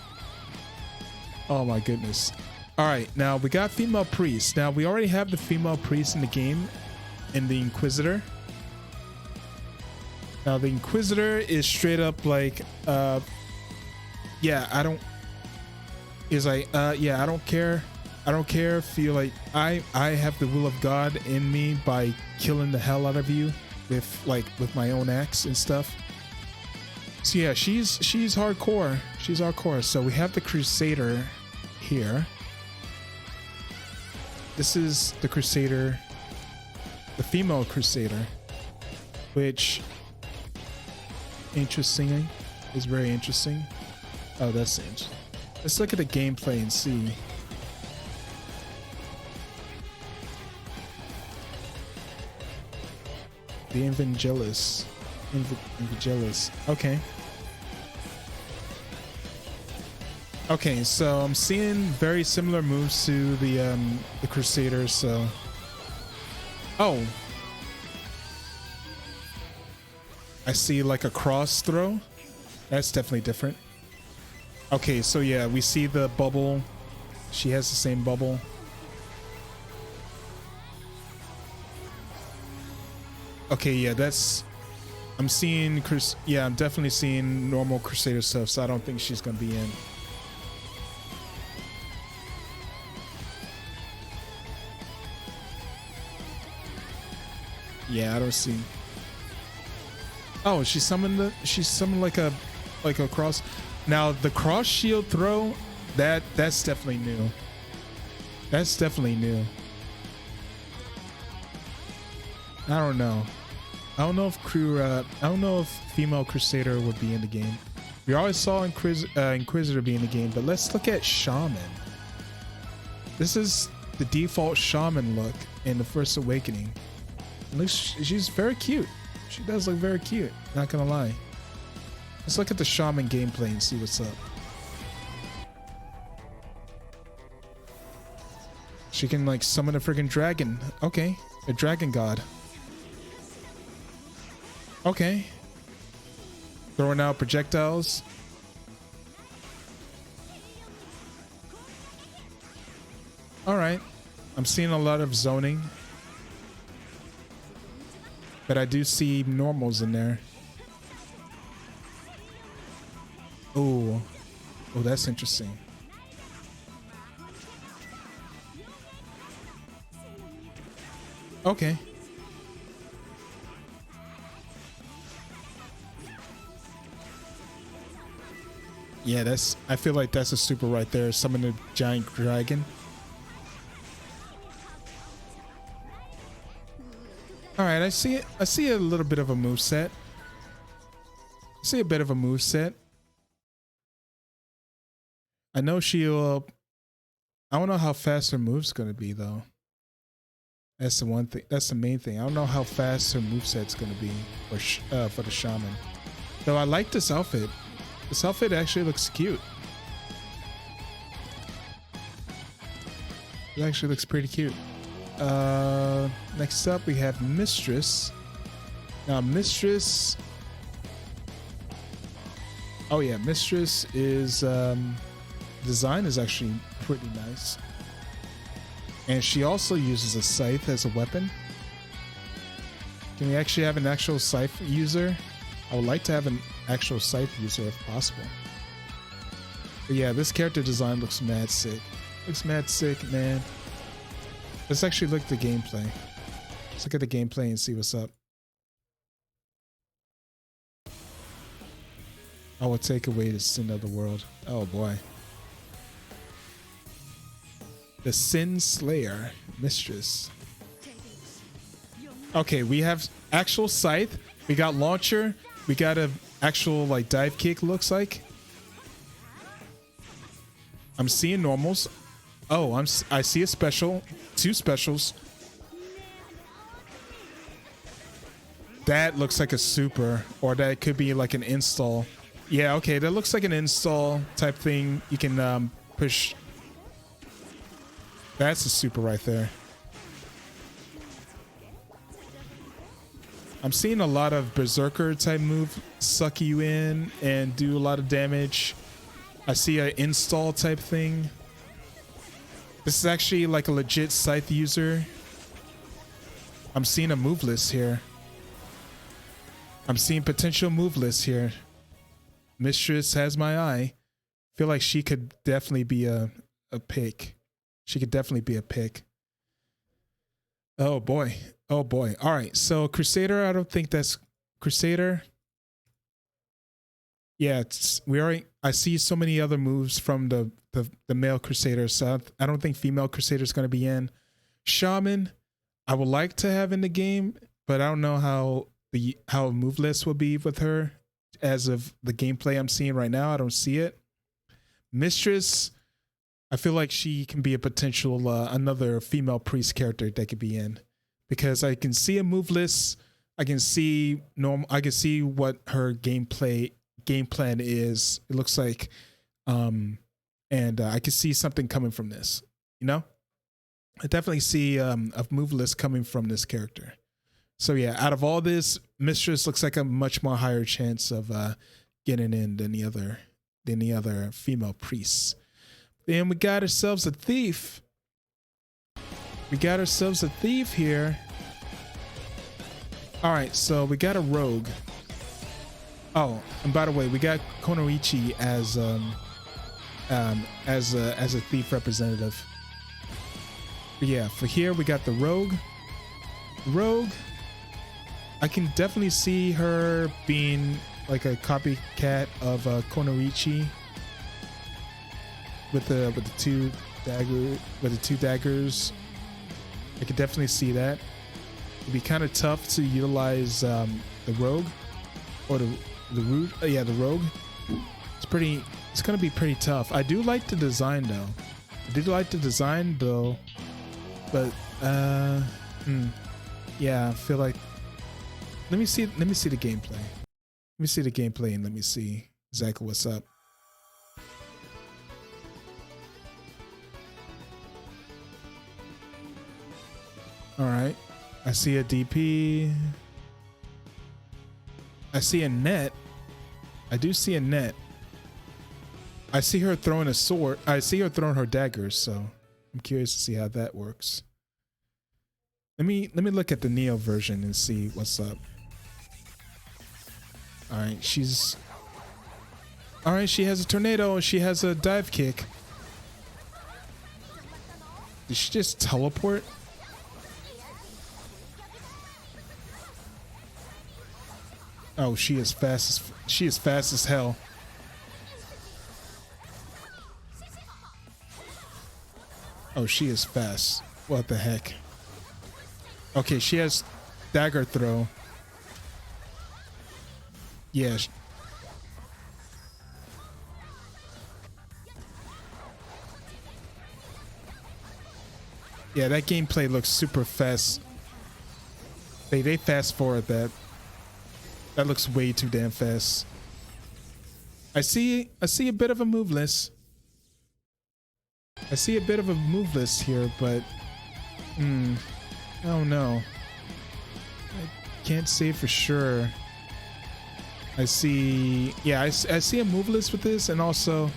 Oh my goodness. All right, now we got female priest. Now we already have the female priest in the game, in the Inquisitor. Now the Inquisitor is straight up like, yeah, I don't care. I don't care. Feel like I have the will of God in me by killing the hell out of you with my own axe and stuff. So yeah, she's hardcore. She's hardcore. So we have the Crusader here. This is the Crusader, the female Crusader, which interestingly is very interesting. Oh, that's interesting. Let's look at the gameplay and see. The Evangelist. Okay. Okay, so I'm seeing very similar moves to the Crusader, so. Oh. I see like a cross throw. That's definitely different. Okay, so yeah, we see the bubble. She has the same bubble. Okay, yeah, that's. I'm seeing yeah, I'm definitely seeing normal Crusader stuff, so I don't think she's gonna be in. Yeah, I don't see. Oh, she summoned like a cross. Now the cross shield throw, that's definitely new. That's definitely new. I don't know. I don't know if female Crusader would be in the game. We always saw Inquisitor be in the game, but let's look at Shaman. This is the default Shaman look in the First Awakening. She's very cute. She does look very cute, not gonna lie. Let's look at the Shaman gameplay and see what's up. She can like summon a freaking dragon. Okay, a dragon god. Okay. Throwing out projectiles. Alright. I'm seeing a lot of zoning. But I do see normals in there. Oh. Oh, that's interesting. Okay. Yeah, I feel like that's a super right there. Summon a giant dragon. All right, I see it. I see a little bit of a moveset. I see a bit of a moveset. I know she'll. I don't know how fast her move's gonna be though. That's the one thing. That's the main thing. I don't know how fast her moveset's gonna be for the shaman. Though I like this outfit. This outfit actually looks cute. It actually looks pretty cute. Next up we have Mistress. Now Mistress. Oh yeah, Mistress is design is actually pretty nice. And she also uses a scythe as a weapon. Can we actually have an actual scythe user? I would like to have an actual scythe user if possible. But yeah, this character design looks mad sick. Looks mad sick, man. Let's actually look at the gameplay. Let's look at the gameplay and see what's up. I will take away the sin of the world. Oh boy. The Sin Slayer Mistress. Okay, we have actual scythe. We got launcher. We got a actual like dive kick, looks like. I'm seeing normals. Oh, I see a special. 2 specials. That looks like a super, or that could be like an install. Yeah, okay, that looks like an install type thing. You can push. That's a super right there. I'm seeing a lot of berserker type move, suck you in and do a lot of damage. I see an install type thing. This is actually like a legit scythe user. I'm seeing a move list here. I'm seeing potential move lists here. Mistress has my eye. Feel like she could definitely be a pick. She could definitely be a pick. Oh boy. Oh boy. All right. So Crusader, I don't think that's Crusader. Yeah, I see so many other moves from the male Crusader, so I don't think female Crusader is going to be in. Shaman, I would like to have in the game, but I don't know how a move list will be with her. As of the gameplay I'm seeing right now, I don't see it. Mistress, I feel like she can be a potential another female priest character that could be in, because I can see a move list. I can see what her game plan is. It looks like, and I can see something coming from this. You know, I definitely see a move list coming from this character. So yeah, out of all this, Mistress looks like a much more higher chance of getting in than the other female priests. Then we got ourselves a thief. We got ourselves a thief here. All right, so we got a rogue. Oh, and by the way, we got Konoichi as a thief representative. But yeah, for here we got the rogue. Rogue, I can definitely see her being like a copycat of Konoichi with the two daggers. I could definitely see that. It'd be kind of tough to utilize the rogue or the root. Yeah, the rogue. It's gonna be pretty tough. I do like the design though. But yeah, I feel like. Let me see the gameplay. Let me see the gameplay and let me see exactly what's up. All right. I see a DP. I see a net. I do see a net. I see her throwing a sword. I see her throwing her daggers, so I'm curious to see how that works. Let me look at the Neo version and see what's up. All right, she has a tornado and she has a dive kick. Did she just teleport? Oh, she is fast as hell. Oh, she is fast. What the heck? Okay, she has dagger throw. Yeah. Yeah, that gameplay looks super fast. They fast forward that. That looks way too damn fast. I see a bit of a move list. I see a bit of a move list here, but I don't know. I can't say for sure. I see a move list with this, and also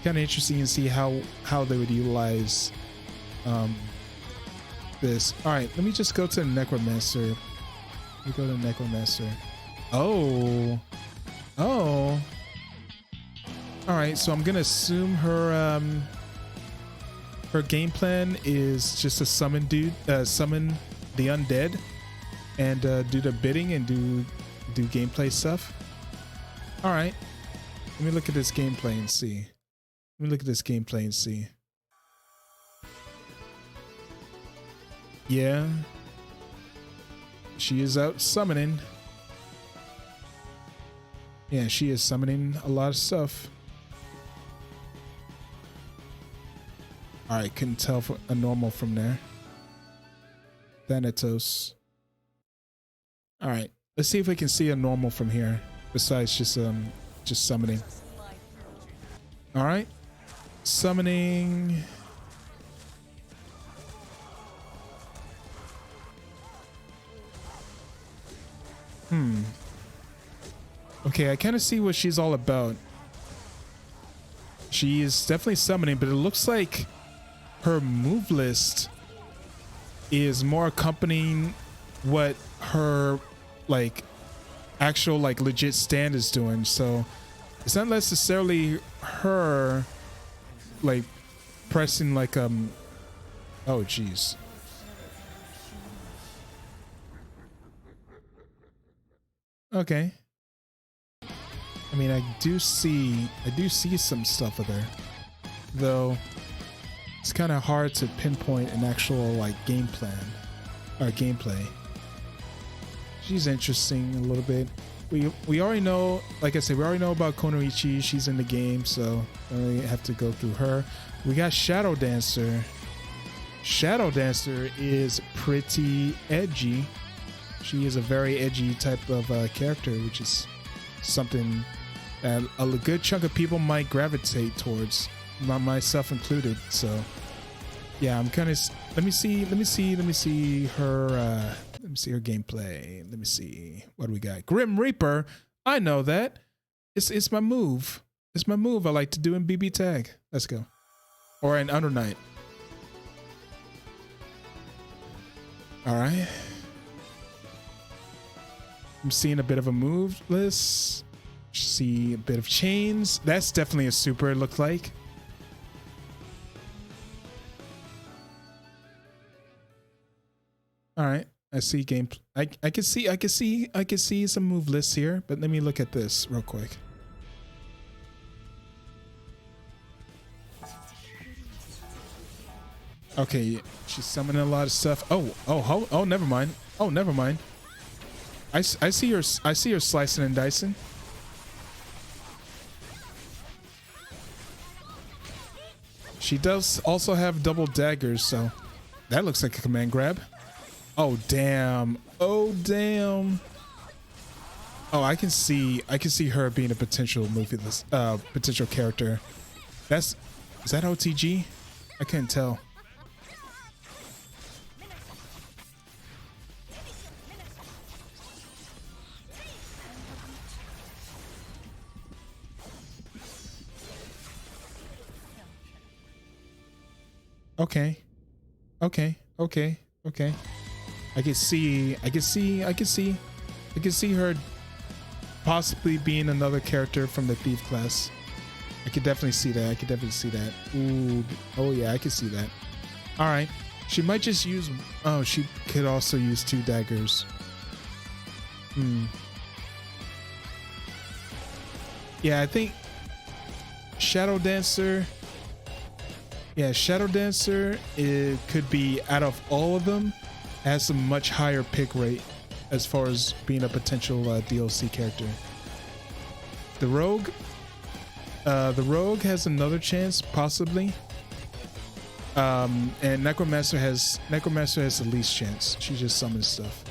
kind of interesting to see how they would utilize this. All right, let me just go to the Necromancer. Let me go to Necromancer. Oh. All right, so I'm gonna assume her game plan is just to summon the undead and do the bidding and do gameplay stuff. All right, Let me look at this gameplay and see. Let me look at this gameplay and see. Yeah. She is out summoning. Yeah, she is summoning a lot of stuff. Alright, couldn't tell for a normal from there. Thanatos. Alright, let's see if we can see a normal from here. Besides just summoning. Alright. Summoning. Okay, I kind of see what she's all about. She is definitely summoning, but it looks like her move list is more accompanying what her like actual like legit stand is doing. So it's not necessarily her like pressing like oh geez. Okay. I mean, I do see some stuff with her, though it's kind of hard to pinpoint an actual like game plan or gameplay. She's interesting a little bit. We already know, like I said, we already know about Konoichi. She's in the game, so don't really have to go through her. We got Shadow Dancer. Shadow Dancer is pretty edgy. She is a very edgy type of character, which is something that a good chunk of people might gravitate towards, myself included. So yeah, I'm kind of, let me see her gameplay. Let me see what do we got. Grim Reaper, I know that. It's my move. It's my move I like to do in BB tag. Let's go. Or in Under Night. All right. I'm seeing a bit of a move list. See a bit of chains. That's definitely a super, it looked like. All right. I see game. I can see some move lists here, but let me look at this real quick. Okay, she's summoning a lot of stuff. Oh, never mind. Oh, never mind. I see her slicing and dicing. She does also have double daggers, so that looks like a command grab. Oh damn. Oh damn. Oh, I can see her being a potential potential character. Is that OTG? I can't tell. Okay. I can see her possibly being another character from the Thief class. I could definitely see that. Ooh. Oh yeah, I can see that. All right. She might just use, oh, she could also use 2 daggers. Yeah, I think Shadow Dancer, it could be, out of all of them, has a much higher pick rate as far as being a potential DLC character. The Rogue has another chance, possibly. And Necromancer has the least chance. She just summons stuff.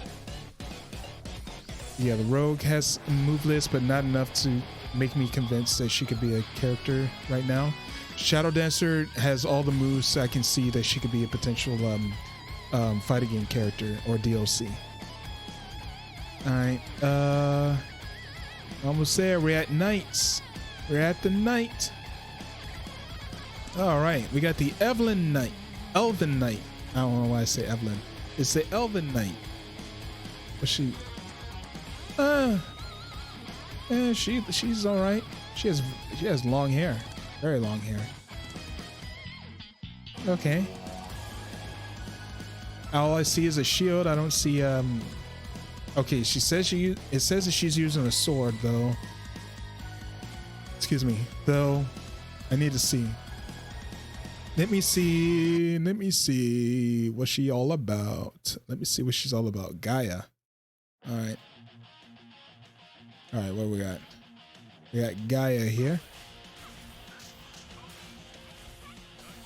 Yeah, the Rogue has a move list, but not enough to make me convinced that she could be a character right now. Shadow Dancer has all the moves, so I can see that she could be a potential fighting game character or DLC. All right, almost there. We're at nights. We're at the night. All right, we got the Elven Knight. I don't know why I say Evelyn. It's the Elven Knight. What's she? Yeah, she's all right. She has long hair, very long hair. Okay. All I see is a shield. I don't see Okay, it says that she's using a sword though. Excuse me. Though, I need to see. Let me see. Let me see. What's she all about? Let me see what she's all about. Gaia. All right. All right, what we got? We got Gaia here.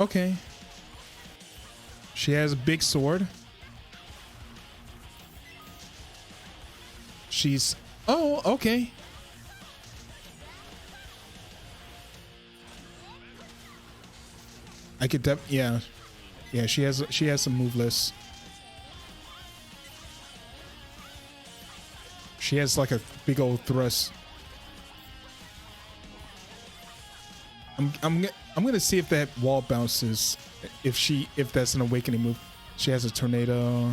Okay. She has a big sword. She's... Oh, okay. I could yeah. Yeah, she has some move lists. She has like a big old thrust. I'm gonna see if that wall bounces. If that's an awakening move. She has a tornado.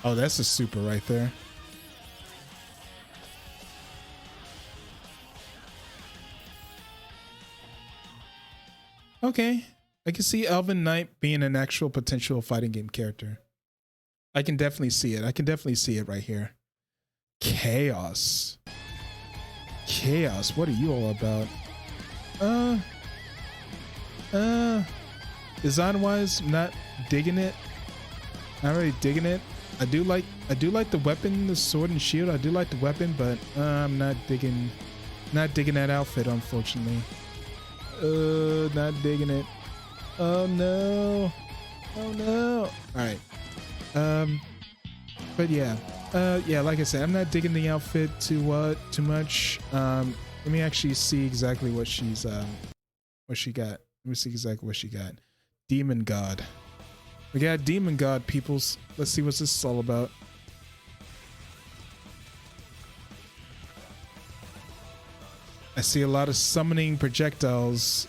Oh, that's a super right there. Okay. I can see Elven Knight being an actual potential fighting game character. I can definitely see it. I can definitely see it right here. Chaos. Chaos, what are you all about? Design wise, not digging it. Not really digging it. I do like the weapon, the sword and shield. I do like the weapon, but I'm not digging that outfit, unfortunately. Not digging it. Oh no. Oh no. Alright. But yeah. Yeah, like I said, I'm not digging the outfit too much. Let me actually see exactly what she's what she got. Let me see exactly what she got. Demon God. We got Demon God, peoples. Let's see what this is all about. I see a lot of summoning projectiles.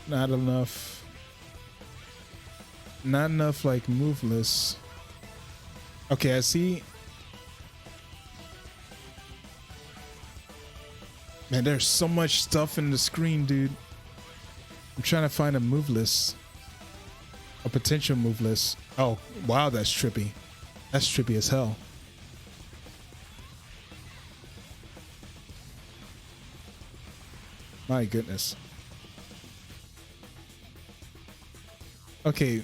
Not enough like moveless. Okay, I see. Man, there's so much stuff in the screen, dude. I'm trying to find a move list. A potential move list. Oh, wow, that's trippy. That's trippy as hell. My goodness. Okay,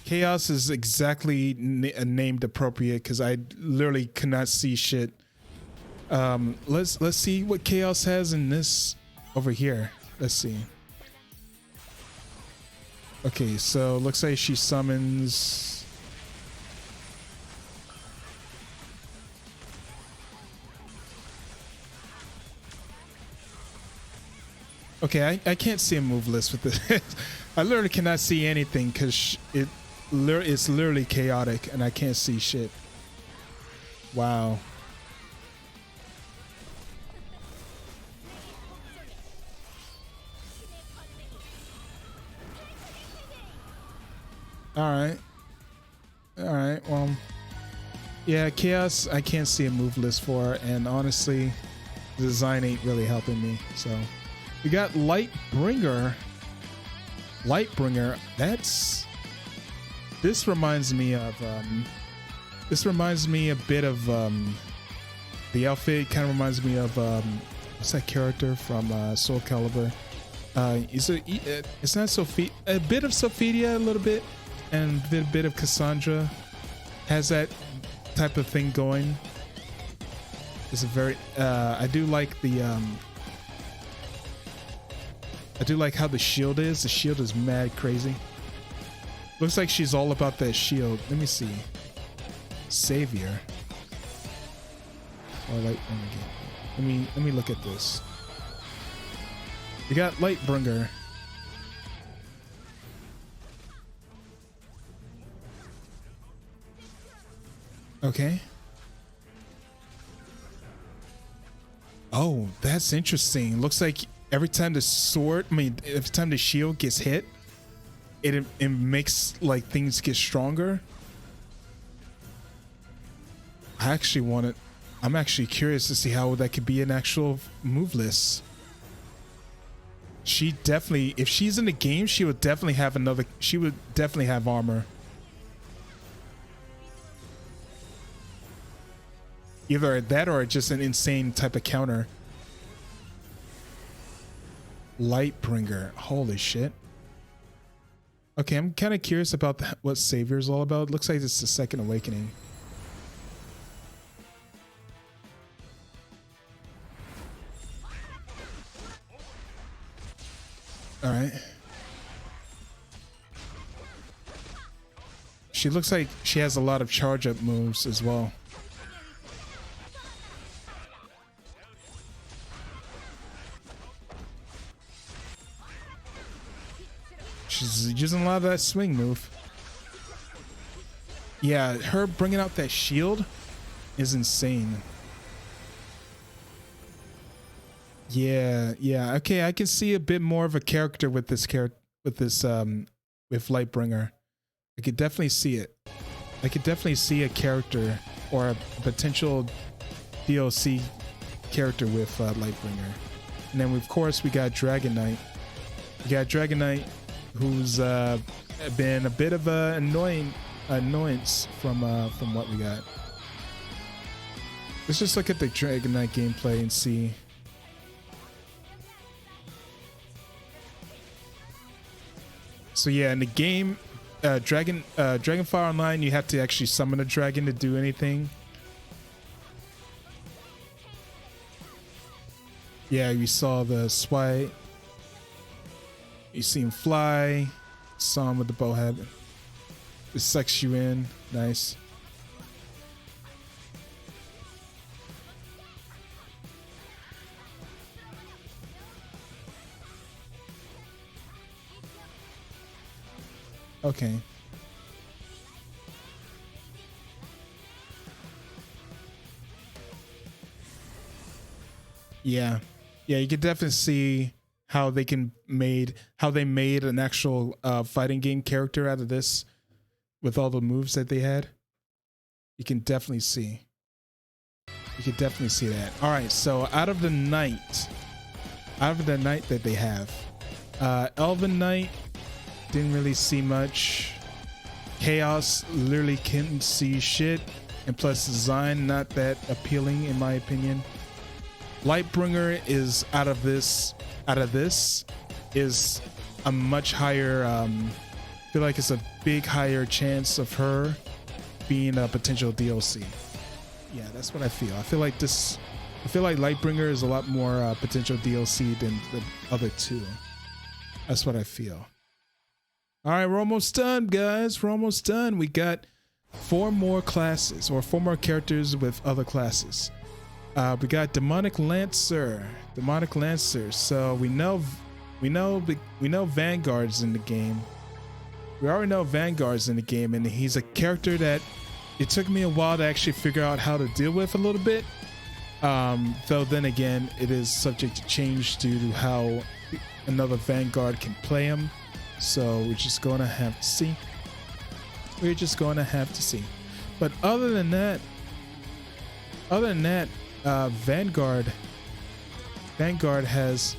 Chaos is exactly named appropriate because I literally could not see shit. Let's see what Chaos has in this over here. Let's see. Okay, so looks like she summons. Okay, I can't see a move list with this. I literally cannot see anything because it's literally chaotic and I can't see shit. Wow. All right, well, yeah, Chaos I can't see a move list for, and honestly the design ain't really helping me. So we got Lightbringer. This reminds me of a bit of the outfit kind of reminds me of what's that character from Soul Calibur? It's not Sophia, a bit of Sophidia, a little bit, and a bit of Cassandra. Has that type of thing going. It's a very I do like how the shield is. The shield is mad crazy. Looks like she's all about that shield. Let me see. Savior. Oh, let me look at this. We got Lightbringer. Okay. Oh, that's interesting. Looks like every time the shield gets hit, it makes like things get stronger. I'm actually curious to see how that could be an actual move list. She definitely, if she's in the game, she would definitely have armor. Either that or just an insane type of counter. Lightbringer. Holy shit. Okay, I'm kind of curious about what Savior is all about. It looks like it's the Second Awakening. All right. She looks like she has a lot of charge up moves as well. She's using a lot of that swing move. Yeah, her bringing out that shield is insane. Yeah, yeah. Okay, I can see a bit more of a character with this with Lightbringer. I could definitely see it. I could definitely see a character or a potential DLC character with Lightbringer. And then of course we got Dragon Knight. We got Dragon Knight, who's been a bit of a annoyance from what we got. Let's just look at the Dragon Knight gameplay and see. So yeah, in the game, Dragonfire Online, you have to actually summon a dragon to do anything. Yeah, you saw the swipe. You see him fly. Saw him with the bowhead. It sucks you in. Nice. Okay. Yeah. Yeah, you can definitely see how they made an actual fighting game character out of this with all the moves that they had. You can definitely see. You can definitely see that. All right, so out of the night that they have, Elven Knight, didn't really see much. Chaos, literally couldn't see shit. And plus design, not that appealing in my opinion. Lightbringer is out of this is a much higher, I feel like it's a big higher chance of her being a potential DLC. Yeah, that's what I feel. I feel like Lightbringer is a lot more potential DLC than the other two. That's what I feel. All right, we're almost done, guys. We're almost done. We got 4 more classes or 4 more characters with other classes. We got Demonic Lancer. So we know Vanguard's in the game. We already know Vanguard's in the game, and he's a character that it took me a while to actually figure out how to deal with a little bit. Though then again, it is subject to change due to how another Vanguard can play him. So we're just gonna have to see. But other than that, Vanguard has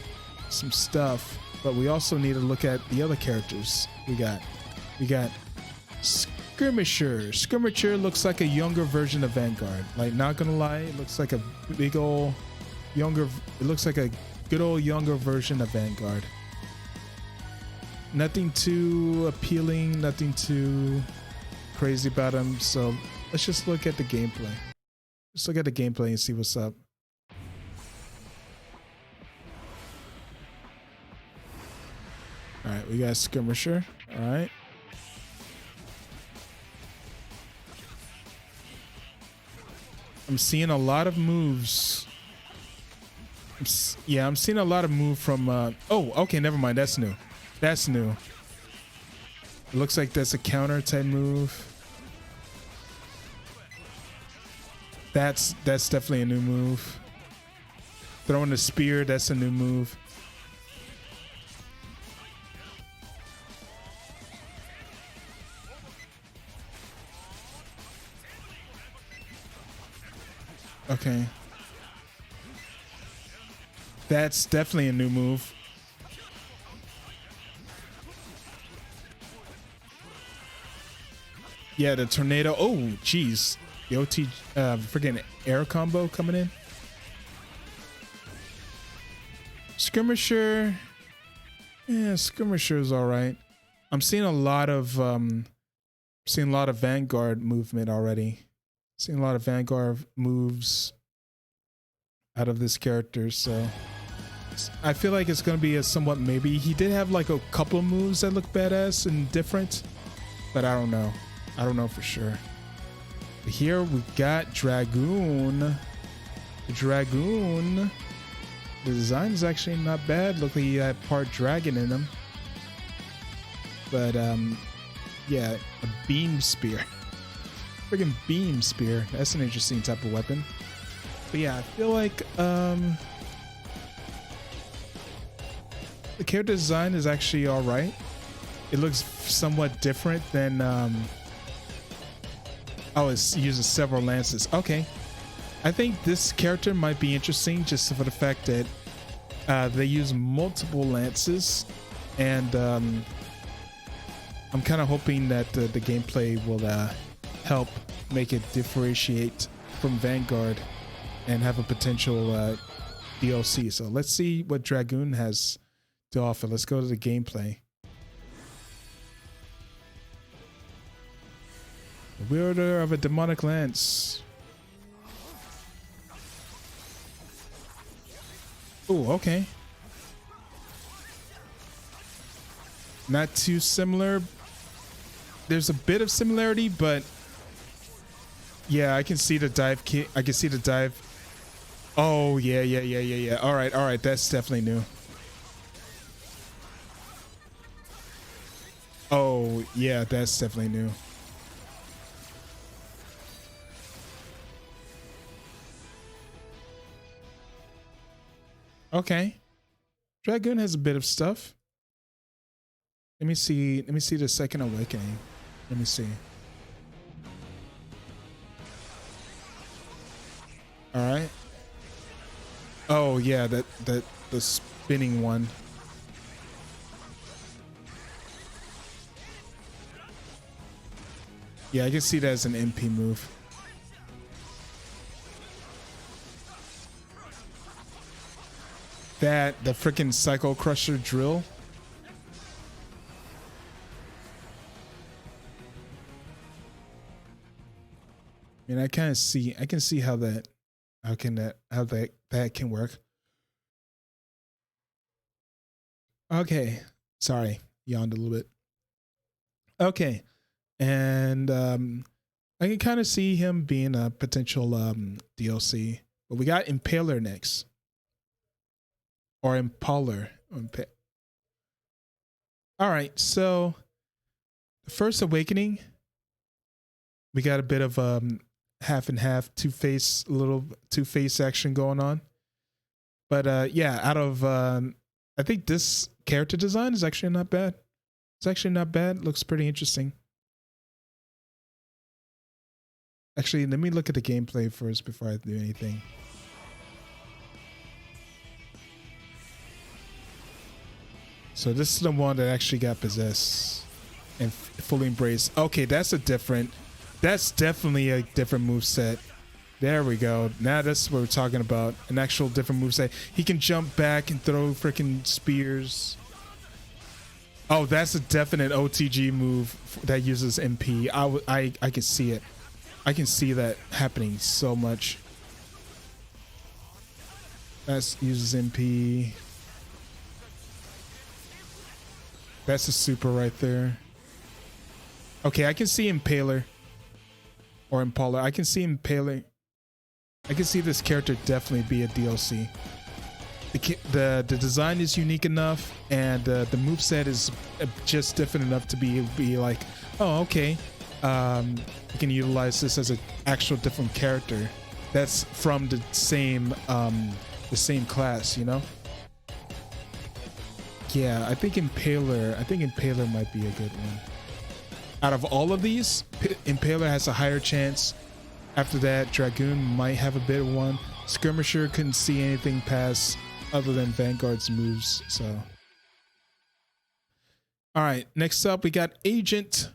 some stuff, but we also need to look at the other characters we got. We got Skirmisher. Skirmisher looks like a younger version of Vanguard. Like, not gonna lie, it looks like a big old younger. It looks like a good old younger version of Vanguard. Nothing too appealing, nothing too crazy about him. So let's just look at the gameplay. Let's look at the gameplay and see what's up. All right, we got Skirmisher. All right. I'm seeing a lot of moves. I'm seeing a lot of move from. Oh, okay, never mind. That's new. That's new. It looks like that's a counter type move. That's definitely a new move. Throwing the spear, that's a new move. Okay. That's definitely a new move. Yeah, the tornado. Oh, jeez. The OT freaking air combo coming in. Skirmisher. Yeah, Skirmisher is all right. I'm seeing a lot of Vanguard movement already. Seeing a lot of Vanguard moves out of this character, so I feel like it's gonna be a somewhat maybe. He did have like a couple of moves that look badass and different, but I don't know. I don't know for sure. But here we got Dragoon. The Dragoon. The design is actually not bad. Look like he had part dragon in him. But yeah, a beam spear. Friggin' beam spear. That's an interesting type of weapon. But yeah, I feel like the character design is actually all right. It looks somewhat different than oh, it uses several lances. Okay. I think this character might be interesting just for the fact that they use multiple lances, and I'm kind of hoping that the gameplay will help make it differentiate from Vanguard and have a potential DLC. So let's see what Dragoon has to offer. Let's go to the gameplay. The wielder of a demonic lance. Oh, okay. Not too similar. There's a bit of similarity, but yeah, I can see the dive kit. I can see the dive. Oh, yeah. All right. That's definitely new. Oh, yeah, that's definitely new. Okay. Dragoon has a bit of stuff. Let me see the second awakening. Let me see. All right. Oh yeah, the spinning one. Yeah, I can see that as an MP move. The freaking Psycho Crusher drill. I mean, I can see how that can work. Okay, sorry, yawned a little bit. Okay, and I can kind of see him being a potential DLC. But we got Impaler next. Or Impaler. All right, so the first awakening, we got a bit of half and half, little two-face action going on. But yeah, out of I think this character design is actually not bad. It's actually not bad. Looks pretty interesting. Actually, let me look at the gameplay first before I do anything. So this is the one that actually got possessed and fully embraced. Okay, that's definitely a different moveset. There we go. Now that's what we're talking about. An actual different moveset. He can jump back and throw freaking spears. Oh, that's a definite OTG move that uses MP. I can see it. I can see that happening so much. That uses MP. That's a super right there. Okay, I can see Impaler. Or Impala. I can see Impaler. I can see this character definitely be a DLC. The design is unique enough, and the moveset is just different enough to be like, oh, okay. You can utilize this as an actual different character that's from the same class, you know? Yeah, I think Impaler might be a good one. Out of all of these, Impaler has a higher chance. After that, Dragoon might have a bit of one. Skirmisher couldn't see anything past other than Vanguard's moves, so. All right, next up we got Agent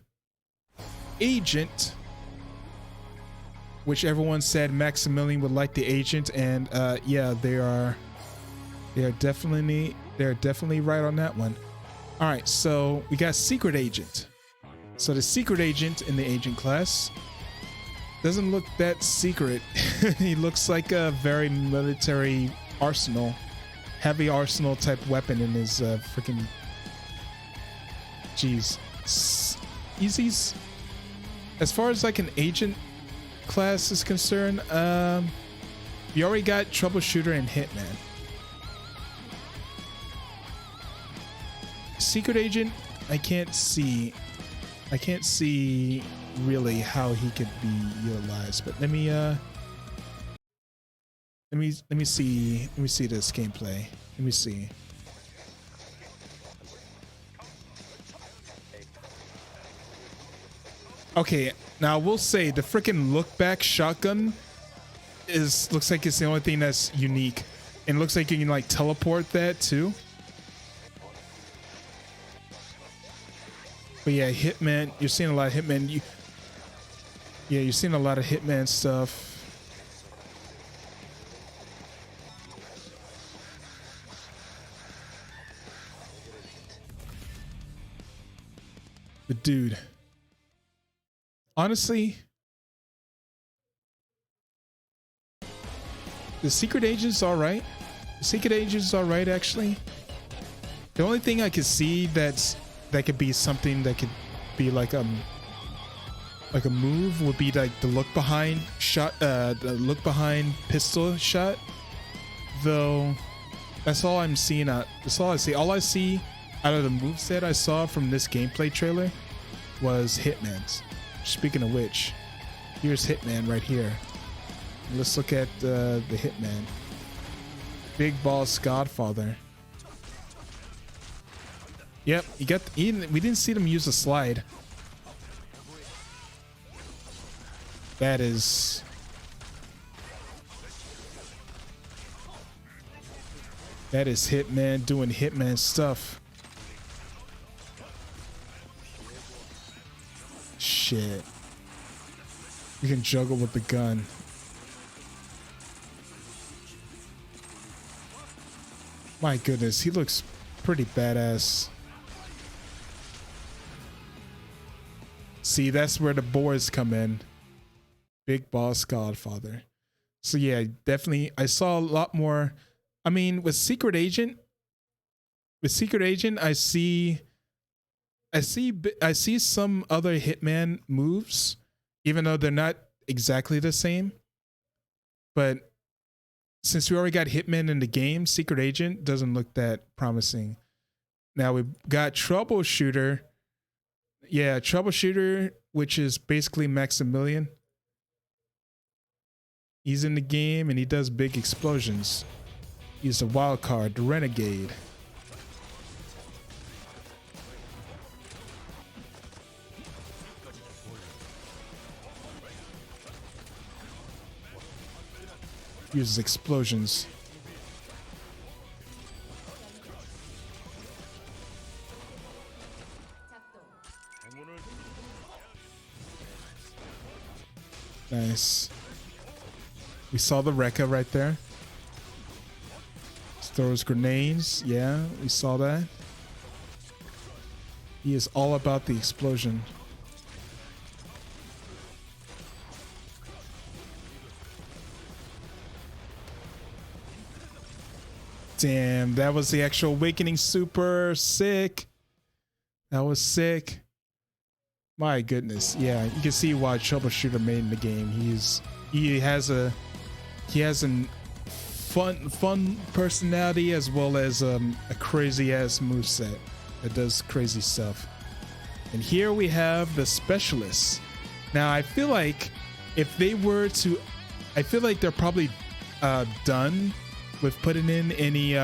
which everyone said Maximilian would like the agent, and yeah, they're definitely right on that one. All right, so we got secret agent. So the secret agent in the agent class doesn't look that secret. He looks like a very military arsenal, heavy arsenal type weapon in his freaking. Jeez, easies. As far as like an agent class is concerned, you already got troubleshooter and hitman. Secret agent, I can't see really how he could be utilized, but let me see this gameplay. Let me see. Okay, now we'll say the freaking look back shotgun looks like it's the only thing that's unique, and it looks like you can like teleport that too. But yeah, Hitman, you're seeing a lot of Hitman. You're seeing a lot of Hitman stuff. But dude, honestly, the secret agent's all right. The secret agent's all right, actually. The only thing I could see that could be something that could be like a move would be like the look behind shot, the look behind pistol shot. Though that's all I'm seeing. That's all I see. All I see out of the moveset I saw from this gameplay trailer was Hitman's. Speaking of which, here's Hitman right here. Let's look at the Hitman. Big Boss Godfather. Yep, we didn't see them use a slide. That is Hitman doing Hitman stuff. Shit. You can juggle with the gun. My goodness, he looks pretty badass. See, that's where the boys come in. Big Boss Godfather. So yeah, definitely I saw a lot more. I mean, with Secret Agent, I see some other Hitman moves, even though they're not exactly the same. But since we already got Hitman in the game, Secret Agent doesn't look that promising. Now we've got Troubleshooter. Yeah, Troubleshooter, which is basically Maximilian. He's in the game and he does big explosions. He's the wild card, the renegade. Uses explosions. Nice. We saw the Rekka right there. Throws grenades. Yeah, we saw that. He is all about the explosion. Damn, that was the actual Awakening Super. Sick. That was sick. My goodness. Yeah, you can see why Troubleshooter made in the game. He has a fun personality as well as a crazy ass moveset that does crazy stuff. And here we have the specialists. Now I feel like if they were to, I feel like they're probably done with putting in any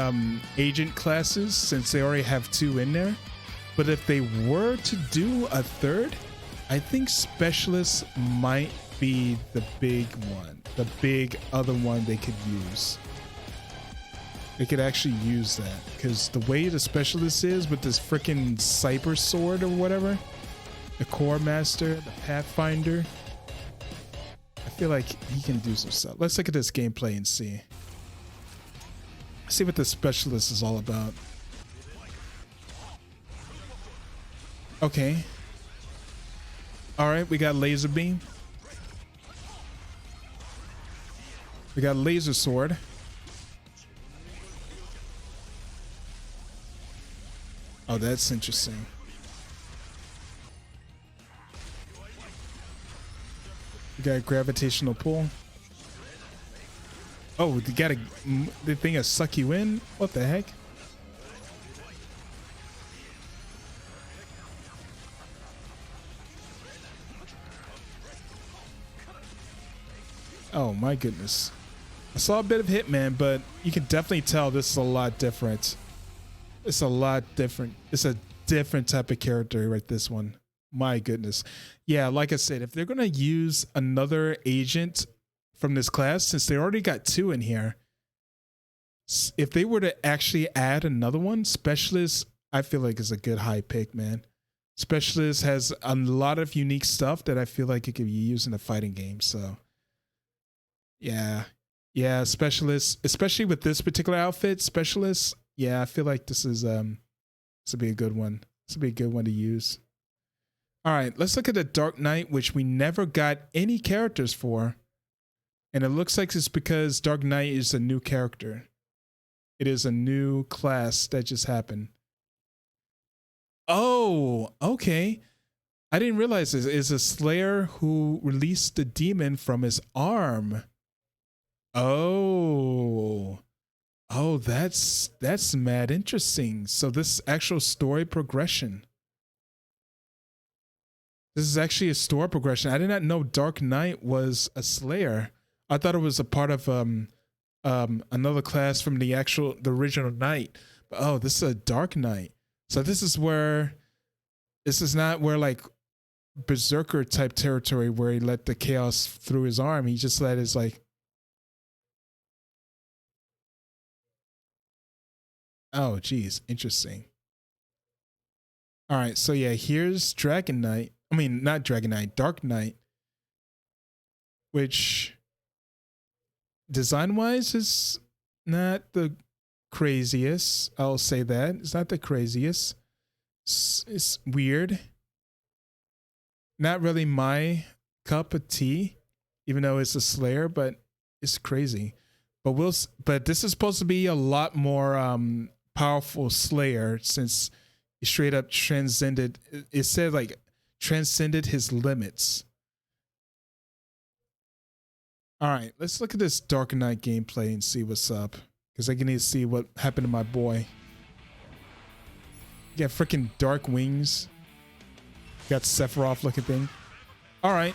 agent classes since they already have 2 in there. But if they were to do a 3rd, I think specialists might be the big one, the big other one they could use. They could actually use that because the way the specialist is with this freaking cyber sword or whatever, the core master, the pathfinder, I feel like he can do some stuff. Let's look at this gameplay and see. See what the specialist is all about. Okay. All right, we got laser beam. We got laser sword. Oh, that's interesting. We got gravitational pull. Oh, you got the thing that suck you in? What the heck? Oh my goodness. I saw a bit of Hitman, but you can definitely tell this is a lot different. It's a lot different. It's a different type of character, right? This one. My goodness. Yeah, like I said, if they're going to use another agent from this class, since they already got 2 in here, if they were to actually add another one, Specialist, I feel like is a good high pick, man. Specialist has a lot of unique stuff that I feel like it could be used in a fighting game. So, yeah. Yeah, Specialist, especially with this particular outfit, Specialist, yeah, I feel like this will be a good one. This will be a good one to use. All right, let's look at the Dark Knight, which we never got any characters for. And it looks like it's because Dark Knight is a new character. It is a new class that just happened. Oh, okay. I didn't realize this is a Slayer who released the demon from his arm. Oh. Oh, that's mad interesting. So this actual story progression. This is actually a story progression. I did not know Dark Knight was a Slayer. I thought it was a part of another class from the original Knight. But oh, this is a Dark Knight. So this is not where like Berserker type territory where he let the chaos through his arm. He just let his like. Oh, geez, interesting. All right, so yeah, here's Dragon Knight. I mean, not Dragon Knight, Dark Knight, which design-wise is not the craziest. I'll say that. It's not the craziest. It's weird. Not really my cup of tea, even though it's a Slayer, but it's crazy. But this is supposed to be a lot more powerful Slayer since he straight up transcended. It said like transcended his limits. All right, let's look at this Dark Knight gameplay and see what's up, because I need to see what happened to my boy. You got freaking dark wings. You got Sephiroth looking thing. All right.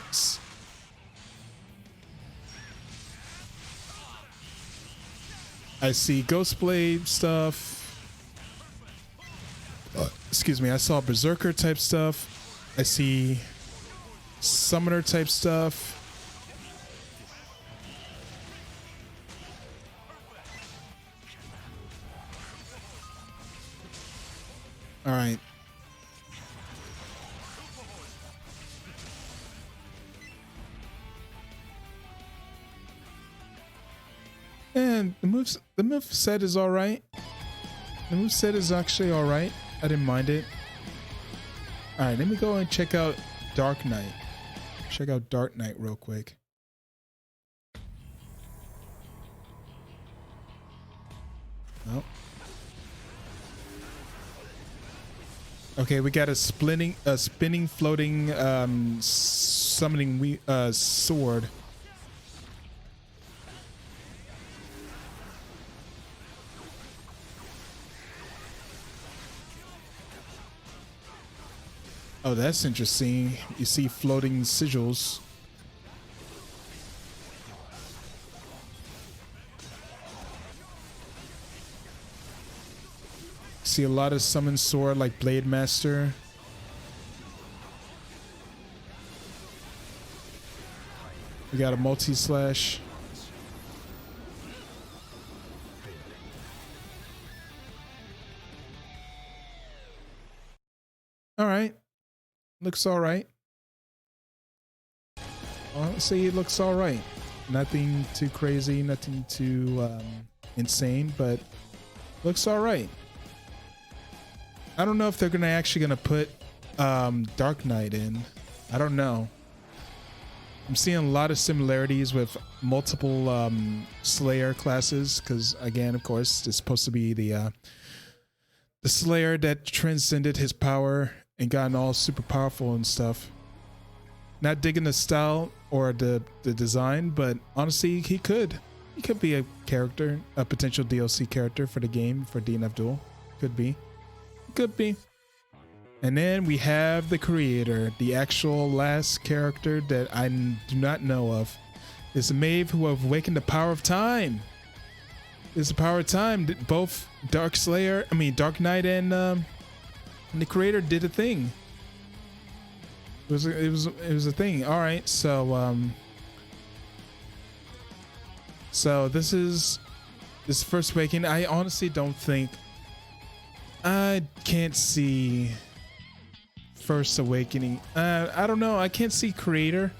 I see Ghostblade stuff. Excuse me. I saw Berserker type stuff. I see Summoner type stuff. All right. And the move set is all right. The move set is actually all right. I didn't mind it. All right, let me go and check out Dark Knight. Check out Dark Knight real quick. Oh. Okay, we got a spinning, floating, summoning sword. Oh, that's interesting. You see floating sigils. See a lot of summon sword like Blade Master. We got a multi-slash. All right. Looks all right. honestly, it looks all right. Nothing too crazy, nothing too insane, but looks all right. I don't know if they're actually gonna put Dark Knight in. I don't know. I'm seeing a lot of similarities with multiple Slayer classes because, again, of course, it's supposed to be the Slayer that transcended his power and gotten all super powerful and stuff. Not digging the style or the design, but honestly, he could be a character, a potential DLC character for the game for DNF Duel. Could be. And then we have the creator, the actual last character that I do not know of. It's Maeve who have awakened the power of time. It's the power of time. Both Dark Knight and the creator did a thing. It was a thing. All right, so this is First Awakening. I honestly don't think I can't see First Awakening. I don't know. I can't see creator.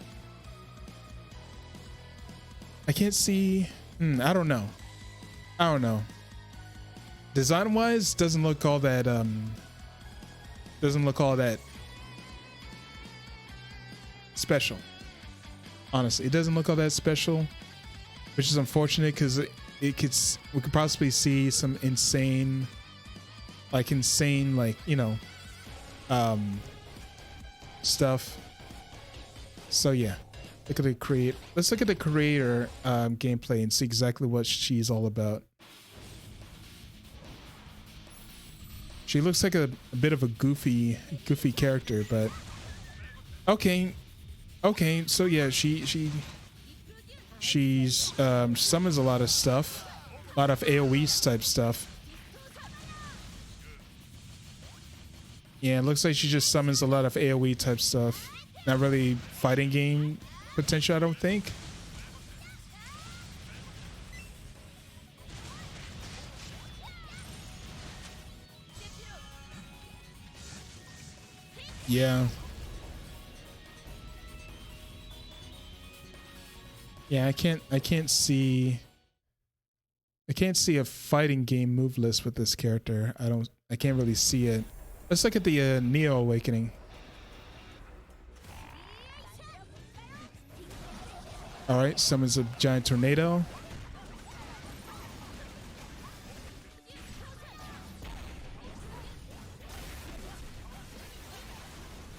I can't see. I don't know. Design wise, doesn't look all that. Doesn't look all that special. Honestly, it doesn't look all that special, which is unfortunate because we could possibly see some insane, stuff. So yeah, let's look at the creator gameplay and see exactly what she's all about. She looks like a bit of a goofy character, but okay. So yeah, she's summons a lot of stuff, a lot of AoE type stuff. Yeah, it looks like she just summons a lot of AoE type stuff. Not really fighting game potential, I don't think. Yeah. Yeah, I can't see a fighting game move list with this character. I can't really see it. Let's look at the Neo Awakening. All right, summons a giant tornado.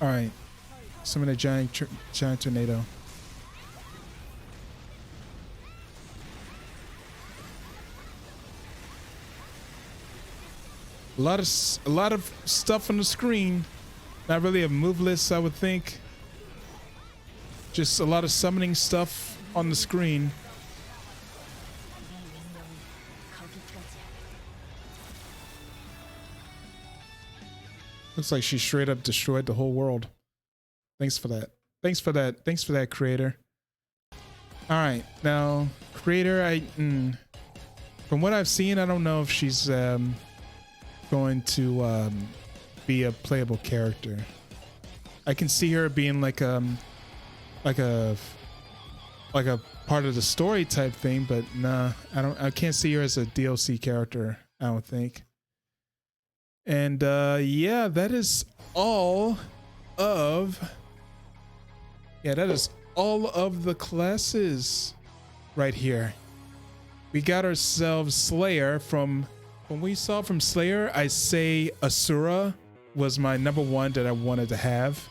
All right, summon a giant tornado. A lot of stuff on the screen. Not really a move list, I would think. Just a lot of summoning stuff on the screen. Looks like she straight up destroyed the whole world. Thanks for that. Thanks for that, creator. All right, now creator. From what I've seen, I don't know if she's going to be a playable character. I can see her being like a part of the story type thing, but nah, I can't see her as a DLC character, I don't think. And yeah, that is all of the classes right here. We got ourselves Slayer. From when we saw from Slayer, I say Asura was my number one that I wanted to have,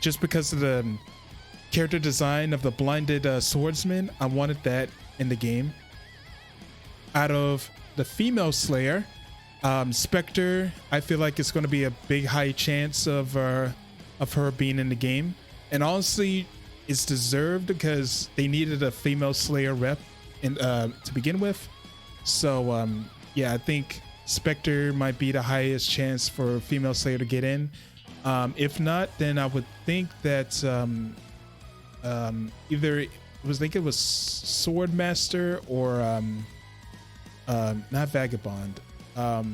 just because of the character design of the blinded swordsman. I wanted that in the game. Out of the female Slayer, Spectre, I feel like it's going to be a big high chance of her being in the game, and honestly, it's deserved because they needed a female Slayer rep to begin with. So yeah, I think Spectre might be the highest chance for female Slayer to get in. If not, then I would think that either it was Swordmaster or not Vagabond. Let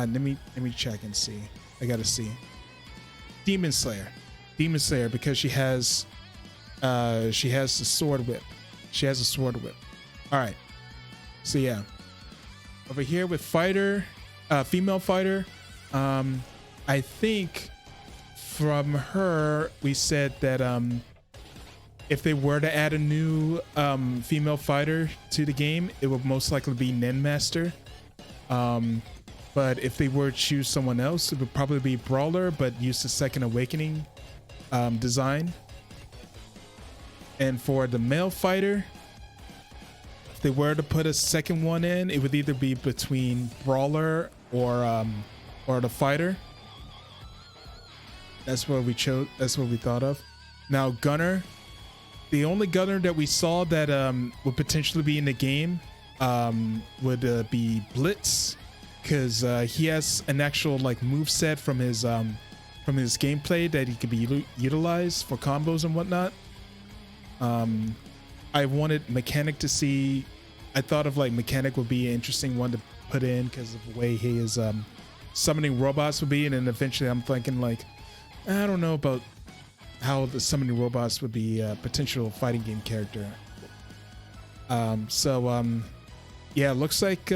me check and see. I gotta see. Demon Slayer, because she has She has the sword whip. She has a sword whip. All right. So yeah, over here with fighter, female fighter. I think from her we said that if they were to add a new female fighter to the game, it would most likely be Nen Master. But if they were to choose someone else, it would probably be Brawler, but use the Second Awakening design. And for the male fighter, if they were to put a second one in, it would either be between Brawler or the fighter. That's what we chose. That's what we thought of. Now Gunner, the only Gunner that we saw that would potentially be in the game would be Blitz, because he has an actual like move set from his gameplay that he could be utilized for combos and whatnot. I wanted Mechanic to see. I thought of like Mechanic would be an interesting one to put in because of the way he is summoning robots would be, and then eventually I'm thinking like, I don't know about how the summoning robots would be a potential fighting game character. Yeah, it looks like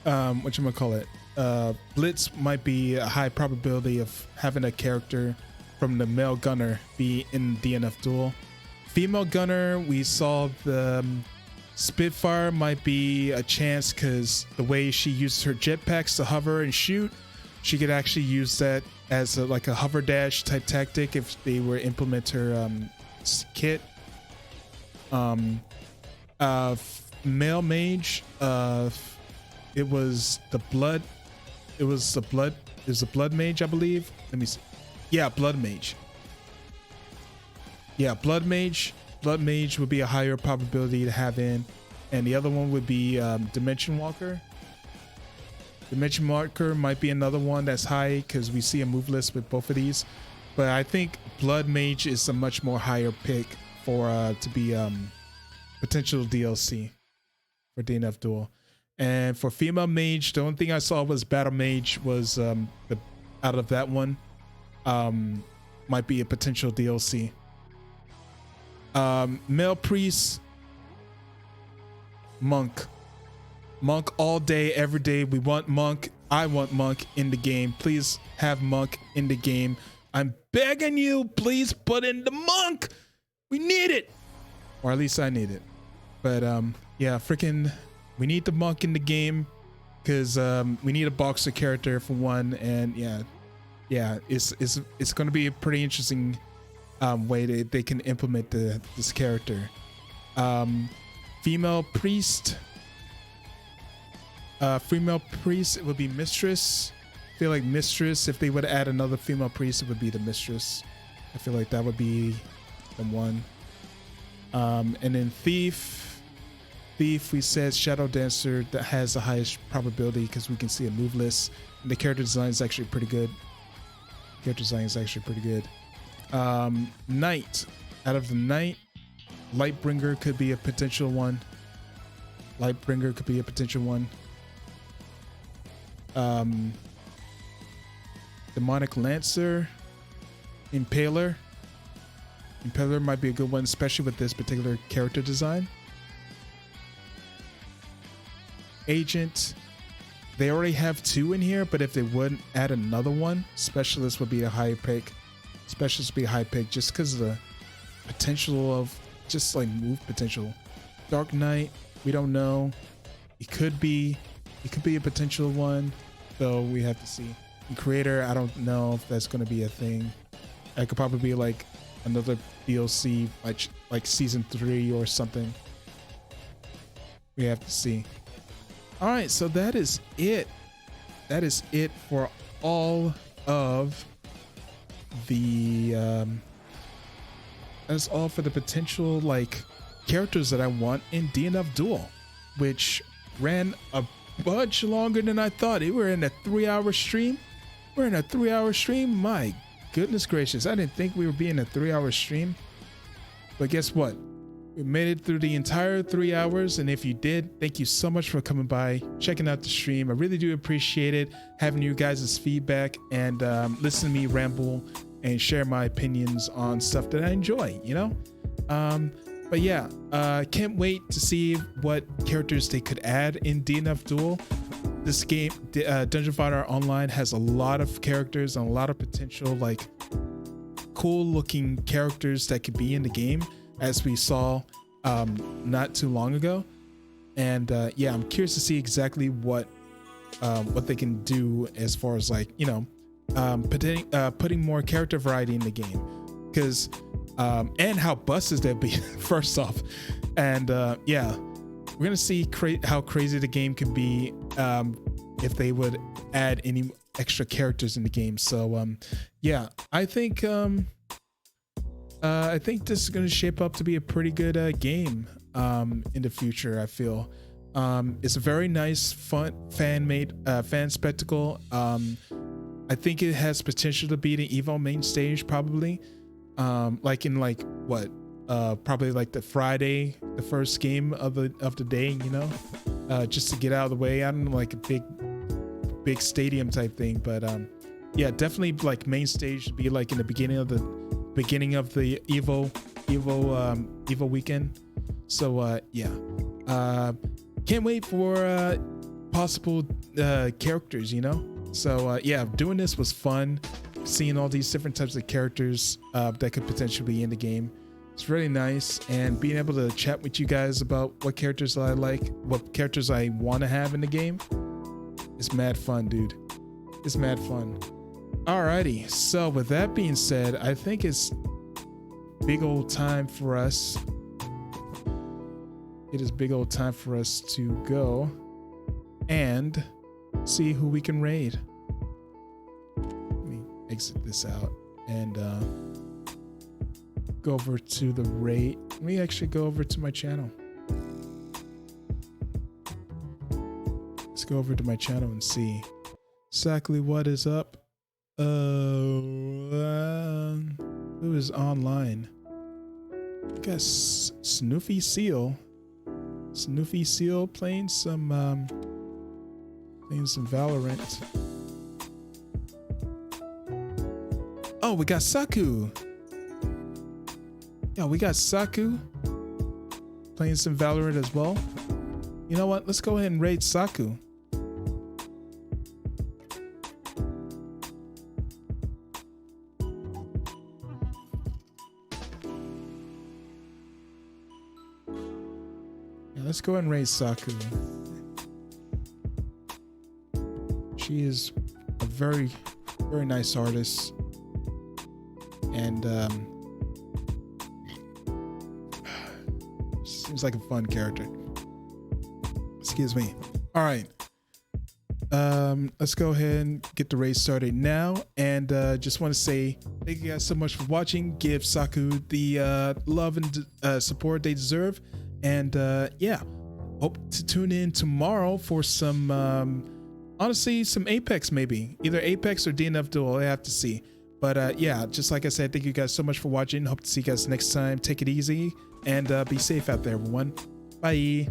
whatchamacallit, Blitz might be a high probability of having a character from the male Gunner be in DNF Duel. Female Gunner, we saw the Spitfire might be a chance because the way she uses her jetpacks to hover and shoot, she could actually use that as like a hover dash type tactic if they were implement her kit. Male mage, it was the blood mage, I believe. Let me see. Yeah, blood mage. Yeah, blood mage would be a higher probability to have in, and the other one would be Dimension Walker. Dimension Walker might be another one that's high because we see a move list with both of these, but I think blood mage is a much more higher pick for to be potential DLC for DNF Duel. And for female mage, the only thing I saw was battle mage was out of that one might be a potential DLC. Male priest, monk all day every day. We want monk. I want monk in the game. Please have monk in the game. I'm begging you, please put in the monk. We need it, or at least I need it. But yeah, freaking we need the monk in the game because we need a boxer character for one, and yeah, it's going to be a pretty interesting way they can implement this character. Female priest, it would be mistress. I feel like mistress, if they would add another female priest, it would be the mistress. I feel like that would be the one. And then thief, we said shadow dancer, that has the highest probability because we can see a move list, and the character design is actually pretty good. Knight, out of the knight, Lightbringer could be a potential one. Demonic Lancer, Impaler might be a good one, especially with this particular character design. Agent, they already have two in here, but if they wouldn't add another one, Specialist would be a high pick. Just because of the potential of just like move potential. Dark Knight, we don't know. It could be a potential one, though we have to see. And Creator, I don't know if that's going to be a thing. That could probably be like another DLC, like season 3 or something. We have to see. All right, so that is it. That is it for all of the that's all for the potential like characters that I want in DNF Duel, which ran a bunch longer than I thought. We're in a 3-hour stream. My goodness gracious, I didn't think we would be in a 3-hour stream, but guess what? We made it through the entire 3 hours, and if you did, thank you so much for coming by, checking out the stream. I really do appreciate it, having you guys' feedback and listening to me ramble and share my opinions on stuff that I enjoy, you know? But yeah, can't wait to see what characters they could add in DNF Duel. This game, Dungeon Fighter Online, has a lot of characters and a lot of potential, like cool looking characters that could be in the game, as we saw not too long ago. And yeah, I'm curious to see exactly what they can do as far as, like, you know, putting more character variety in the game, because and how busted they'll be first off. And yeah, we're gonna see how crazy the game can be if they would add any extra characters in the game. So yeah, I think this is gonna shape up to be a pretty good game in the future. I feel it's a very nice, fun, fan-made fan spectacle. I think it has potential to be the Evo main stage, probably. Like in like what? Probably like the Friday, the first game of the day, you know, just to get out of the way. I don't know, like a big stadium type thing, but yeah, definitely like main stage to be like in the beginning of the Evo weekend. So yeah, can't wait for possible characters, you know. So yeah, doing this was fun, seeing all these different types of characters that could potentially be in the game. It's really nice, and being able to chat with you guys about what characters I like, what characters I want to have in the game. It's mad fun, dude. It's mad fun. Alrighty, so with that being said, I think it's big old time for us. It is big old time for us to go and see who we can raid. Let me exit this out and go over to the raid. Let me actually go over to my channel. Let's go over to my channel and see exactly what is up. Who is online? I guess Snoofy Seal. Snoofy Seal playing some Valorant. Oh, we got Saku. Yeah, we got Saku playing some Valorant as well. You know what? Let's go ahead and raid Saku. Yeah, let's go ahead and raid Saku. She is a very, very nice artist. And seems like a fun character. Excuse me. All right. Let's go ahead and get the race started now. And just want to say thank you guys so much for watching. Give Saku the love and support they deserve. And yeah, hope to tune in tomorrow for some, honestly, some Apex maybe. Either Apex or DNF Duel. I have to see. But yeah, just like I said, thank you guys so much for watching. Hope to see you guys next time. Take it easy and be safe out there, everyone. Bye.